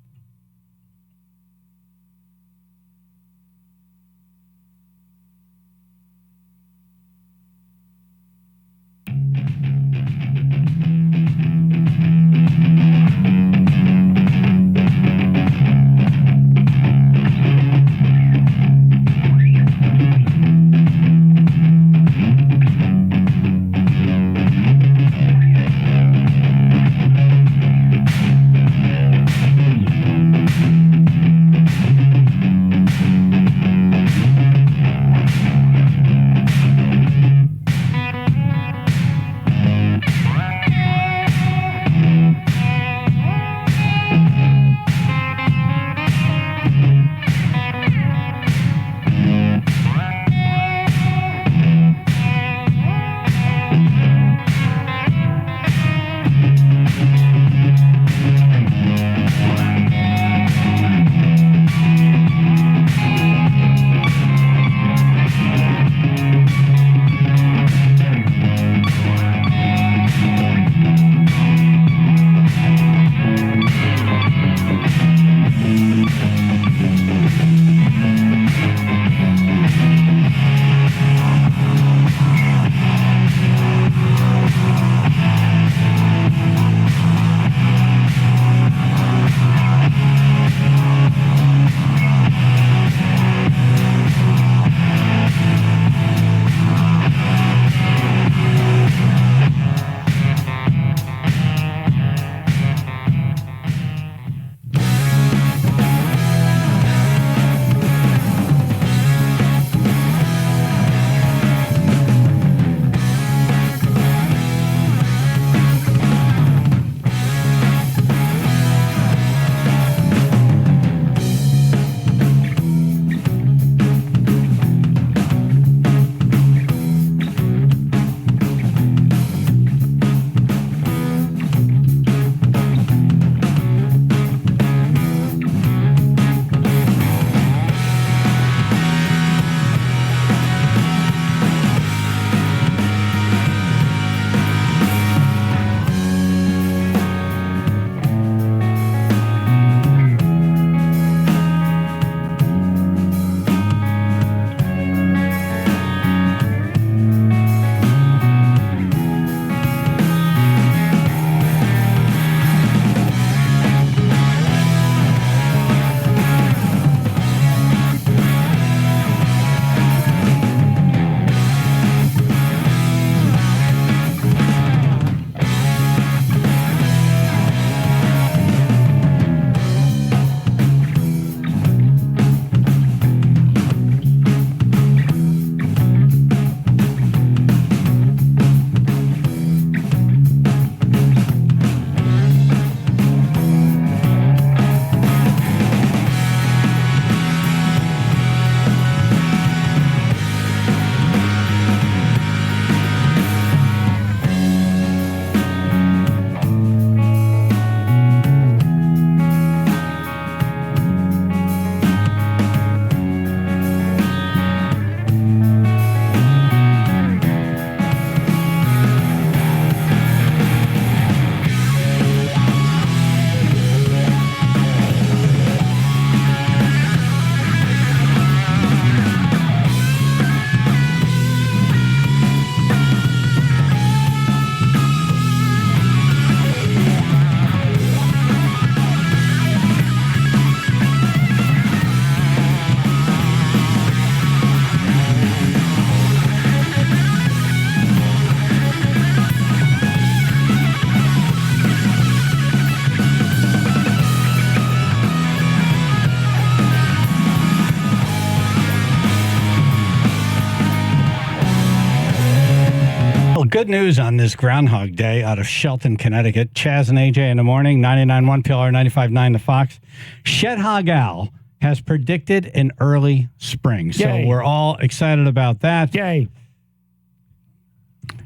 good news on this Groundhog Day out of Shelton, Connecticut. Chaz and AJ in the morning, 99.1 PLR, 95.9 The Fox. Shed-hog Al has predicted an early spring. So Yay. we're all excited about that. Yay.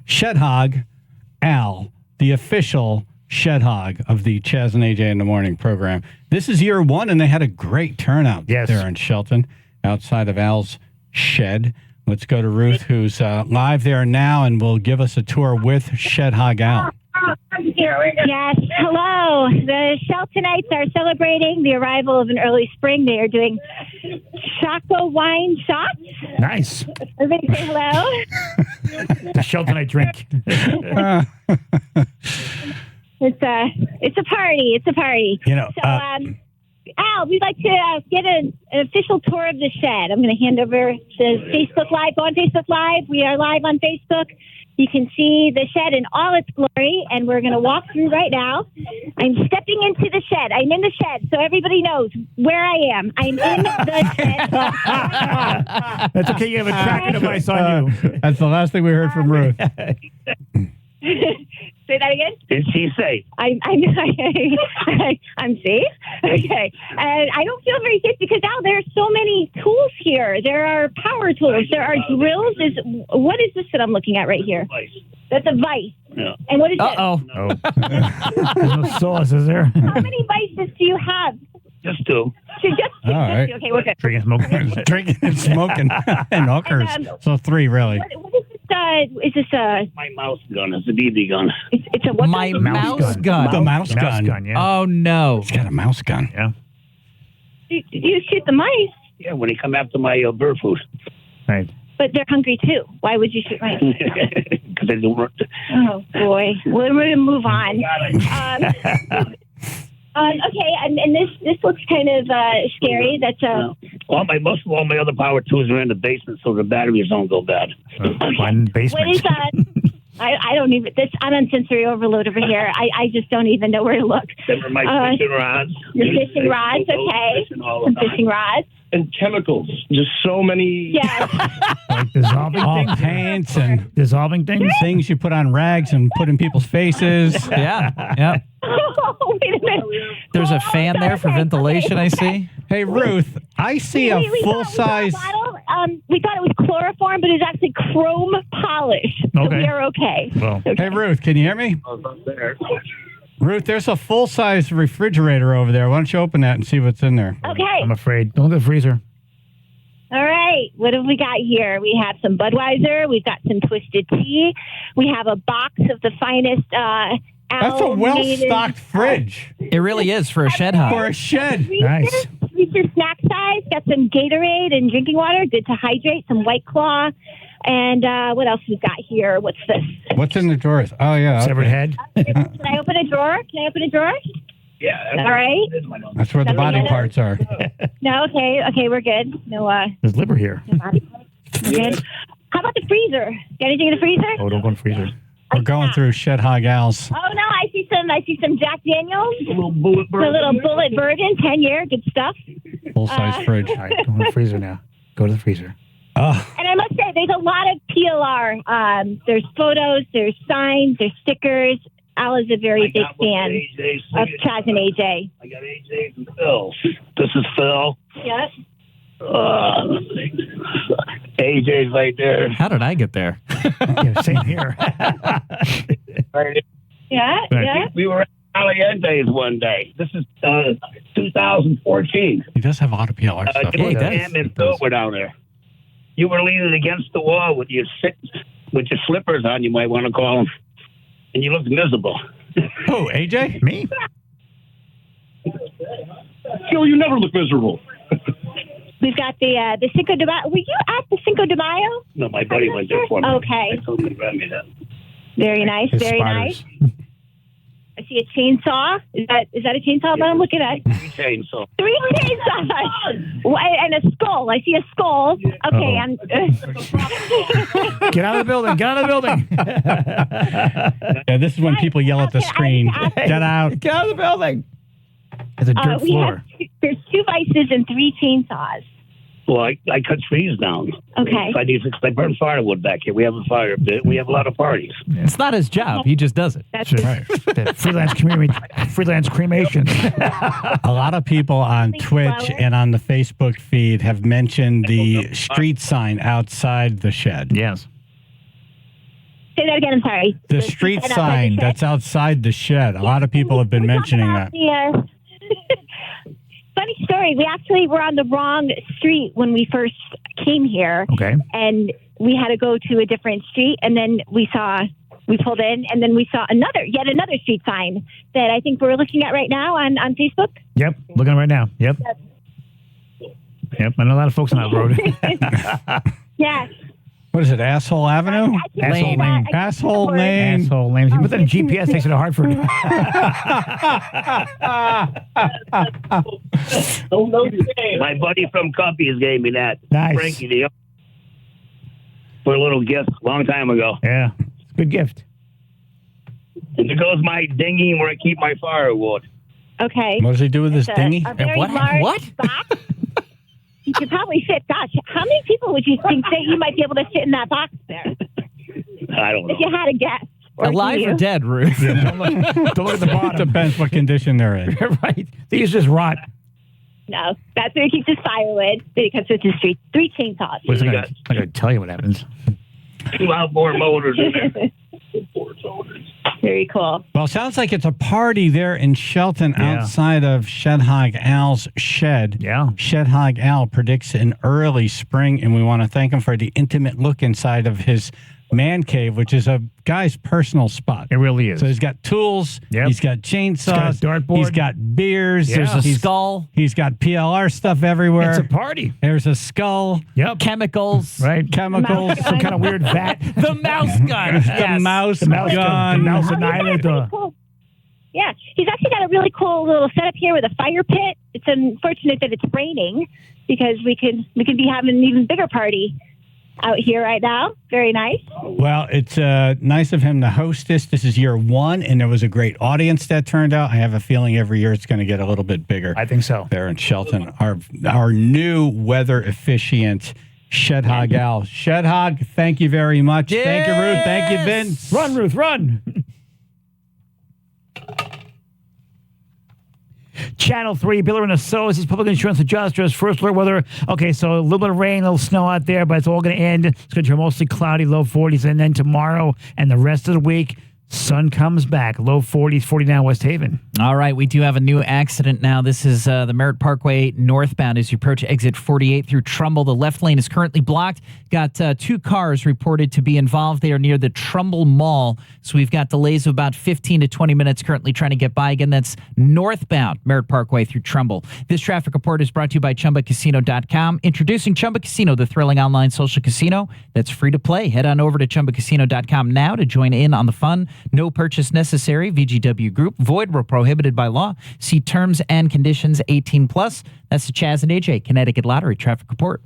Shed-hog Al, the official Shed-hog of the Chaz and AJ in the morning program. This is year one, and they had a great turnout there in Shelton outside of Al's shed. Let's go to Ruth, who's live there now, and will give us a tour with Shed-hog Al. Yes, hello. The Sheltonites are celebrating the arrival of an early spring. They are doing choco wine shots. Nice. Everybody say hello. The Sheltonite drink. It's a party. It's a party. You know, so, Al, we'd like to get an official tour of the shed. I'm going to hand over to Facebook Live. Go on Facebook Live. We are live on Facebook. You can see the shed in all its glory, and we're going to walk through right now. I'm stepping into the shed. I'm in the shed, so everybody knows where I am. I'm in the shed. That's okay. You have a tracking device on you. That's the last thing we heard from Ruth. Say that again? Is she safe? I'm safe. Okay. And I don't feel very safe because now there are so many tools here. There are power tools. There are drills. What is this that I'm looking at right here? That's a vice. Yeah. And what is this? Oh. There's no sauce, is there? How many vices do you have? Just two. Just All right. Okay, we're good. Drinking, smoking. Drinking and smoking and hookers. So three, really. What is this? Is this a... My mouse gun. It's a BB gun. It's a what? My mouse gun. The mouse gun. Yeah. Oh, no. He's got a mouse gun. Yeah. Do you shoot the mice? Yeah, when they come after my bird food. Right. But they're hungry, too. Why would you shoot mice? Because they don't. Oh, boy. We're going to move on. Okay, and this looks kind of scary. That's most of all my other power tools are in the basement, so the batteries don't go bad. One basement. What is that? I don't even. I'm on sensory overload over here. I just don't even know where to look. Except for my fishing rods. Your fishing rods, okay? Some fishing rods. And chemicals. Just so many. Yeah. Like dissolving things. Paints and dissolving things. Things you put on rags and put in people's faces. Yeah. Oh, wait a minute. There's a fan there for ventilation, I see. Hey, Ruth, I see a full-size... We thought it was chloroform, but it's actually chrome polish. So Okay. we are okay. Well, Hey, Ruth, can you hear me? There. Ruth, there's a full-size refrigerator over there. Why don't you open that and see what's in there? Okay. I'm afraid. Don't go to the freezer. All right. What have we got here? We have some Budweiser. We've got some Twisted Tea. We have a box of the finest... That's a well-stocked fridge. It really is for a shed hog. For a shed. Nice. Reese's snack size. Got some Gatorade and drinking water. Good to hydrate. Some White Claw. And what else we got here? What's this? What's in the drawers? Oh, yeah. Severed head. Can I open a drawer? Yeah. All right. That's where the body parts are. No, okay, we're good. No, There's liver here. we're good. How about the freezer? Got anything in the freezer? Oh, don't go in the freezer. We're going through Shed-hog Al's. Oh no, I see some Jack Daniels. A little bullet The little bullet bourbon, 10-year, good stuff. Full-size fridge. All right, go in the freezer now. Go to the freezer. Oh. And I must say, there's a lot of PLR. There's photos, there's signs, there's stickers. Al is a very big fan of Chaz and Aj. I got AJ and Phil. This is Phil. Yes. AJ's right there. How did I get there? Yeah, same here. Right. Yeah. We were at Caliente's one day. This is 2014. He does have a lot of PLR stuff. Yeah, he does. Sam and Phil were down there. You were leaning against the wall with your slippers on, you might want to call them, and you looked miserable. Who, AJ? Me? Phil, you never look miserable. We've got the Cinco de Mayo. Were you at the Cinco de Mayo? No, my buddy went there for me. Okay. I told him to grab me that. Very nice. His Very spiders. nice. I see a chainsaw. Is that a chainsaw that I'm looking at? 3 chainsaws. 3 chainsaws. And a skull. I see a skull. Okay. I'm. Get out of the building. Get out of the building. Yeah, this is when people yell at the screen. Get out. Get out of the building. It's a dirt we floor. have there's 2 vices and 3 chainsaws. Well, I cut trees down. Okay. I burn firewood back here. We have a fire pit. We have a lot of parties. It's not his job. He just does it. That's Right. Freelance cremation. A lot of people on Twitch and on the Facebook feed have mentioned the street sign outside the shed. Yes. Say that again. I'm sorry. The street sign that's outside the shed. A lot of people have been mentioning that. Yeah. Funny story. We actually were on the wrong street when we first came here. Okay. And we had to go to a different street, and then we pulled in, and then we saw yet another street sign that I think we're looking at right now on Facebook. Yep. Looking right now. Yep. Yep. I know a lot of folks on that road. Yeah. What is it, Asshole Avenue? Asshole Lane. Asshole Lane. Asshole Lane. If you put that in GPS, takes it to Hartford. My buddy from Cuppies gave me that. Nice. Frankie, for a little gift a long time ago. Yeah. It's a good gift. And there goes my dinghy where I keep my firewood. Okay. What does he do with his dinghy? A very large box. You could probably fit. Gosh, how many people would you think that you might be able to fit in that box there? I don't know. If you had a guess. Alive or dead, Ruth? Don't look at the bottom. Depends what condition they're in. Right. These just rot. No, that's where he keeps his firewood. Then he comes with his three chainsaws. What's I going to tell you what happens. 2 outboard motors in there. Very cool. Well, sounds like it's a party there in Shelton outside of Shed-hog Al's shed. Yeah. Shed-hog Al predicts an early spring, and we want to thank him for the intimate look inside of his man cave, which is a guy's personal spot. It really is. So he's got tools. Yep. He's got chainsaws. He's got a dartboard. He's got beers. Yeah. There's a skull. He's got PLR stuff everywhere. It's a party. There's a skull. Yep. Chemicals. Right. Chemicals. Some kind of weird vat. The mouse gun. The mouse gun. The mouse annihilator. Cool. Yeah, he's actually got a really cool little setup here with a fire pit. It's unfortunate that it's raining because we could be having an even bigger party out here right now. Very nice. Well, it's nice of him to host this. This is year 1, and there was a great audience that turned out. I have a feeling every year it's going to get a little bit bigger. I think so. There in Shelton. Our new weather officiant, Shed-hog Al. Shed-hog, thank you very much. Yes! Thank you, Ruth. Thank you, Vince. Run, Ruth, run. Channel 3, Biller and Associates, public insurance adjusters, first alert weather. Okay, so a little bit of rain, a little snow out there, but it's all going to end. It's going to turn mostly cloudy, low 40s. And then tomorrow and the rest of the week, sun comes back, low 40s, 49 West Haven. All right, we do have a new accident now. This is the Merritt Parkway northbound as you approach exit 48 through Trumbull. The left lane is currently blocked. Got 2 cars reported to be involved. They are near the Trumbull Mall, so we've got delays of about 15 to 20 minutes currently trying to get by. Again, that's northbound Merritt Parkway through Trumbull. This traffic report is brought to you by ChumbaCasino.com. Introducing Chumba Casino, the thrilling online social casino that's free to play. Head on over to ChumbaCasino.com now to join in on the fun. No purchase necessary. VGW Group. Void where prohibited by law. See terms and conditions 18+. That's the Chaz and Aj Connecticut Lottery Traffic Report.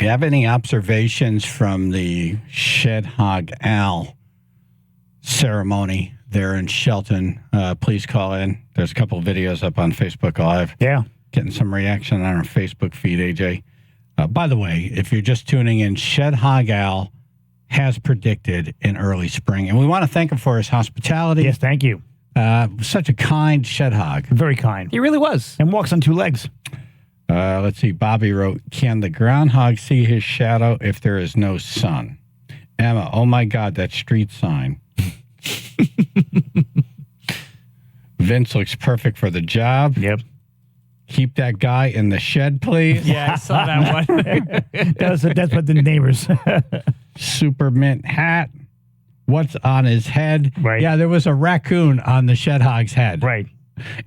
you have any observations from the Shed-hog Al ceremony there in Shelton, please call in. There's a couple of videos up on Facebook Live. Yeah. Getting some reaction on our Facebook feed, AJ. By the way, if you're just tuning in, Shed-hog Al has predicted in early spring. And we want to thank him for his hospitality. Yes, thank you. Such a kind Shed-hog. Very kind. He really was. And walks on 2 legs. Let's see. Bobby wrote, can the groundhog see his shadow if there is no sun? Emma, oh my God, that street sign. Vince looks perfect for the job. Yep. Keep that guy in the shed, please. Yeah, I saw that one. That's what the neighbors. Super mint hat. What's on his head? Right. Yeah, there was a raccoon on the Shed-hog's head. Right.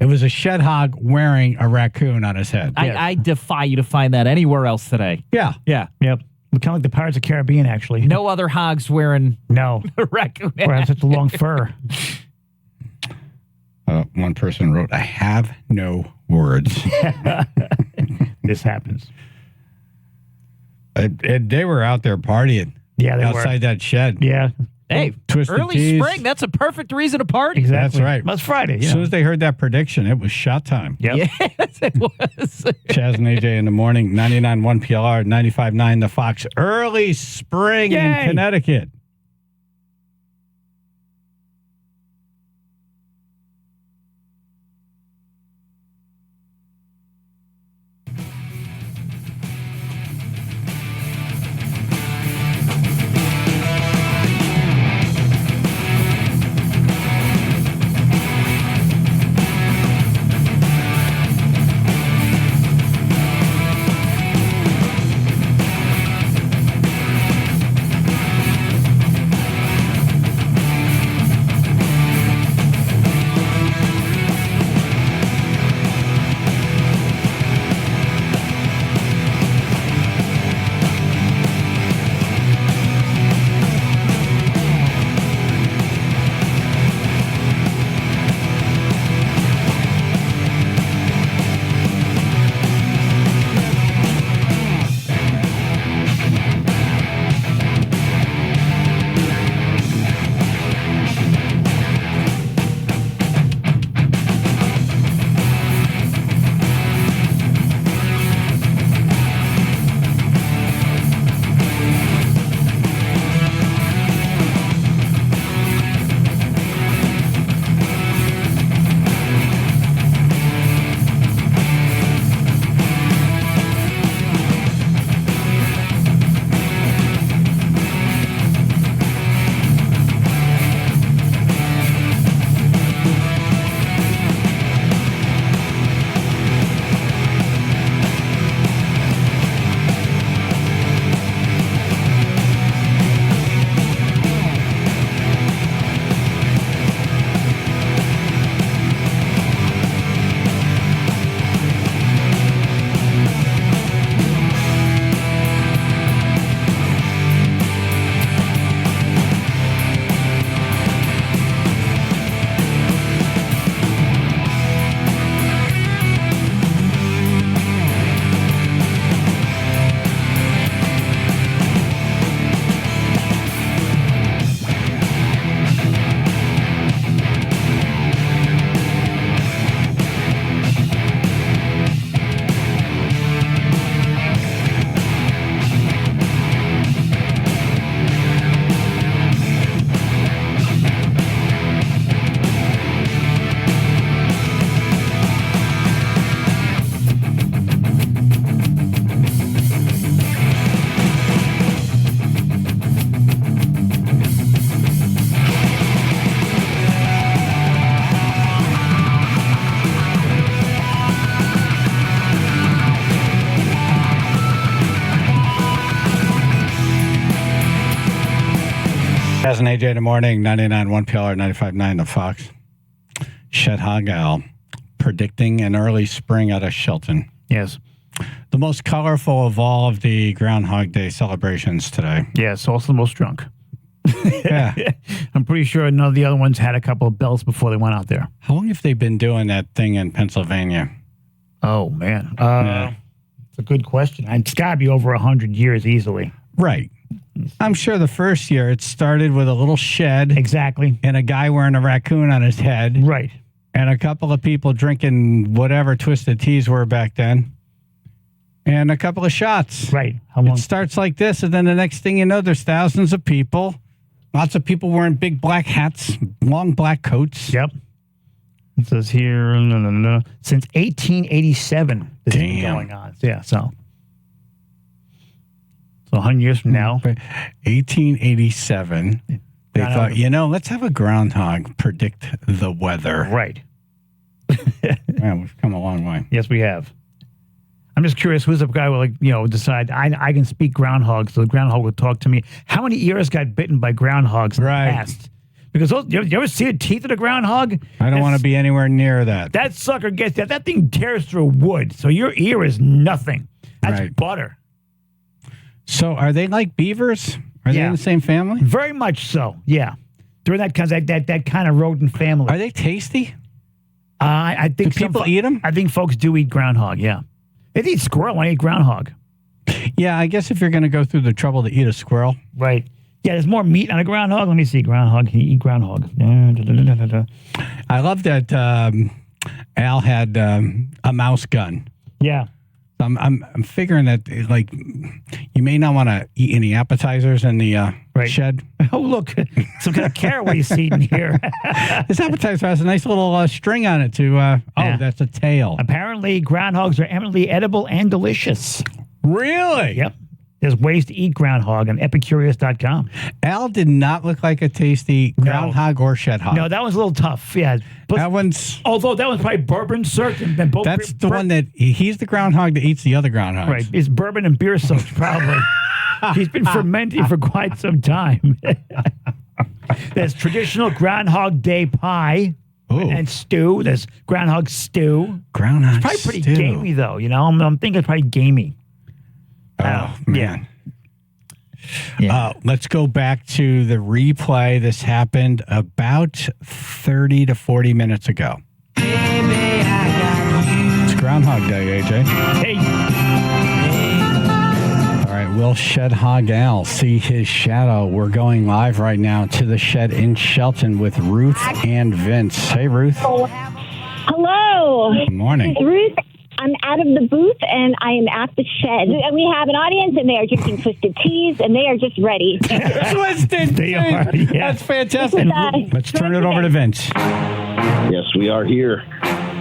It was a Shed-hog wearing a raccoon on his head. I defy you to find that anywhere else today. Yeah. Yeah. Yep. Kind of like the Pirates of the Caribbean, actually. No other hogs wearing no a raccoon. Or have such a long fur. One person wrote, I have no words. This happens. They were out there partying. Yeah, they outside that shed. Yeah. Hey, Twisted early teas. spring, that's a perfect reason to party. Exactly. That's right. Well, it's Friday. As soon as they heard that prediction, it was shot time. Yep. Yes, it was. Chaz and AJ in the morning, 99.1 PLR, 95.9 The Fox. Early spring in Connecticut. Chaz and AJ in the morning, 99.1 PLR, 95.9 The Fox. Shed-hog Al predicting an early spring out of Shelton. Yes. The most colorful of all of the Groundhog Day celebrations today. Yes, also the most drunk. Yeah. I'm pretty sure none of the other ones had a couple of belts before they went out there. How long have they been doing that thing in Pennsylvania? Oh, man. a good question. It's got to be over 100 years easily. Right. I'm sure the first year it started with a little shed. Exactly. And a guy wearing a raccoon on his head. Right. And a couple of people drinking whatever twisted teas were back then. And a couple of shots. Right. How long? It starts like this, and then the next thing you know, there's thousands of people. Lots of people wearing big black hats, long black coats. Yep. It says here, since 1887, this has been going on. Yeah, so 100 years from now. 1887. They thought, let's have a groundhog predict the weather. Right. Yeah, we've come a long way. Yes, we have. I'm just curious, who's the guy who decide I can speak groundhog, so the groundhog will talk to me. How many ears got bitten by groundhogs in the past? Because you ever see the teeth of the groundhog? I don't want to be anywhere near that. That sucker gets that. That thing tears through wood, so your ear is nothing. That's butter. So are they like beavers? Are they in the same family? Very much so, yeah. They're in that kind of rodent family. Are they tasty? I think do people eat them? I think folks do eat groundhog, yeah. They eat squirrel, I eat groundhog. Yeah, I guess if you're going to go through the trouble to eat a squirrel. Right. Yeah, there's more meat on a groundhog. Let me see. Groundhog. He eat groundhog. I love that Al had a mouse gun. Yeah. I'm figuring that you may not want to eat any appetizers in the shed. Oh, look. Some kind of carrot he's eating here. This appetizer has a nice little string on it to, that's a tail. Apparently, groundhogs are eminently edible and delicious. Really? Yep. There's ways to eat groundhog on epicurious.com. Al did not look like a tasty groundhog or Shed-hog. No, that was a little tough. Yeah. But, that one's... Although that was probably bourbon soaked. That's the one that... He's the groundhog that eats the other groundhogs. Right. It's bourbon and beer soaked, probably. He's been fermenting for quite some time. There's traditional Groundhog Day pie. Ooh. And stew. There's groundhog stew. Groundhog It's probably pretty gamey, though. I'm thinking it's probably gamey. Oh, man. Yeah. Let's go back to the replay. This happened about 30 to 40 minutes ago. It's Groundhog Day, AJ. Hey. All right, will Shed-hog Al see his shadow? We're going live right now to the shed in Shelton with Ruth and Vince. Hey, Ruth. Hello. Good morning. Ruth. I'm out of the booth, and I am at the shed. And we have an audience, and they are drinking twisted teas, and they are just ready. Twisted They are, yeah. That's fantastic. Let's turn it over to Vince. Yes, we are here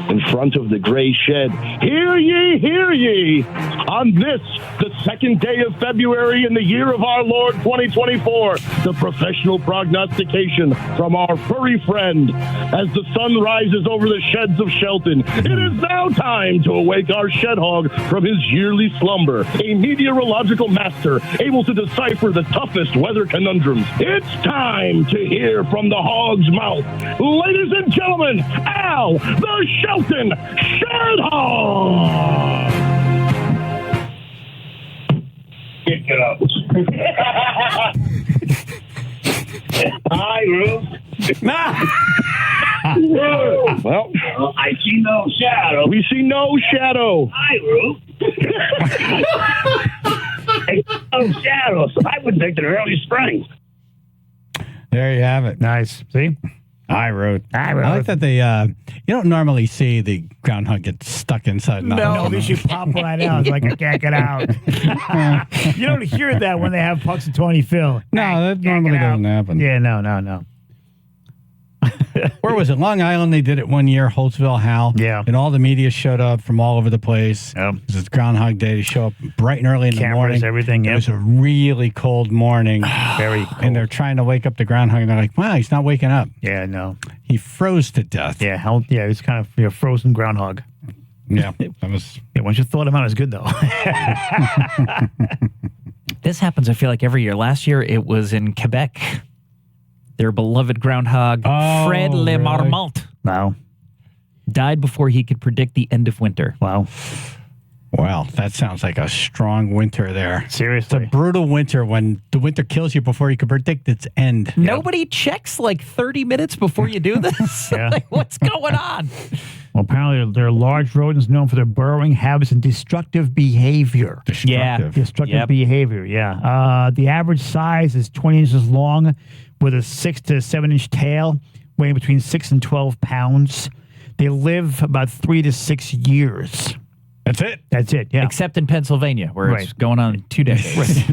in front of the gray shed. Hear ye, on this, the second day of February in the year of our Lord 2024, the professional prognostication from our furry friend. As the sun rises over the sheds of Shelton, it is now time to awake our Shed-hog from his yearly slumber, a meteorological master able to decipher the toughest weather conundrums. It's time to hear from the hog's mouth. Ladies and gentlemen, Al, the Shelton Shed-hog! Get up. Hi, Ruth. Well, I see no shadow. We see no shadow. Hi, Ruth. No shadow, so I would think that early spring. There you have it. Nice. See? I like that they, you don't normally see the groundhog get stuck inside. No, they should pop right out. It's like, I can't get out. You don't hear that when they have Punxsutawney Phil. No, that normally doesn't happen. Yeah, no. Where was it? Long Island, they did it one year, Holtzville, Hal. Yeah. And all the media showed up from all over the place. Yep. Because it's Groundhog Day. They show up bright and early in the morning. Everything. It was a really cold morning. Very cold. And they're trying to wake up the groundhog, and they're like, wow, he's not waking up. Yeah, no. He froze to death. Yeah, it was kind of frozen groundhog. Yeah, that was... Yeah, once you thought him out, it's good, though. This happens, I feel like, every year. Last year, it was in Quebec. Their beloved groundhog, Fred Le Marmont. Wow. Died before he could predict the end of winter. Wow. Well, that sounds like a strong winter there. Seriously. It's a brutal winter when the winter kills you before you can predict its end. Nobody checks like 30 minutes before you do this. Yeah. Like, what's going on? Well, apparently they're large rodents known for their burrowing habits and destructive behavior. Destructive behavior, yeah. The average size is 20 inches long with a 6 to 7 inch tail, weighing between 6 and 12 pounds. They live about 3 to 6 years. That's it, yeah. Except in Pennsylvania, where it's going on 2 decades.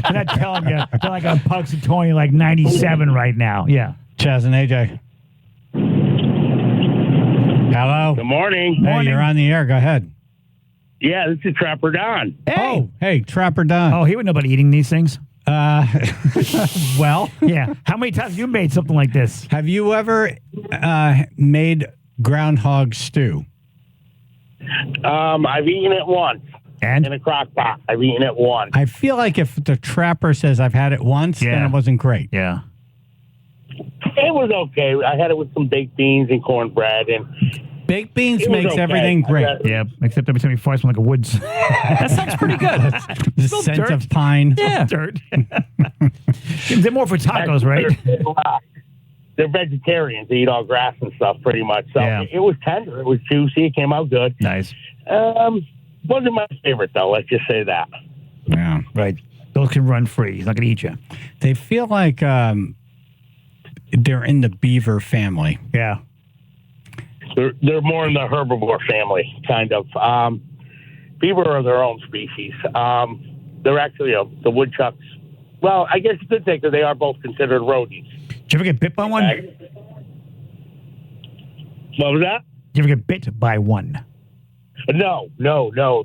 I'm not telling you. They're like on Punxsutawney, like 97 right now. Yeah. Chaz and Aj. Hello. Good morning. Hey, you're on the air. Go ahead. Yeah, this is Trapper Don. Hey, Trapper Don. Oh, he would know about eating these things. Well, yeah. How many times have you made something like this? Have you ever made groundhog stew? I've eaten it once. And? In a crock pot. I've eaten it once. I feel like if the Trapper says I've had it once, then it wasn't great. Yeah. It was okay. I had it with some baked beans and cornbread. And baked beans makes everything great. Yeah, except every time you fry something like a woods. That sounds pretty good. The scent of pine. Yeah. Dirt. They're more for tacos, right? They're vegetarians. They eat all grass and stuff pretty much. So it was tender. It was juicy. It came out good. Nice. Wasn't my favorite, though. Let's just say that. Yeah. Right. Those can run free. He's not going to eat you. They feel like they're in the beaver family. Yeah. They're more in the herbivore family, kind of. Beaver are their own species. They're actually the woodchucks. Well, I guess you could say that they are both considered rodents. Did you ever get bit by one? What was that? Did you ever get bit by one? No.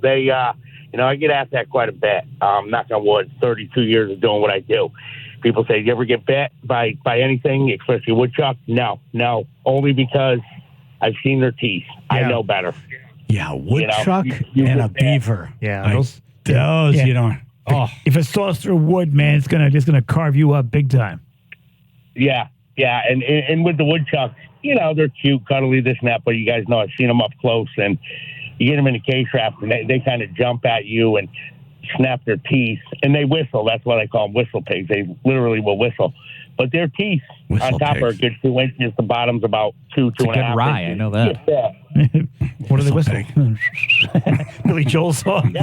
They, I get asked that quite a bit. Knock on wood, 32 years of doing what I do. People say, "Do you ever get bit by anything, especially a woodchuck?" No. Only because I've seen their teeth. I know better. Yeah, woodchuck and a beaver. Yeah, like those you don't. Oh, if it saws through wood, man, it's gonna carve you up big time. Yeah, and with the woodchucks, they're cute, cuddly, this and that. But you guys know I've seen them up close, and you get them in a cage trap, and they kind of jump at you and snap their teeth, and they whistle. That's why I call them whistle pigs. They literally will whistle. But their teeth on top are a good 2 inches. The bottom's about 2.5 inches. Good rye, I know that. What do they whistle? Billy Joel song.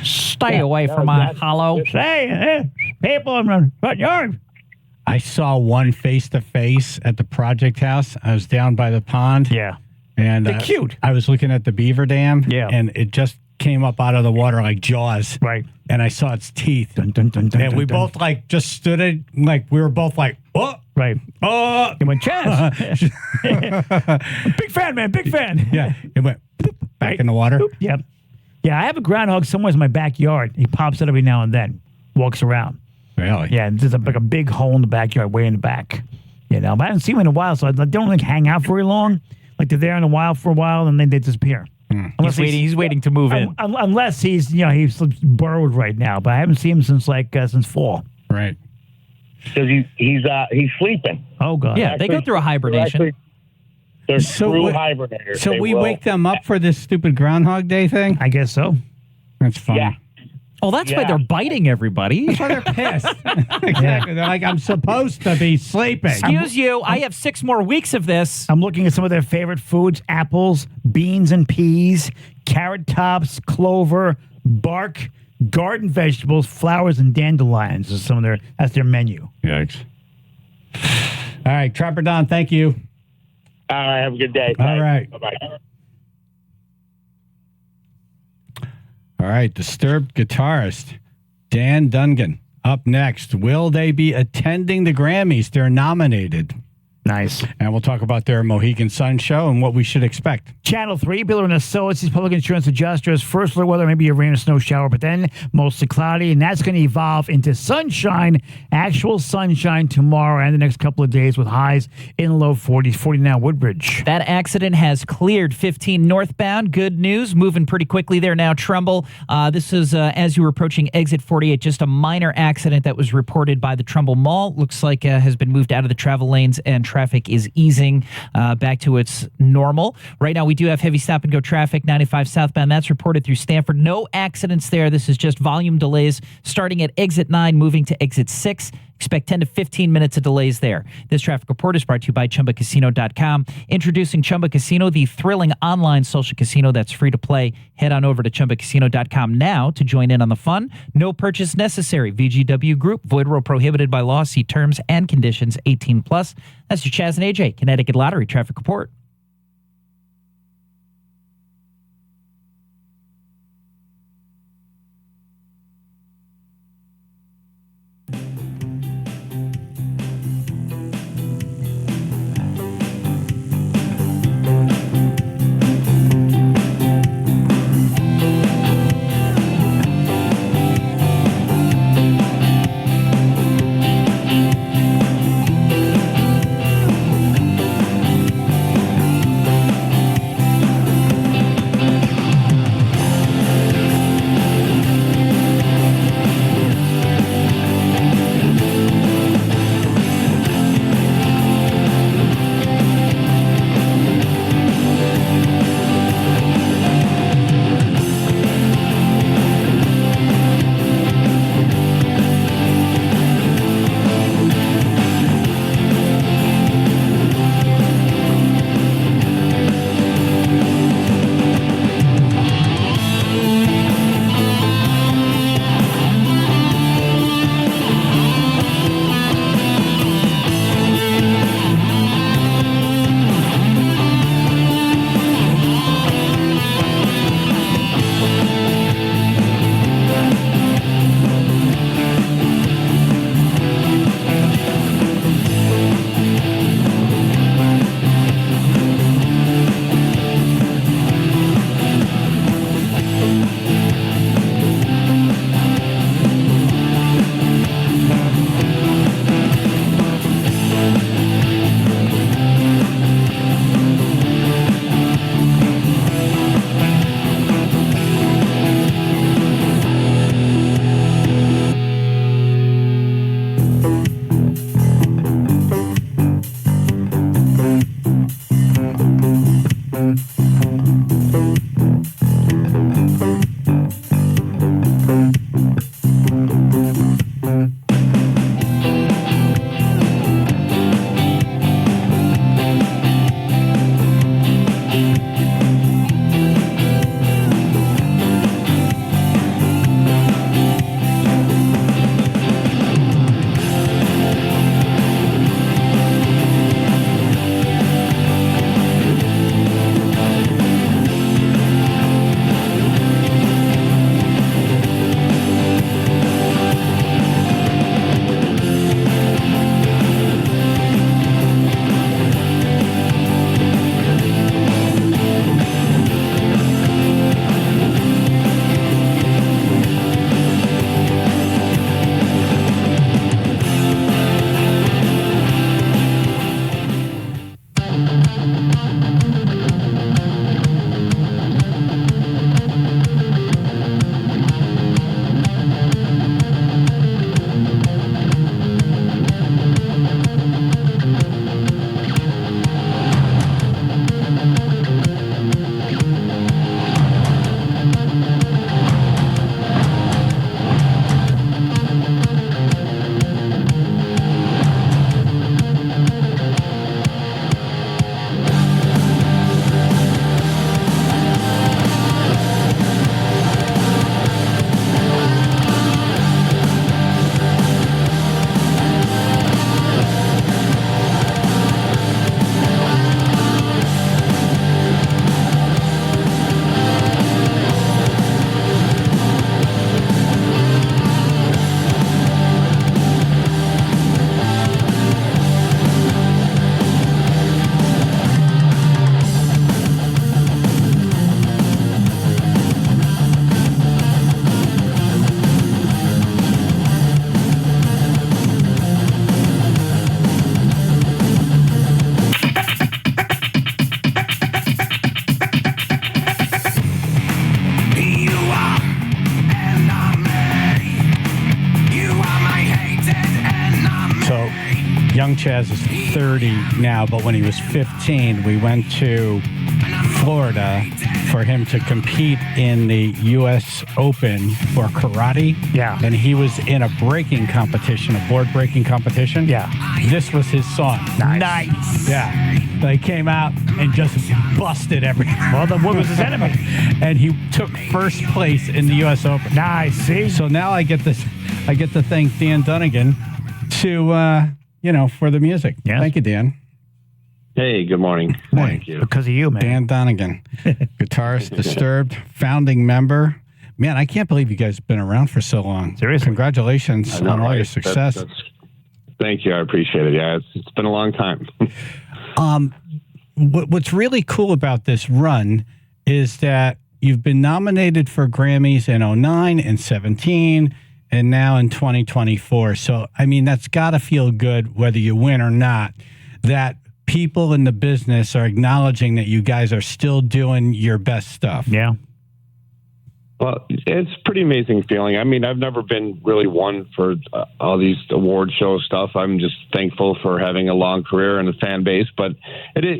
Stay away from my hollow. Hey, people in the front yard. I saw one face to face at the project house. I was down by the pond. Yeah. And they're cute. I was looking at the beaver dam. Yeah. And it just came up out of the water like Jaws. Right. And I saw its teeth. Dun, dun, dun, dun, and we dun, both just stood it, we were both like, oh. Right. Oh. It went, Chaz. Big fan, man. Big fan. Yeah. It went back in the water. Boop. Yep. Yeah, I have a groundhog somewhere in my backyard. He pops out every now and then, walks around. Really? Yeah, there's like a big hole in the backyard, way in the back. But I haven't seen him in a while, so I don't hang out very long. Like they're there in the wild for a while, and then they disappear. He's waiting to move in. Unless he's burrowed right now, but I haven't seen him since fall. Right. Because he's sleeping. Oh God. Yeah, they go through a hibernation. They're true hibernators. So we wake them up for this stupid Groundhog Day thing? I guess so. That's fun. Yeah. Oh, that's why they're biting everybody. That's why they're pissed. Exactly. They're like, I'm supposed to be sleeping. Excuse you. I have 6 more weeks of this. I'm looking at some of their favorite foods: apples, beans and peas, carrot tops, clover, bark, garden vegetables, flowers, and dandelions. That's their menu. Yikes. All right, Trapper Don, thank you. All right, have a good day. All right. Bye-bye. All right, Disturbed guitarist Dan Donegan up next. Will they be attending the Grammys? They're nominated. Nice. And we'll talk about their Mohegan Sun show and what we should expect. Channel 3, Biller and Associates Public Insurance Adjusters. First alert weather, maybe a rain or snow shower, but then mostly cloudy, and that's going to evolve into sunshine, actual sunshine tomorrow and the next couple of days with highs in the low 40s, 40 now Woodbridge. That accident has cleared 15 northbound. Good news. Moving pretty quickly there now, Trumbull. This is as you were approaching exit 48, just a minor accident that was reported by the Trumbull Mall. Looks like has been moved out of the travel lanes and traffic traffic is easing back to its normal. Right now, we do have heavy stop-and-go traffic, 95 southbound. That's reported through Stanford. No accidents there. This is just volume delays starting at exit 9, moving to exit 6. Expect 10 to 15 minutes of delays there. This traffic report is brought to you by ChumbaCasino.com. Introducing Chumba Casino, the thrilling online social casino that's free to play. Head on over to ChumbaCasino.com now to join in on the fun. No purchase necessary. VGW Group. Void where prohibited by law. See terms and conditions. 18 plus. That's your Chaz and Aj Connecticut Lottery traffic report. young Chaz is 30 now, but when he was 15, we went to Florida for him to compete in the U.S. Open for karate. Yeah. And he was in a breaking competition, a board breaking competition. Yeah. This was his song. Nice. Yeah. They came out and just busted everything. Well, then what was his enemy? And he took first place in the U.S. Open. Nice. See? So now I get to thank Dan Donegan to, for the music. Yeah. Thank you, Dan. Hey, good morning. Thank you. Because of you, man. Dan Donegan, guitarist, Disturbed, founding member. Man, I can't believe you guys have been around for so long. Seriously. Congratulations on all your success. Thank you. I appreciate it. Yeah, it's been a long time. What's really cool about this run is that you've been nominated for Grammys in 2009 and 2017 and now in 2024. So, I mean, that's got to feel good whether you win or not, that people in the business are acknowledging that you guys are still doing your best stuff. Yeah. Well, it's a pretty amazing feeling. I mean, I've never been really one for all these award show stuff. I'm just thankful for having a long career and a fan base. But it is,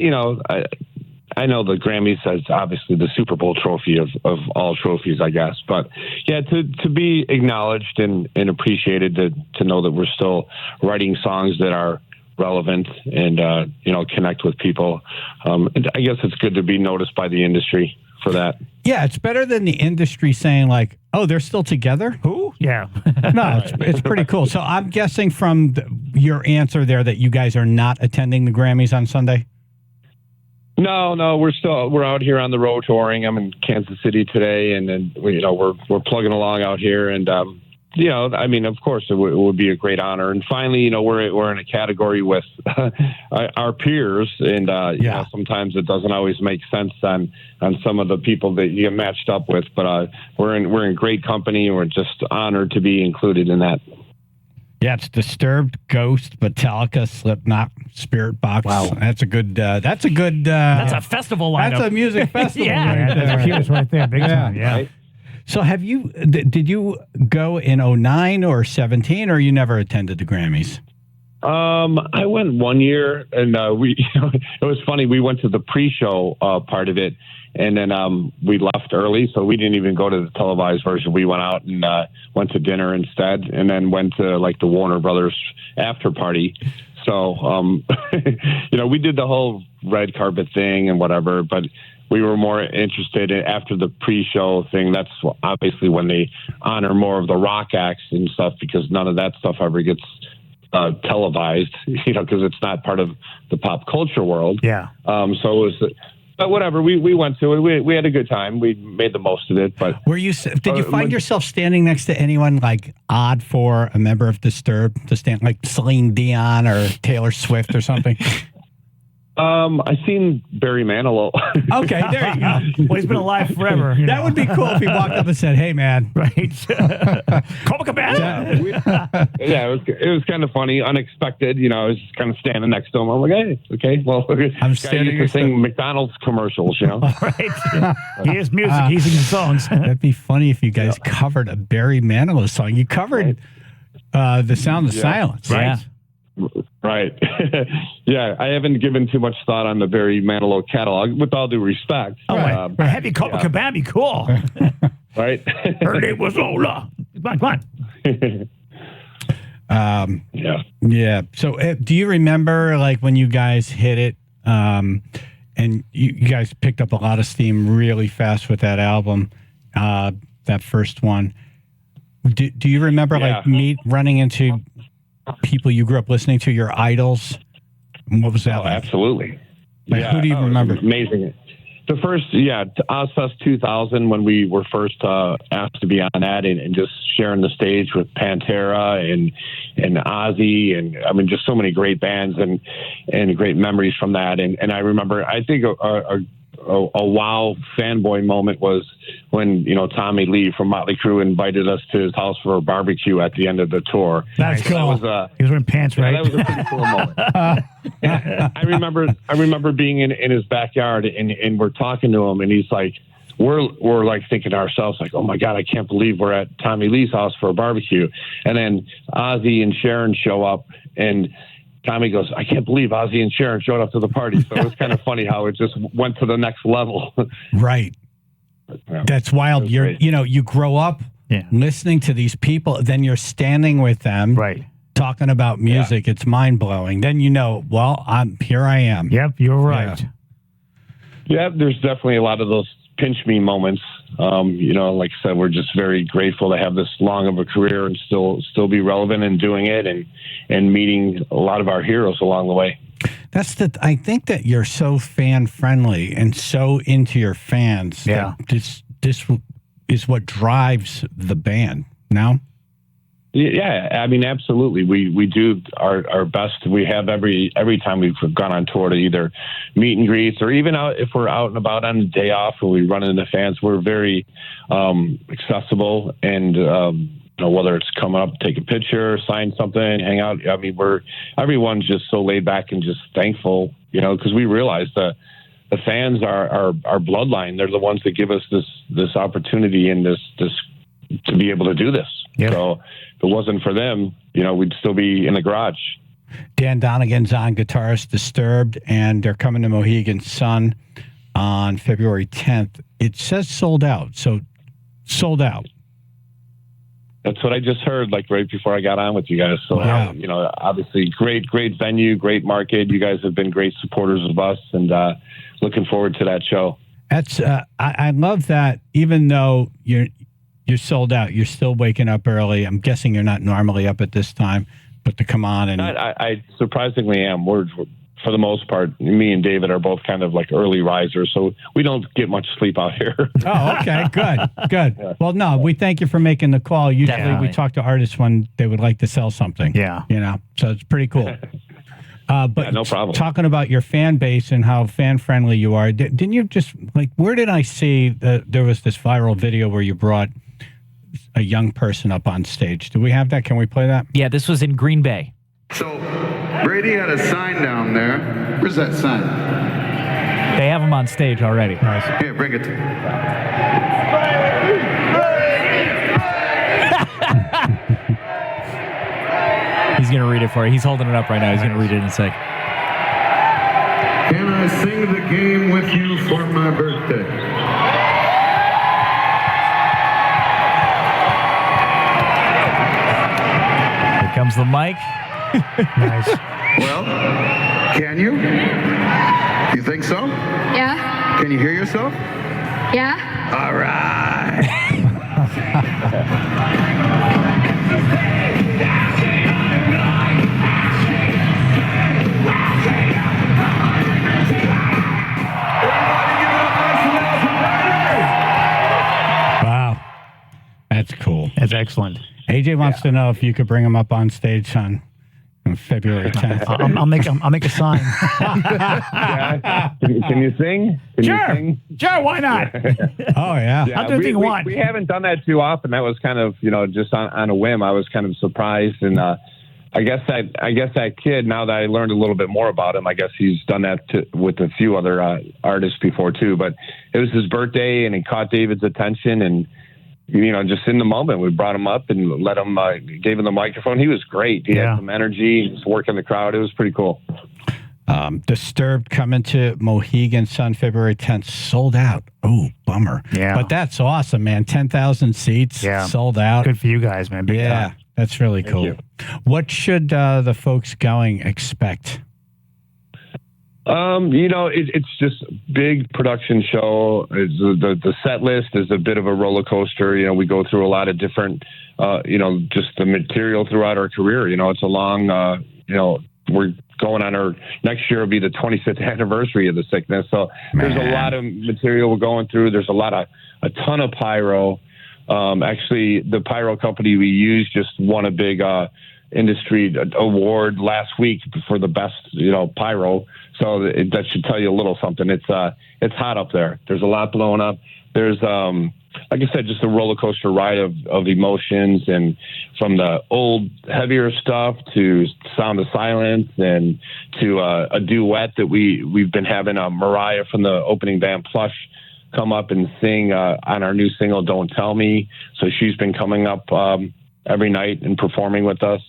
I know the Grammys is obviously the Super Bowl trophy of all trophies, I guess. But yeah, to be acknowledged and appreciated, to know that we're still writing songs that are relevant and connect with people. I guess it's good to be noticed by the industry for that. Yeah, it's better than the industry saying like, "Oh, they're still together." Who? Yeah. No, it's pretty cool. So I'm guessing from your answer there that you guys are not attending the Grammys on Sunday. No, we're out here on the road touring. I'm in Kansas City today, and then we're plugging along out here, and I mean, of course, it would be a great honor. And finally, we're in a category with our peers, and sometimes it doesn't always make sense on some of the people that you get matched up with. But we're in great company, and we're just honored to be included in that. Yeah, it's Disturbed, Ghost, Metallica, Slipknot, Spirit Box. Wow, that's a good. That's a festival lineup. That's a music festival. Yeah, that's huge right there, big time. Yeah. Right? So did you go in 2009 or 2017, or you never attended the Grammys? I went one year, and it was funny. We went to the pre-show part of it, and then we left early, so we didn't even go to the televised version. We went out and went to dinner instead, and then went to like the Warner Brothers after party. So, we did the whole red carpet thing and whatever, but we were more interested in after the pre-show thing. That's obviously when they honor more of the rock acts and stuff, because none of that stuff ever gets televised, because it's not part of the pop culture world. Yeah. So it was, but whatever. We went to it. We had a good time. We made the most of it. But did you find yourself standing next to anyone like odd for a member of Disturbed to stand, like Celine Dion or Taylor Swift or something? I seen Barry Manilow. Okay, there you go. Well, he's been alive forever. That would be cool if he walked up and said, "Hey, man." Right. Copacabana. Yeah, it was kind of funny, unexpected. I was just kind of standing next to him. I'm like, hey, okay, well, I'm standing to sing McDonald's commercials, Right. He is music. He's singing songs. That'd be funny if you guys covered a Barry Manilow song. You covered The Sound of Silence, right? Yeah. Right. Yeah, I haven't given too much thought on the Barry Manilow catalog, with all due respect. Oh, a heavy Copacabana be cool. Right. Her name was Ola. Come on. Yeah. So do you remember like when you guys hit it and you guys picked up a lot of steam really fast with that album, that first one? Do you remember like running into people you grew up listening to, your idols? What was that like? Absolutely. Like, who do you remember? Amazing. The first, Ozfest 2000, when we were first asked to be on that, and just sharing the stage with Pantera and Ozzy, and I mean, just so many great bands and great memories from that. And I remember, I think a wow fanboy moment was when Tommy Lee from Motley Crue invited us to his house for a barbecue at the end of the tour. That's cool. He was wearing pants, right? That was a pretty cool moment. I remember being in his backyard, and we're talking to him, and he's like, we're like thinking to ourselves, like, oh my God, I can't believe we're at Tommy Lee's house for a barbecue. And then Ozzy and Sharon show up, and Tommy goes, I can't believe Ozzy and Sharon showed up to the party. So it was kind of funny how it just went to the next level. Right. Yeah. That's wild. You're, great. you know, you grow up listening to these people, then you're standing with them, Right. talking about music. It's mind blowing. Then you know, well, here I am. Yep, you're right. Yeah, there's definitely a lot of those pinch me moments. You know, like I said, we're just very grateful to have this long of a career and still be relevant in doing it and meeting a lot of our heroes along the way. I think that you're so fan friendly and so into your fans. Yeah. That this is what drives the band now. Yeah, I mean, absolutely. We do our best. We have every time we've gone on tour to either meet and greets or even if we're out and about on a day off and we run into fans, we're very accessible and you know, whether it's coming up, take a picture, sign something, hang out. I mean, everyone's just so laid back and just thankful, you know, because we realize that the fans are our bloodline. They're the ones that give us this opportunity and this to be able to do this. Yep. So if it wasn't for them, you know, we'd still be in the garage. Dan Donegan's on, guitarist, Disturbed, and they're coming to Mohegan Sun on February 10th. It says sold out, so sold out. That's what I just heard, like right before I got on with you guys. So, Wow. you know, obviously great venue, great market. You guys have been great supporters of us and looking forward to that show. That's I love that. Even though you're sold out, you're still waking up early. I'm guessing you're not normally up at this time, but to come on and I surprisingly am. We're for the most part, me and David are both kind of like early risers, so we don't get much sleep out here. Oh, okay, good. Yeah. Well, no, we thank you for making the call. Usually Definitely. we talk to artists when they would like to sell something. Yeah. You know, so it's pretty cool. But Yeah, no problem. Talking about your fan base and how fan friendly you are, didn't you just where did I see that there was this viral video where you brought a young person up on stage? Do we have that? Can we play that? Yeah, this was in Green Bay. So Brady had a sign down there. Where's that sign? They have him on stage already. Here, bring it. He's going to read it for you. He's holding it up right now. He's going to read it in a sec. Can I sing the game with you for my birthday? Here comes the mic. Nice. Well, can you? You think so? Yeah. Can you hear yourself? Yeah. All right. Wow, that's cool. That's excellent. AJ wants to know if you could bring him up on stage on February 10th. I'll make a sign. Yeah. Can you sing? Can you sing? Sure, why not? Oh, yeah. I'll do anything you want. We haven't done that too often. That was kind of, you know, just on a whim. I was kind of surprised. And I guess that kid, now that I learned a little bit more about him, I guess he's done that with a few other artists before too. But it was his birthday and it caught David's attention. And, you know, just in the moment, we brought him up and gave him the microphone. He was great. He had some energy. He was working the crowd. It was pretty cool. Disturbed coming to Mohegan Sun February 10th, sold out. Oh, bummer. Yeah. But that's awesome, man. 10,000 seats, sold out. Good for you guys, man. Big time. That's really cool. you. What should the folks going expect? You know, it's just big production show. The set list is a bit of a roller coaster. You know, we go through a lot of different, you know, just the material throughout our career. You know, it's a long, you know, we're going on our next year will be the 25th anniversary of the sickness. So there's a lot of material we're going through. There's a ton of pyro. Actually, the pyro company we use just won a big industry award last week for the best, you know, pyro. So that should tell you a little something. It's hot up there. There's a lot blowing up. There's like I said, just a roller coaster ride of emotions, and from the old heavier stuff to Sound of Silence and to a duet that we've been having Mariah from the opening band Plush come up and sing on our new single Don't Tell Me. So she's been coming up every night and performing with us.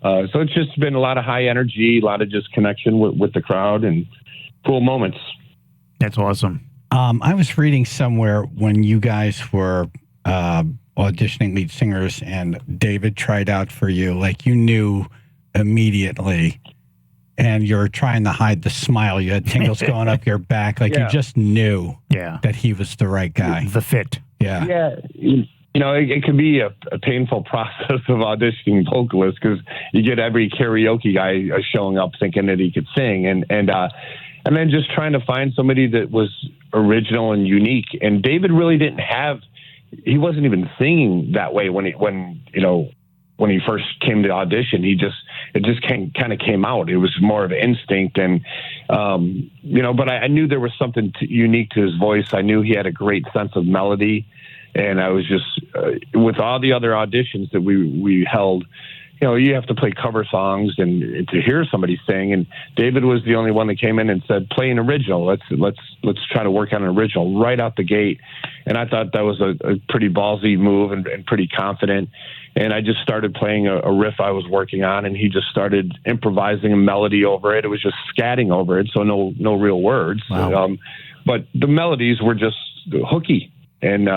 So it's just been a lot of high energy, a lot of just connection with the crowd and cool moments. That's awesome. I was reading somewhere when you guys were auditioning lead singers and David tried out for you, like you knew immediately and you're trying to hide the smile. You had tingles going up your back. Like you just knew that he was the right guy. The fit. Yeah. Yeah. You know, it can be a painful process of auditioning vocalists because you get every karaoke guy showing up thinking that he could sing, and then just trying to find somebody that was original and unique. And David really didn't have; he wasn't even singing that way when he first came to audition. It just kind of came out. It was more of instinct, and But I knew there was something unique to his voice. I knew he had a great sense of melody. And I was just, with all the other auditions that we held, you have to play cover songs and to hear somebody sing. And David was the only one that came in and said, play an original. Let's try to work on an original right out the gate. And I thought that was a pretty ballsy move and pretty confident. And I just started playing a riff I was working on, and he just started improvising a melody over it. It was just scatting over it, so no real words. Wow. But the melodies were just hooky and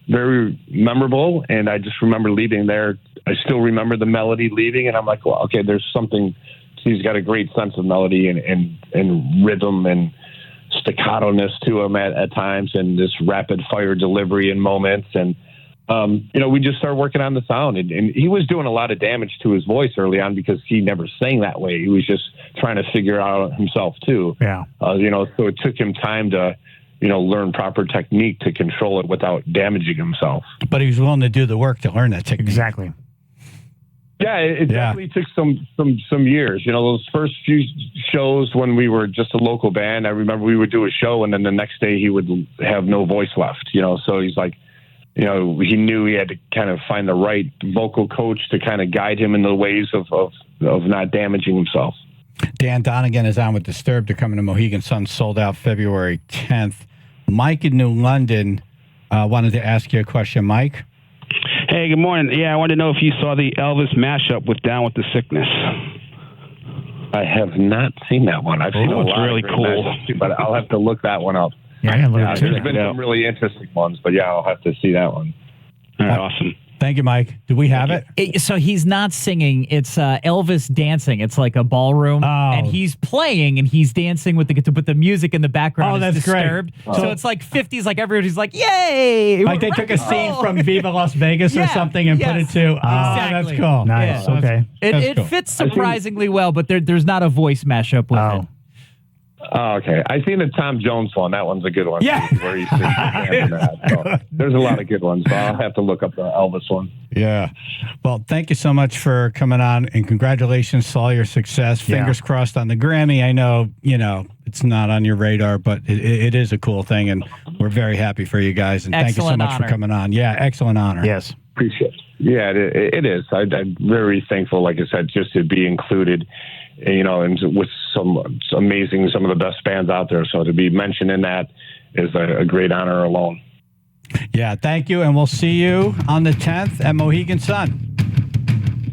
very memorable. And I just remember leaving there. I still remember the melody leaving, and I'm like, well, okay, there's something. He's got a great sense of melody and rhythm and staccato-ness to him at times, and this rapid fire delivery in moments. And we just started working on the sound, and he was doing a lot of damage to his voice early on because he never sang that way. He was just trying to figure it out himself too. Yeah. So it took him time to learn proper technique to control it without damaging himself. But he was willing to do the work to learn that technique. Exactly. Yeah, it definitely took some years. Those first few shows when we were just a local band, I remember we would do a show and then the next day he would have no voice left. So he's like, he knew he had to kind of find the right vocal coach to kind of guide him in the ways of not damaging himself. Dan Donegan is on with Disturbed. They're coming to Mohegan Sun, sold out February 10th. Mike in New London wanted to ask you a question. Mike? Hey, good morning. Yeah, I wanted to know if you saw the Elvis mashup with Down with the Sickness. I have not seen that one. I've seen a lot. It's really cool. Mashups, but I'll have to look that one up. Yeah, I can look There's been some really interesting ones, but yeah, I'll have to see that one. All right, awesome. Thank you, Mike. Do we have it? So he's not singing. It's Elvis dancing. It's like a ballroom. And he's playing and he's dancing with the music in the background. Oh, that's Disturbed. great. So it's like 50s, like everybody's like, yay! Like they took a scene from Viva Las Vegas or something and put it to. Exactly. That's cool. Nice. Yeah. Okay. It cool. fits surprisingly well, but there's not a voice mashup with it. Oh, okay. I seen the Tom Jones one. That one's a good one. Yeah. Where he's singing that. So there's a lot of good ones. So I'll have to look up the Elvis one. Yeah. Well, thank you so much for coming on, and congratulations to all your success. Fingers crossed on the Grammy. I know, it's not on your radar, but it is a cool thing, and we're very happy for you guys. And thank you so much for coming on. Yeah, excellent honor. Yes. Appreciate it. Yeah, it is. I'm very thankful, like I said, just to be included, and with some of the best bands out there. So to be mentioned in that is a great honor alone. Yeah, thank you, and we'll see you on the 10th at Mohegan Sun.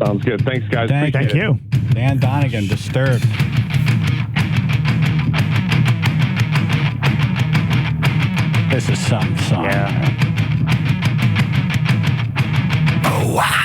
Sounds good. Thanks, guys. Thank you. Dan Donegan, Disturbed. This is some song. Yeah. Oh, wow.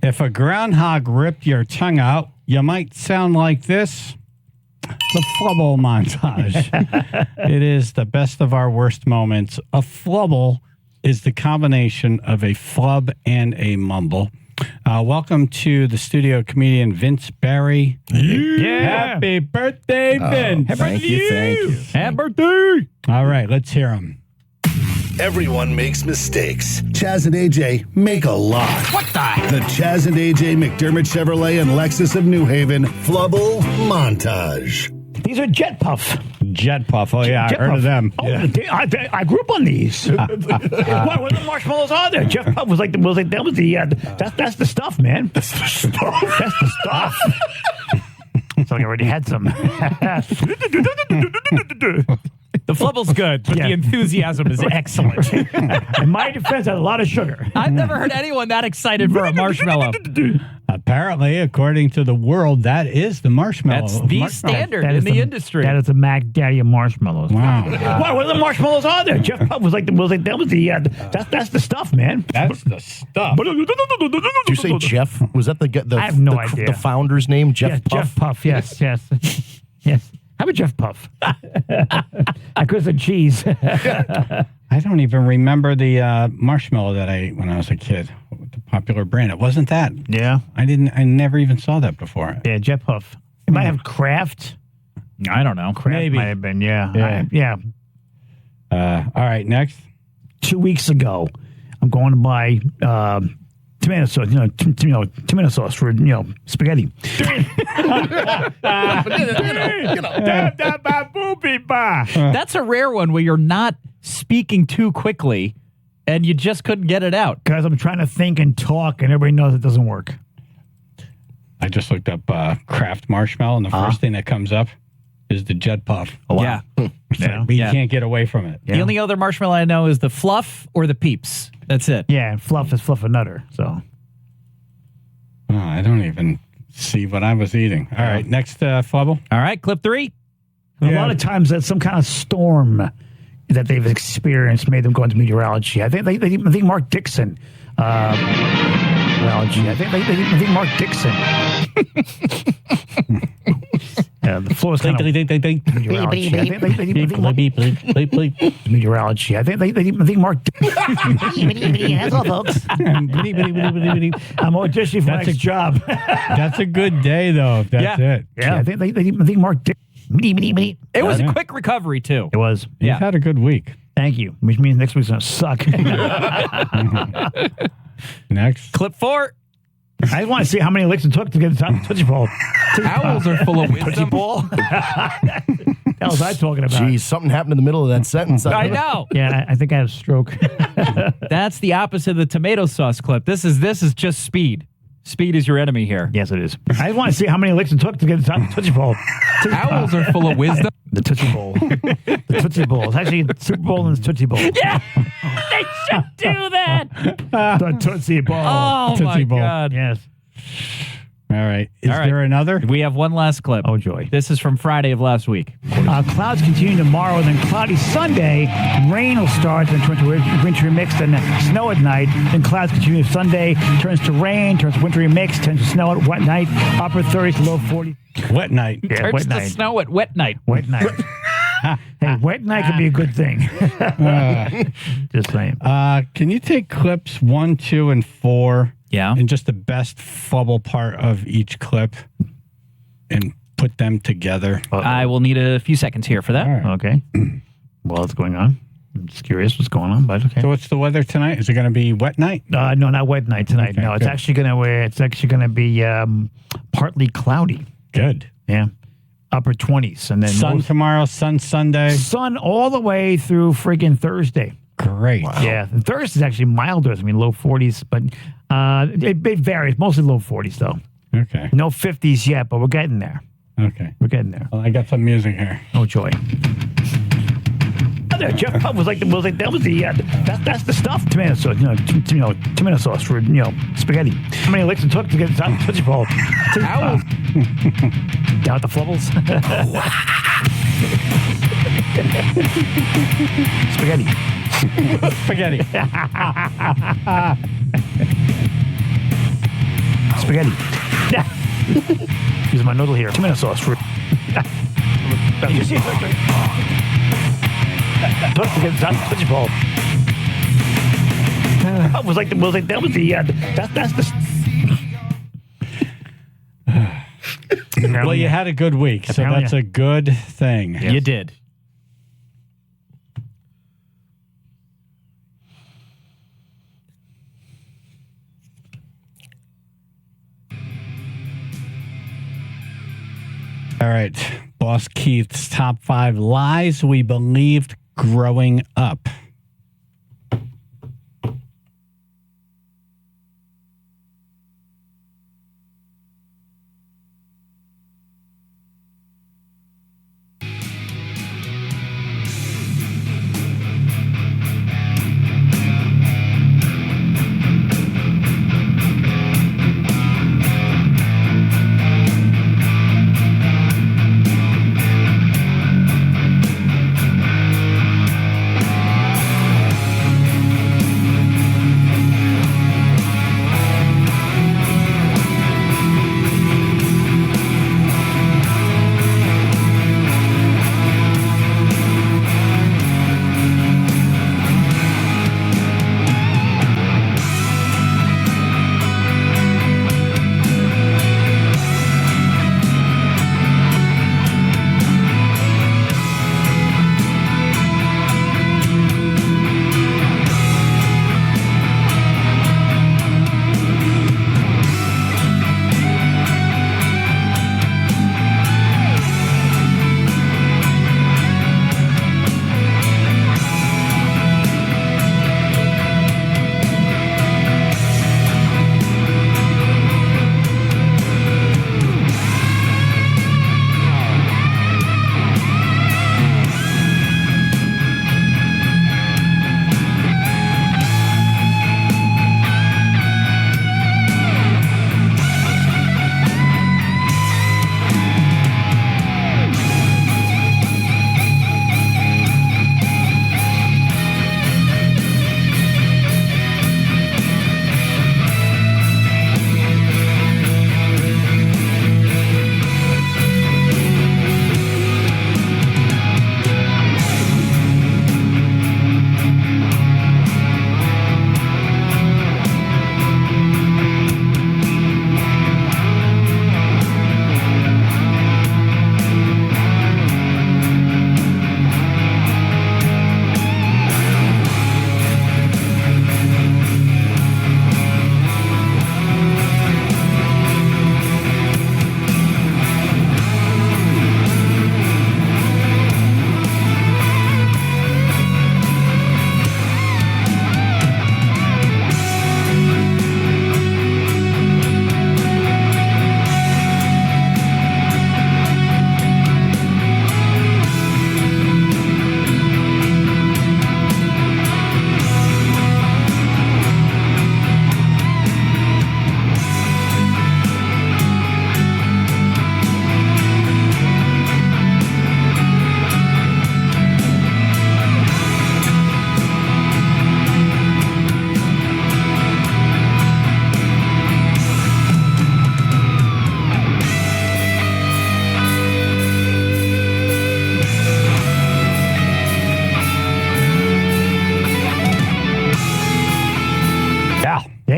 If a groundhog ripped your tongue out, you might sound like this. The Flubble montage. It is the best of our worst moments. A Flubble is the combination of a flub and a mumble. Welcome to the studio, comedian Vince Barry. Yeah. Happy birthday, Vince. Thank you. Happy birthday. All right, let's hear him. Everyone makes mistakes. Chaz and Aj make a lot. What the? The Chaz and Aj McDermott Chevrolet and Lexus of New Haven Flubble montage. These are Jet Puff. Jet Puff. Oh, yeah, I heard of them. Oh, I grew up on these. What the marshmallows are there? Jet Puff was like that was the that's the stuff, man. That's the stuff. That's the stuff. So I already had some. The Flubble's good, but the enthusiasm is excellent. In my defense, I had a lot of sugar. I've never heard anyone that excited for a marshmallow. Apparently, according to the world, that is the marshmallow. That's the standard in the industry. That is the Mac Daddy of marshmallows. Wow. What the marshmallows are there? Jeff Puff was like that was the that's the stuff, man. That's the stuff. Did you say Jeff? Was that the I have no idea. The founder's name? Jeff Puff? Jeff Puff, yes. Yes. How about Jeff Puff? I could have said cheese. I don't even remember the marshmallow that I ate when I was a kid. The popular brand. It wasn't that. Yeah. I never even saw that before. Yeah, Jet Puff. It might have Kraft. I don't know. Kraft Maybe. might have been, yeah. Yeah. All right, next. 2 weeks ago, I'm going to buy tomato sauce, tomato sauce for, spaghetti. That's a rare one where you're not speaking too quickly and you just couldn't get it out. Because I'm trying to think and talk, and everybody knows it doesn't work. I just looked up Kraft marshmallow, and the first thing that comes up is the Jet Puff. Oh, wow. But you can't get away from it. The only other marshmallow I know is the Fluff or the Peeps. That's it. Yeah, and Fluff is Fluffernutter, so. Oh, I don't even see what I was eating. All right, next Flubble. All right, clip 3. A lot of times that's some kind of storm that they've experienced made them go into meteorology. I think Mark Dixon. Meteorology. I think Mark Dixon. The floor is kind of meteorology. Meteorology. I think Mark. That's all, folks. I'm auditioning for my next job. That's a good day, though. If that's it. Yeah, I think Mark. It was a quick recovery too. It was. You've had a good week. Thank you. Which means next week's gonna suck. Next. Clip 4. I just want to see how many licks it took to get the top Tootsie Roll. Owls are full of wisdom. What the hell was I talking about? Geez, something happened in the middle of that sentence. I know. Yeah, I think I had a stroke. That's the opposite of the tomato sauce clip. This is just speed. Speed is your enemy here. Yes, it is. I just want to see how many licks it took to get the top Tootsie Roll. Owls are full of wisdom. The Tootsie Bowl. The Tootsie Bowl. It's actually the Super Bowl and the Tootsie Bowl. Yeah, they should do that. The Tootsie Bowl. Oh, Tootsie my Bowl. God. Yes. All right. Is there another? We have one last clip. Oh, joy. This is from Friday of last week. Clouds continue tomorrow, and then cloudy Sunday. Rain will start, then turn to wintry mix, then snow at night. Then clouds continue Sunday, turns to rain, turns to wintry mix, turns to snow at wet night, upper 30s to low 40s. Wet night. Yeah, Turns wet to night. snow at wet night. Wet night. Hey, wet night could be a good thing. Just saying. Can you take clips 1, 2, and 4? Yeah. And just the best Flubble part of each clip and put them together. I will need a few seconds here for that. All right. Okay. Well, what's going on? I'm just curious what's going on, but okay. So what's the weather tonight? Is it going to be wet night? No, not wet night tonight. Okay, no, it's good. actually gonna be partly cloudy. Good. Yeah. Upper 20s, and then Sun tomorrow, sun Sunday. sun all the way through friggin' Thursday. Great. Yeah, and Thursday's actually milder. I mean, low 40s, but it varies. Mostly low 40s, though. Okay. No 50s yet, but we're getting there. Okay. We're getting there. Well, I got some music here. Oh, joy. Jeff Puff was like that's the stuff. Tomato sauce, tomato sauce for spaghetti. How many licks it took to get the top Tootsie Roll? Owls. Down at the Flubbles. Spaghetti. Spaghetti. Spaghetti. Using my noodle here. Tomato sauce. Don't forget that's Tootsie Ball. That was like the that's the. Well, you had a good week, so that's a good thing. Yes. You did. All right. Boss Keith's top 5 lies we believed growing up.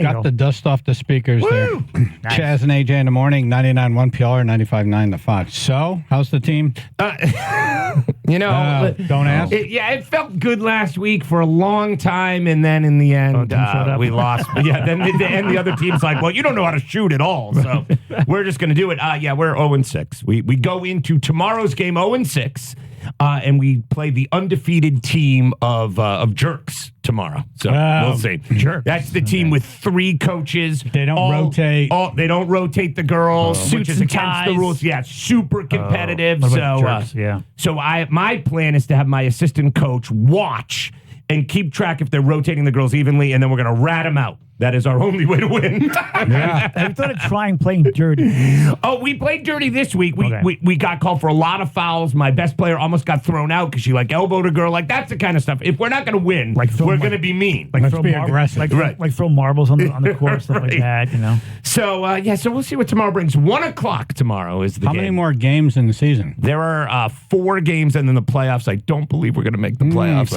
Got the dust off the speakers. Woo! There. Nice. Chaz and Aj in the morning, 99.1 PR, 95.9 The Fox. So, how's the team? Don't ask. It felt good last week for a long time, and then in the end, we lost. Then the other team's like, well, you don't know how to shoot at all, so we're just going to do it. We're 0-6. We go into tomorrow's game 0-6, and we play the undefeated team of jerks tomorrow. So we'll see. Sure. That's the team with 3 coaches. They don't rotate. They don't rotate the girls, which is against the rules. Yeah, super competitive. So my plan is to have my assistant coach watch and keep track if they're rotating the girls evenly, and then we're going to rat them out That is our only way to win. I thought of trying playing dirty. Oh, we played dirty this week. We got called for a lot of fouls. My best player almost got thrown out because she elbowed a girl. That's the kind of stuff. If we're not going to win, we're going to be mean. Let's be aggressive. Like throw marbles on the court, stuff like that. So so we'll see what tomorrow brings. 1 o'clock tomorrow is the game. How many more games in the season? There are 4 games and then the playoffs. I don't believe we're going to make the playoffs.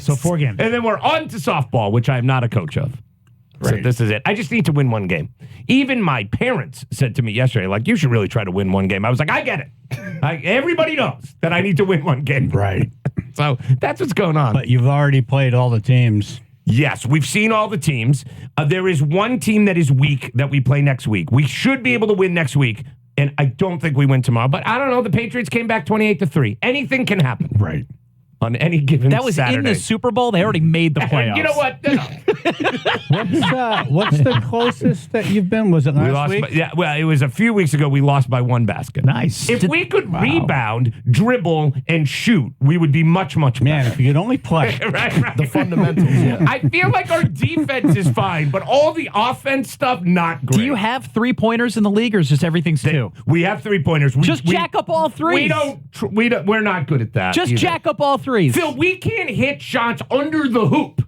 So 4 games. And then we're on to softball, which I am not a coach of. Right. So this is it. I just need to win 1 game. Even my parents said to me yesterday, you should really try to win 1 game. I was like, I get it. Everybody knows that I need to win 1 game. Right. So that's what's going on. But you've already played all the teams. Yes, we've seen all the teams. There is 1 team that is weak that we play next week. We should be able to win next week, and I don't think we win tomorrow. But I don't know. The Patriots came back 28-3. Anything can happen. Right. On any given That was Saturday. in the Super Bowl. They already made the playoffs. You know what? What's the closest that you've been? Was it last week? It was a few weeks ago. We lost by 1 basket. Nice. If we could rebound, dribble, and shoot, we would be much, much better. Man, if you could only play. right. The fundamentals. Yeah. I feel like our defense is fine, but all the offense stuff, not great. Do you have 3-pointers in the league, or is just everything's 2? We have 3-pointers. Just jack up all 3s. We're not good at that. Just jack up all 3s. Phil, we can't hit shots under the hoop.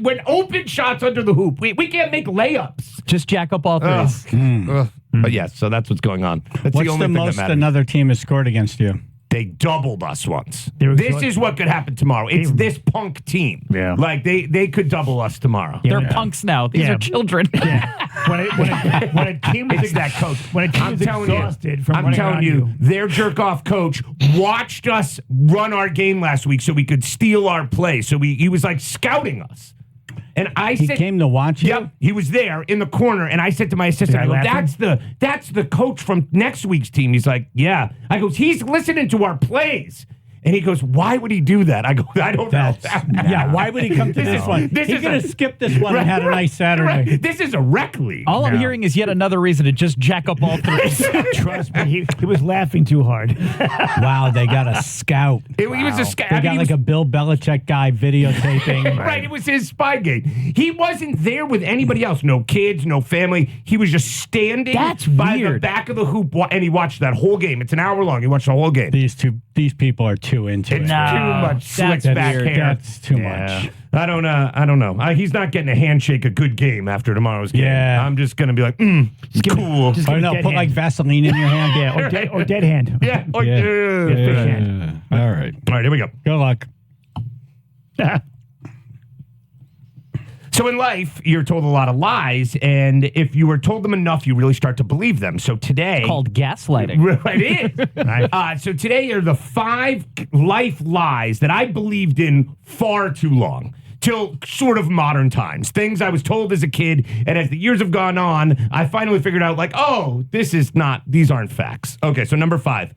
When open shots under the hoop, we can't make layups. Just jack up all 3s. But yes, so that's what's going on. That's What's the only the thing most that matters. another team has scored against you? They doubled us once. This is what could happen tomorrow. It's this punk team. Yeah. They could double us tomorrow. They're punks now. These are children. When a team is that coach. When a team is exhausted from running around you, their jerk off coach watched us run our game last week so we could steal our play. So he was scouting us. And He came to watch you? Yep, he was there in the corner, and I said to my assistant, I go, that's the coach from next week's team. He's like, yeah. I goes, he's listening to our plays. And he goes, why would he do that? I go, I don't know. Yeah, why would he come to this one? He's going to skip this one and had a nice Saturday. Right. This is a rec league. All I'm hearing is yet another reason to just jack up all 3s. Trust me, he was laughing too hard. Wow, they got a scout. He was a scout. They got a Bill Belichick guy videotaping. Right, it was his spy gate. He wasn't there with anybody else. No kids, no family. He was just standing by the back of the hoop, and he watched that whole game. It's an hour long. He watched the whole game. These people are too into it. It's too much slick back hair. That's too much. I don't know. He's not getting a handshake a good game after tomorrow's game. Yeah. I'm just going to be like, cool. Or no, put Vaseline in your hand. Yeah, or dead hand. Yeah. All right. All right, here we go. Good luck. So in life, you're told a lot of lies, and if you were told them enough, you really start to believe them. So today... Called gaslighting. It is. So today are the 5 life lies that I believed in far too long. Till sort of modern times. Things I was told as a kid, and as the years have gone on, I finally figured out, these aren't facts. Okay, so number 5,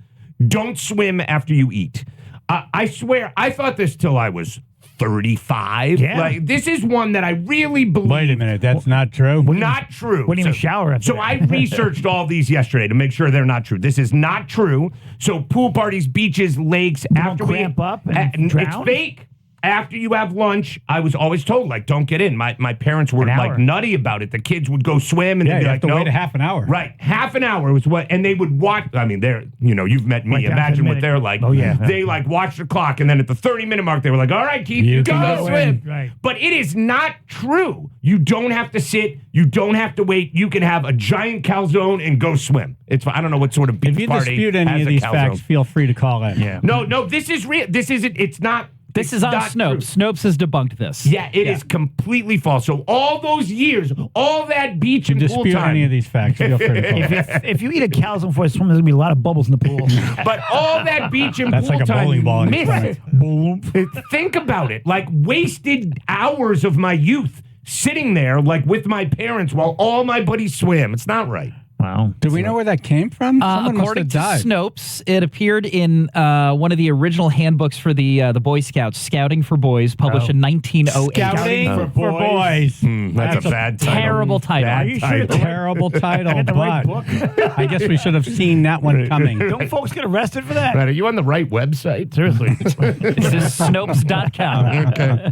don't swim after you eat. I swear, I thought this till I was 35. Yeah. This is one that I really believe. Wait a minute, that's not true? Not true. Wouldn't even shower after So I researched all these yesterday to make sure they're not true. This is not true. So pool parties, beaches, lakes, after we cramp up and drown? It's fake. After you have lunch, I was always told, don't get in. My parents were nutty about it. The kids would go swim and they'd be like, no. Wait a half an hour. Right. Half an hour was what, and they would watch. I mean, you've met me. Imagine what they're like. Oh, yeah. They watch the clock, and then at the 30-minute mark, they were like, all right, Keith, you go swim. Right. But it is not true. You don't have to sit. You don't have to wait. You can have a giant calzone and go swim. I don't know what sort of beach party. If you party dispute any of these facts, feel free to call in. Yeah. No, this is real. This isn't. It's not. This is on Snopes. Snopes has debunked this. Yeah, it is completely false. So all those years, all that beach and pool dispute time. any of these facts, feel free to call. If you eat a calzone before you swim, there's going to be a lot of bubbles in the pool. But all that beach and That's pool like a time bowling ball in missed. Think about it. Wasted hours of my youth sitting there with my parents while all my buddies swim. It's not right. Wow. Do we know where that came from? Someone According must to have died. Snopes, it appeared in one of the original handbooks for the Boy Scouts, Scouting for Boys, published in 1908. Scouting for boys. That's a bad title. Terrible title. Are you sure? Terrible title, but I guess we should have seen that one coming. Don't folks get arrested for that? Right, are you on the right website? Seriously. This is Snopes.com. Okay.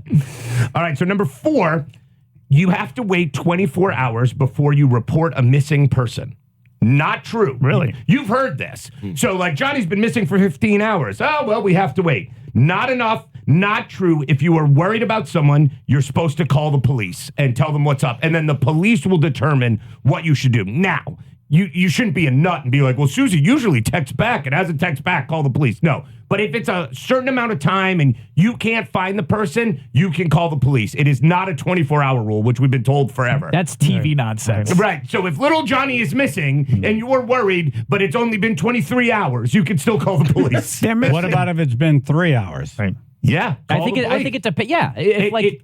All right, so number 4, you have to wait 24 hours before you report a missing person. Not true. Really? You've heard this. So, like, Johnny's been missing for 15 hours. Oh, well, we have to wait. Not enough. Not true. If you are worried about someone, you're supposed to call the police and tell them what's up. And then the police will determine what you should do. Now, you shouldn't be a nut and be like, well, Susie usually texts back. It hasn't texted back. Call the police. No. But if it's a certain amount of time and you can't find the person, you can call the police. It is not a 24-hour rule, which we've been told forever. That's TV nonsense. Right. So if little Johnny is missing and you're worried, but it's only been 23 hours, you can still call the police. What about if it's been 3 hours? Right. Yeah. I think it's a yeah.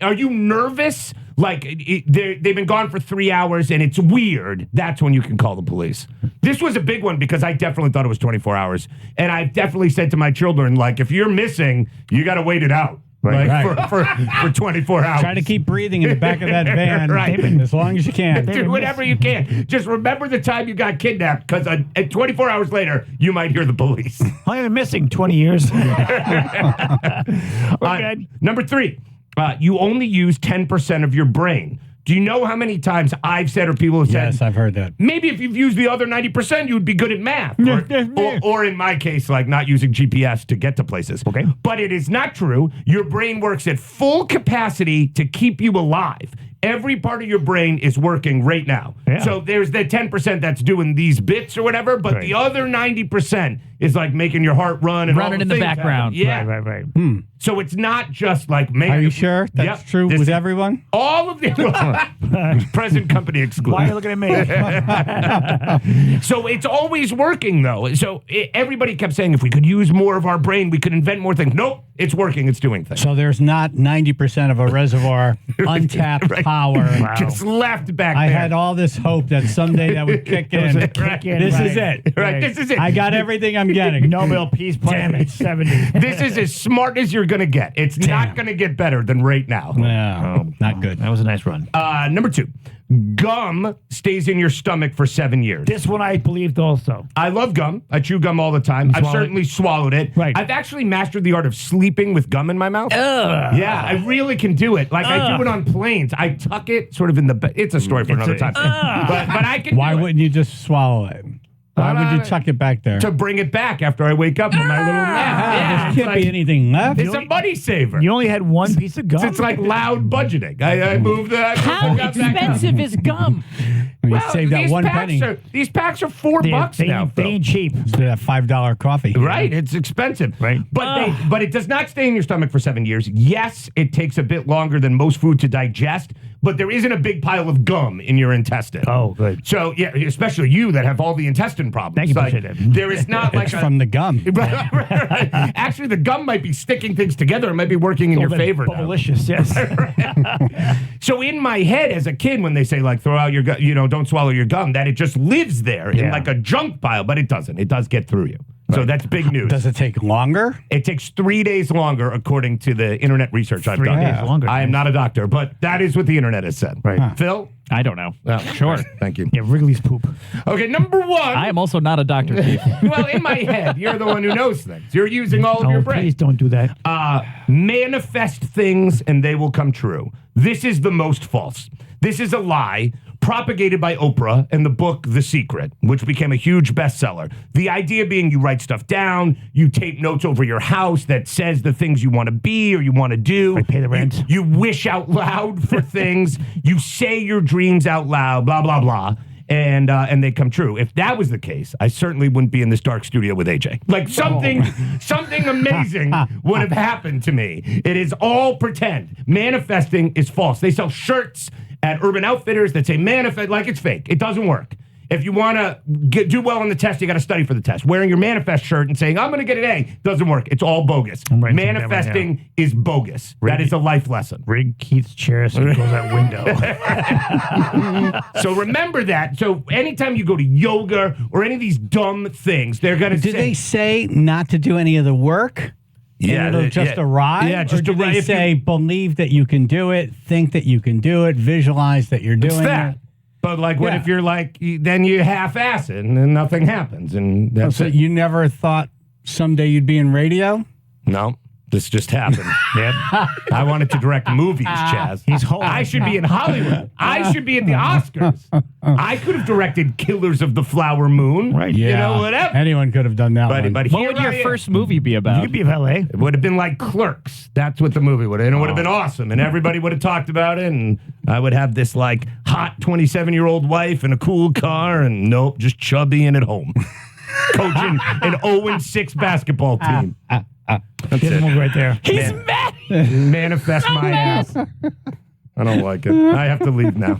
Are you nervous? Like they've been gone for 3 hours and it's weird. That's when you can call the police. This was a big one because I definitely thought it was 24 hours. And I've definitely said to my children, like, if you're missing, you got to wait it out. Right. For 24 hours. Try to keep breathing in the back of that van as long as you can. Do whatever you can. Just remember the time you got kidnapped, because 24 hours later, you might hear the police. I've been missing 20 years. Number 3, you only use 10% of your brain. Do you know how many times I've said or people have said? Yes, I've heard that. Maybe if you've used the other 90%, you would be good at math. Or in my case, like not using GPS to get to places. Okay. But it is not true. Your brain works at full capacity to keep you alive. Every part of your brain is working right now. Yeah. So there's the 10% that's doing these bits or whatever, but the other 90% is like making your heart run and running in the background. Yeah. Right. So it's not just like making. Are you sure that's true with everyone? All of the present company excluded. Why are you looking at me? So it's always working though. So everybody kept saying if we could use more of our brain, we could invent more things. Nope, it's working. It's doing things. So there's not 90% of a reservoir untapped power. Wow. Just left back there. I had all this hope that someday that would kick in. This is it. Right. This is it. I got everything I'm getting. Nobel Peace Plan at 70. This is as smart as you're going to get. It's not going to get better than right now. No, not good. That was a nice run. Number 2, gum stays in your stomach for 7 years. This one I believed also. I love gum. I chew gum all the time. I've certainly swallowed it. Right. I've actually mastered the art of sleeping with gum in my mouth. Yeah, I really can do it. Like I do it on planes. I tuck it sort of in the. It's a story for another time. But I can. Why wouldn't you just swallow it? Why would you tuck it back there? To bring it back after I wake up from my little nap. There can't be anything left. It's a money saver. You only had one piece of gum? It's like loud budgeting. I moved that. How expensive is gum? You saved that one penny. These packs are $4 now. They ain't cheap. It's that $5 coffee. Right. It's expensive. Right. But it does not stay in your stomach for 7 years. Yes, it takes a bit longer than most food to digest, but there isn't a big pile of gum in your intestine. Oh, good. So, yeah, especially you that have all the intestine problems. Thank you, like, there is not like it's from the gum. Right. Actually, the gum might be sticking things together. It might be working in your favor now. Delicious, yes. So in my head as a kid, when they say like throw out your gum, don't swallow your gum, that it just lives there in like a junk pile, but it doesn't. It does get through you. So that's big news. Does it take longer? It takes 3 days longer, according to the internet research I've done. 3 days longer. I am not a doctor, but that is what the internet has said. Right. Huh. Phil? I don't know. Sure. Thank you. Yeah, Wrigley's poop. Okay, number 1. I am also not a doctor, Chief. Well, in my head, you're the one who knows things. You're using all of your brain. Please don't do that. Manifest things and they will come true. This is the most false. This is a lie propagated by Oprah and the book The Secret, which became a huge bestseller. The idea being you write stuff down, you tape notes over your house that says the things you want to be or you want to do. I pay the rent. You wish out loud for things. You say your dreams out loud, blah, blah, blah. And they come true. If that was the case, I certainly wouldn't be in this dark studio with AJ. Like something amazing would have happened to me. It is all pretend. Manifesting is false. They sell shirts at Urban Outfitters that say manifest, like it's fake. It doesn't work. If you want to do well on the test, you got to study for the test. Wearing your manifest shirt and saying, I'm going to get an A, doesn't work. It's all bogus. Manifesting is bogus. That is a life lesson. Rig Keith's chair so it goes out window. So remember that. So anytime you go to yoga or any of these dumb things, they're going to say... Did they say not to do any of the work? Yeah, it'll just arrive? Yeah, just or do they say believe that you can do it, think that you can do it, visualize that you're doing it? But like, what if you're like, then you half-ass it and then nothing happens, and that's so it. You never thought someday you'd be in radio? No. This just happened. Yep. I wanted to direct movies, Chaz. I should be in Hollywood. I should be at the Oscars. I could have directed Killers of the Flower Moon. Right. Yeah. You know, whatever. Anyone could have done that one. But What would your first movie be about? You could be of L.A. It would have been like Clerks. That's what the movie would have been. It would have been awesome. And everybody would have talked about it. And I would have this like hot 27-year-old wife and a cool car. And nope, just chubby and at home. Coaching an 0-6 basketball team. That's Here's it. one right there. He's mad. Manifest my ass. I don't like it. I have to leave now.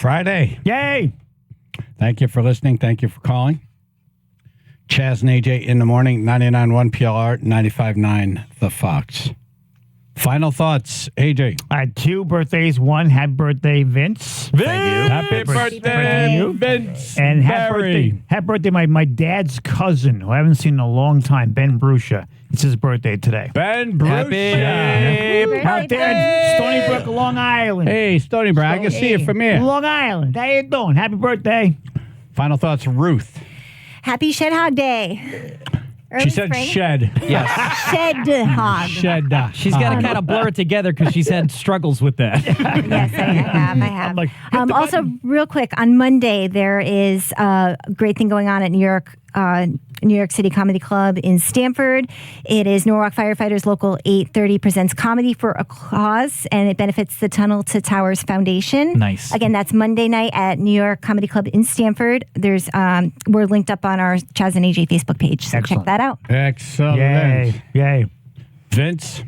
Friday. Yay! Thank you for listening. Thank you for calling. Chaz and AJ in the morning, 99.1 PLR, 95.9 The Fox. Final thoughts, AJ. I had 2 birthdays. One, happy birthday, Vince. Thank you. Happy birthday, to you. Vince. And Barry. happy birthday, my dad's cousin, who I haven't seen in a long time, Ben Bruscia. It's his birthday today. Ben Bruscia. Out there in Stony Brook, Long Island. Hey, Stony Brook, I can see you from here. Long Island. How you doing? Happy birthday. Final thoughts, Ruth. Happy Shed-hog Day. She said shed. Yes. Shed-hog. Shed. She's got to kind of blur it together because she's had struggles with that. Yes, I have. Also, real quick, on Monday, there is a great thing going on at New York City Comedy Club in Stamford. It is Norwalk Firefighters Local 830 presents Comedy for a Cause, and it benefits the Tunnel to Towers Foundation. Nice. Again, that's Monday night at New York Comedy Club in Stamford. There's we're linked up on our Chaz and AJ Facebook page, so check that out. Excellent. Yay. Vince?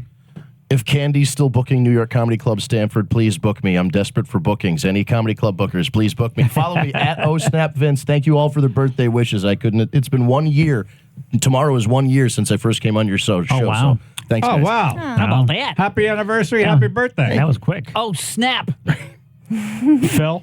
If Candy's still booking New York Comedy Club Stamford, please book me. I'm desperate for bookings. Any comedy club bookers, please book me. Follow me at OSnapVince. Thank you all for the birthday wishes. It's been 1 year. Tomorrow is 1 year since I first came on your show. Oh, wow. So thanks, guys. Oh, wow. How about that? Happy anniversary. Happy birthday. That was quick. Oh, snap. Phil?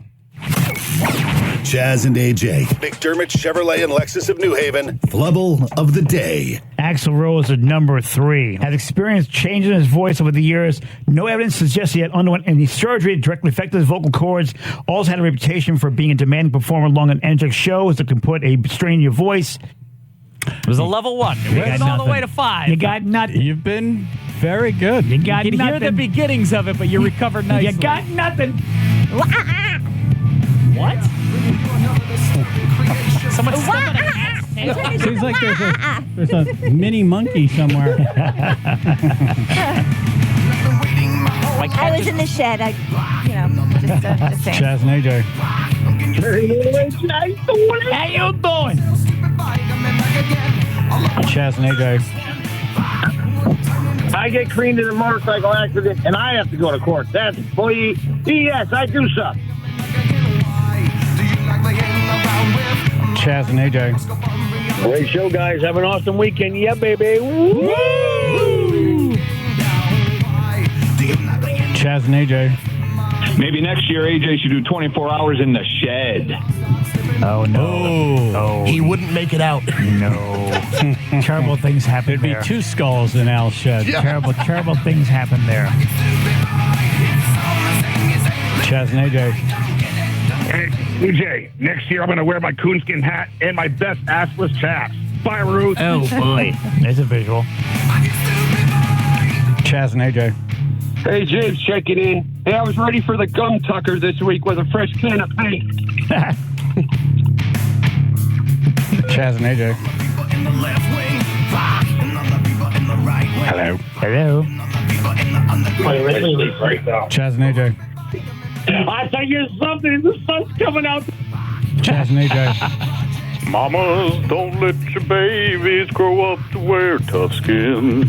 Chaz and AJ, McDermott Chevrolet and Lexus of New Haven, Flubble of the Day. Axl Rose at number 3. Has experienced changes in his voice over the years. No evidence suggests he had underwent any surgery that directly affected his vocal cords. Also had a reputation for being a demanding performer along an energetic shows that can put a strain in your voice. It was a level 1. It went all the way to 5. You got nothing. You've been very good. You got You can nothing. hear the beginnings of it, but you recovered nicely. You got nothing. What? Someone stepped on a cat's tail? Seems like there's a mini monkey somewhere. I was in the shed. Just saying. Chaz and AJ. How you doing? Chaz and AJ. I get creamed in a motorcycle accident, and I have to go to court. That's boy. Yes, I do suck. Chaz and AJ. Great show, guys. Have an awesome weekend. Yeah, baby. Woo! Chaz and AJ. Maybe next year AJ should do 24 hours in the shed. Oh, no. Oh, he wouldn't make it out. No. Terrible things happen There'd there. be 2 skulls in Al's shed. Yeah. Terrible things happen there. Chaz and AJ. Hey, AJ, next year I'm going to wear my coonskin hat and my best assless chaps. Bye, Ruth. Oh, boy. There's a visual. Chaz and AJ. Hey, James, checking in. Hey, I was ready for the gum tucker this week with a fresh can of paint. Chaz and AJ. Hello. Hello. Chaz and AJ. I think it's something. The sun's coming out. Chaz and AJ. Mamas, don't let your babies grow up to wear tough skin.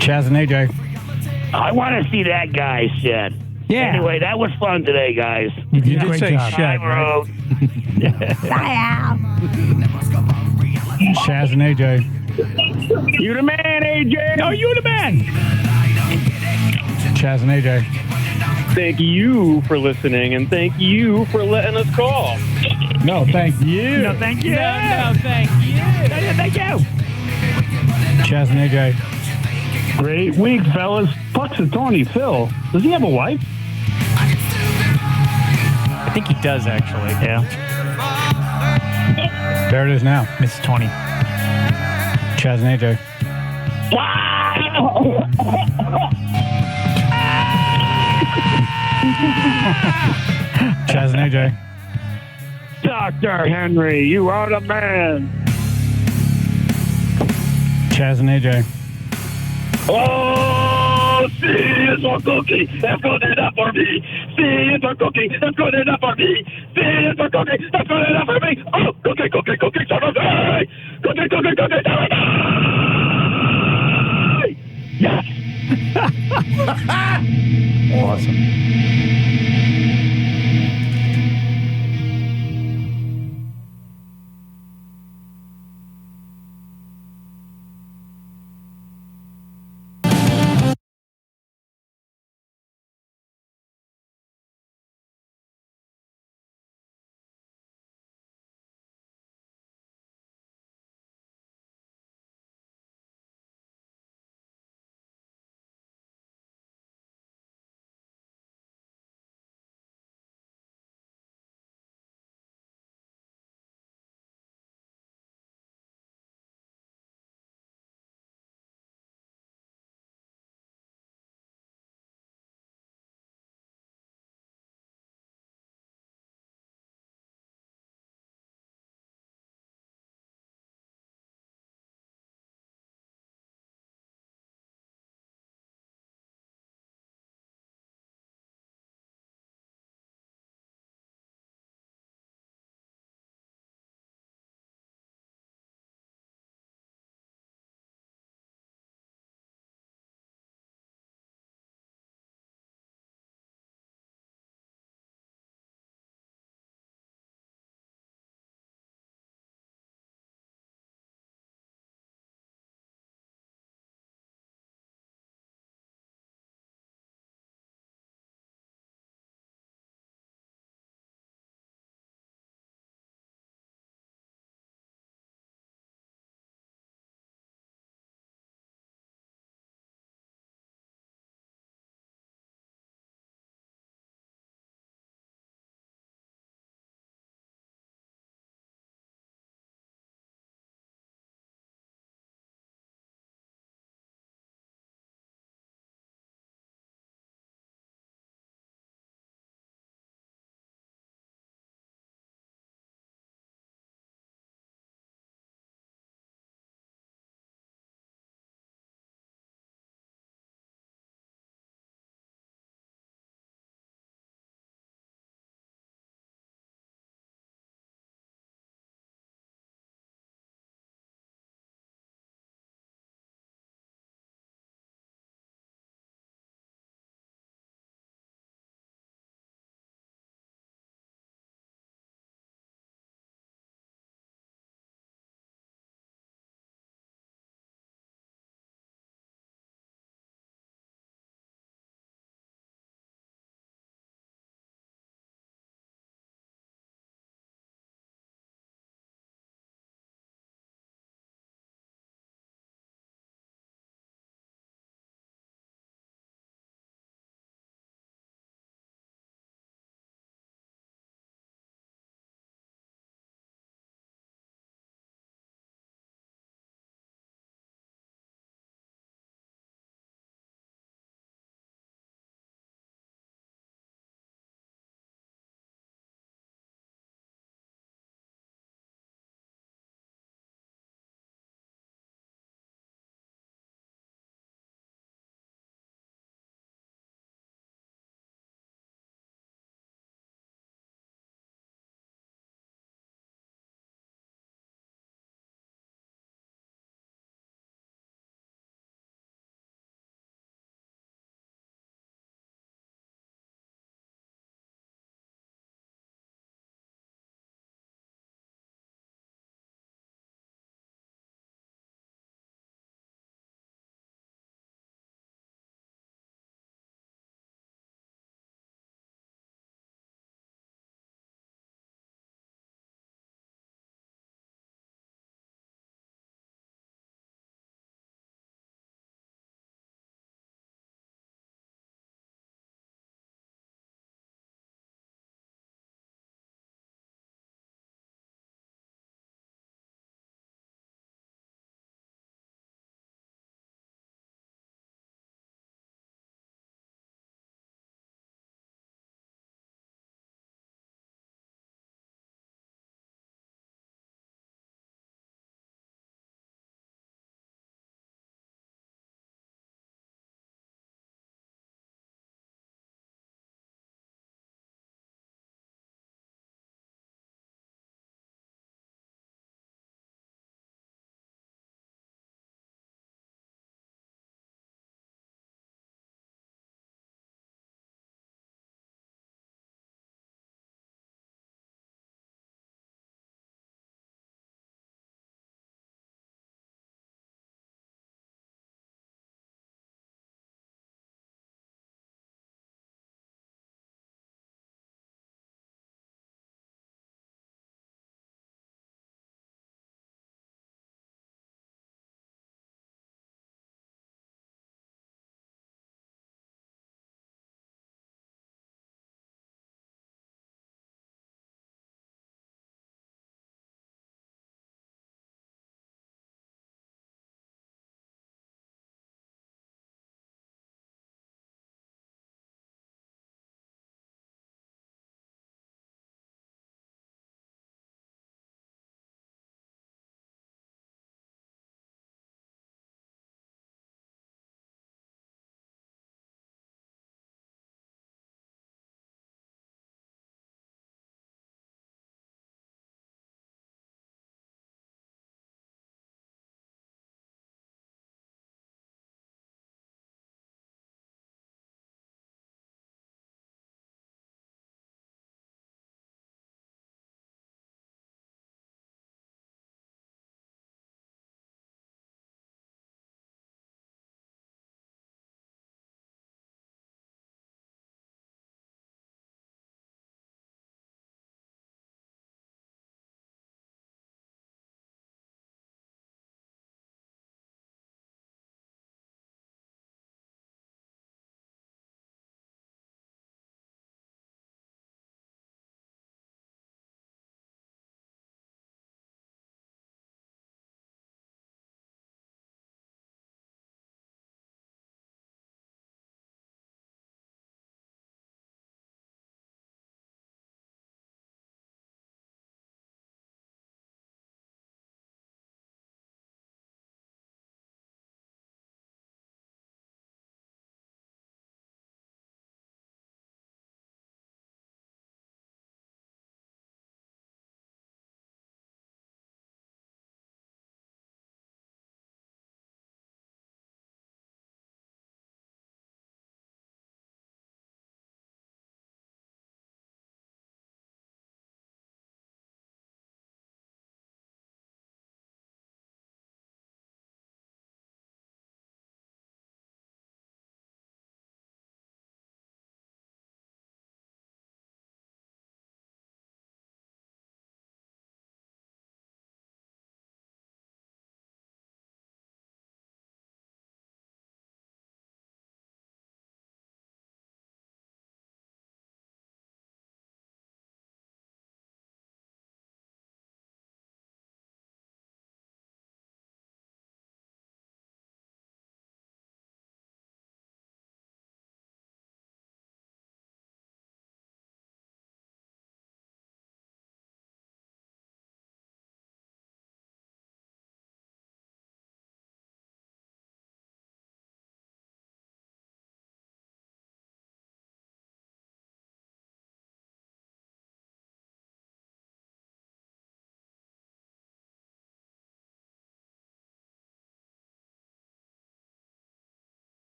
Chaz and AJ. I want to see that guy shed. Yeah. Anyway, that was fun today, guys. You did Great say job. shed, Bye, right? Road. Chaz and AJ. You the man, AJ. No, you the man. Chaz and AJ. Thank you for listening, and thank you for letting us call. No, thank you. No, thank you. No, thank you. Thank you. Chaz and AJ. Great week, fellas. Puxatawny Phil. Does he have a wife? I think he does, actually. Yeah. There it is now. Miss 20. Chaz and AJ. Chaz and AJ. Dr. Henry, you are the man. Chaz and AJ. Oh, see, it's for cookie. That's good enough for me. See, it's for cookie. That's good enough for me. See, it's for cookie. That's good enough for me. Oh, cookie, cookie, cookie, Saturday. Cookie, cookie, cookie, Saturday. Yes. awesome.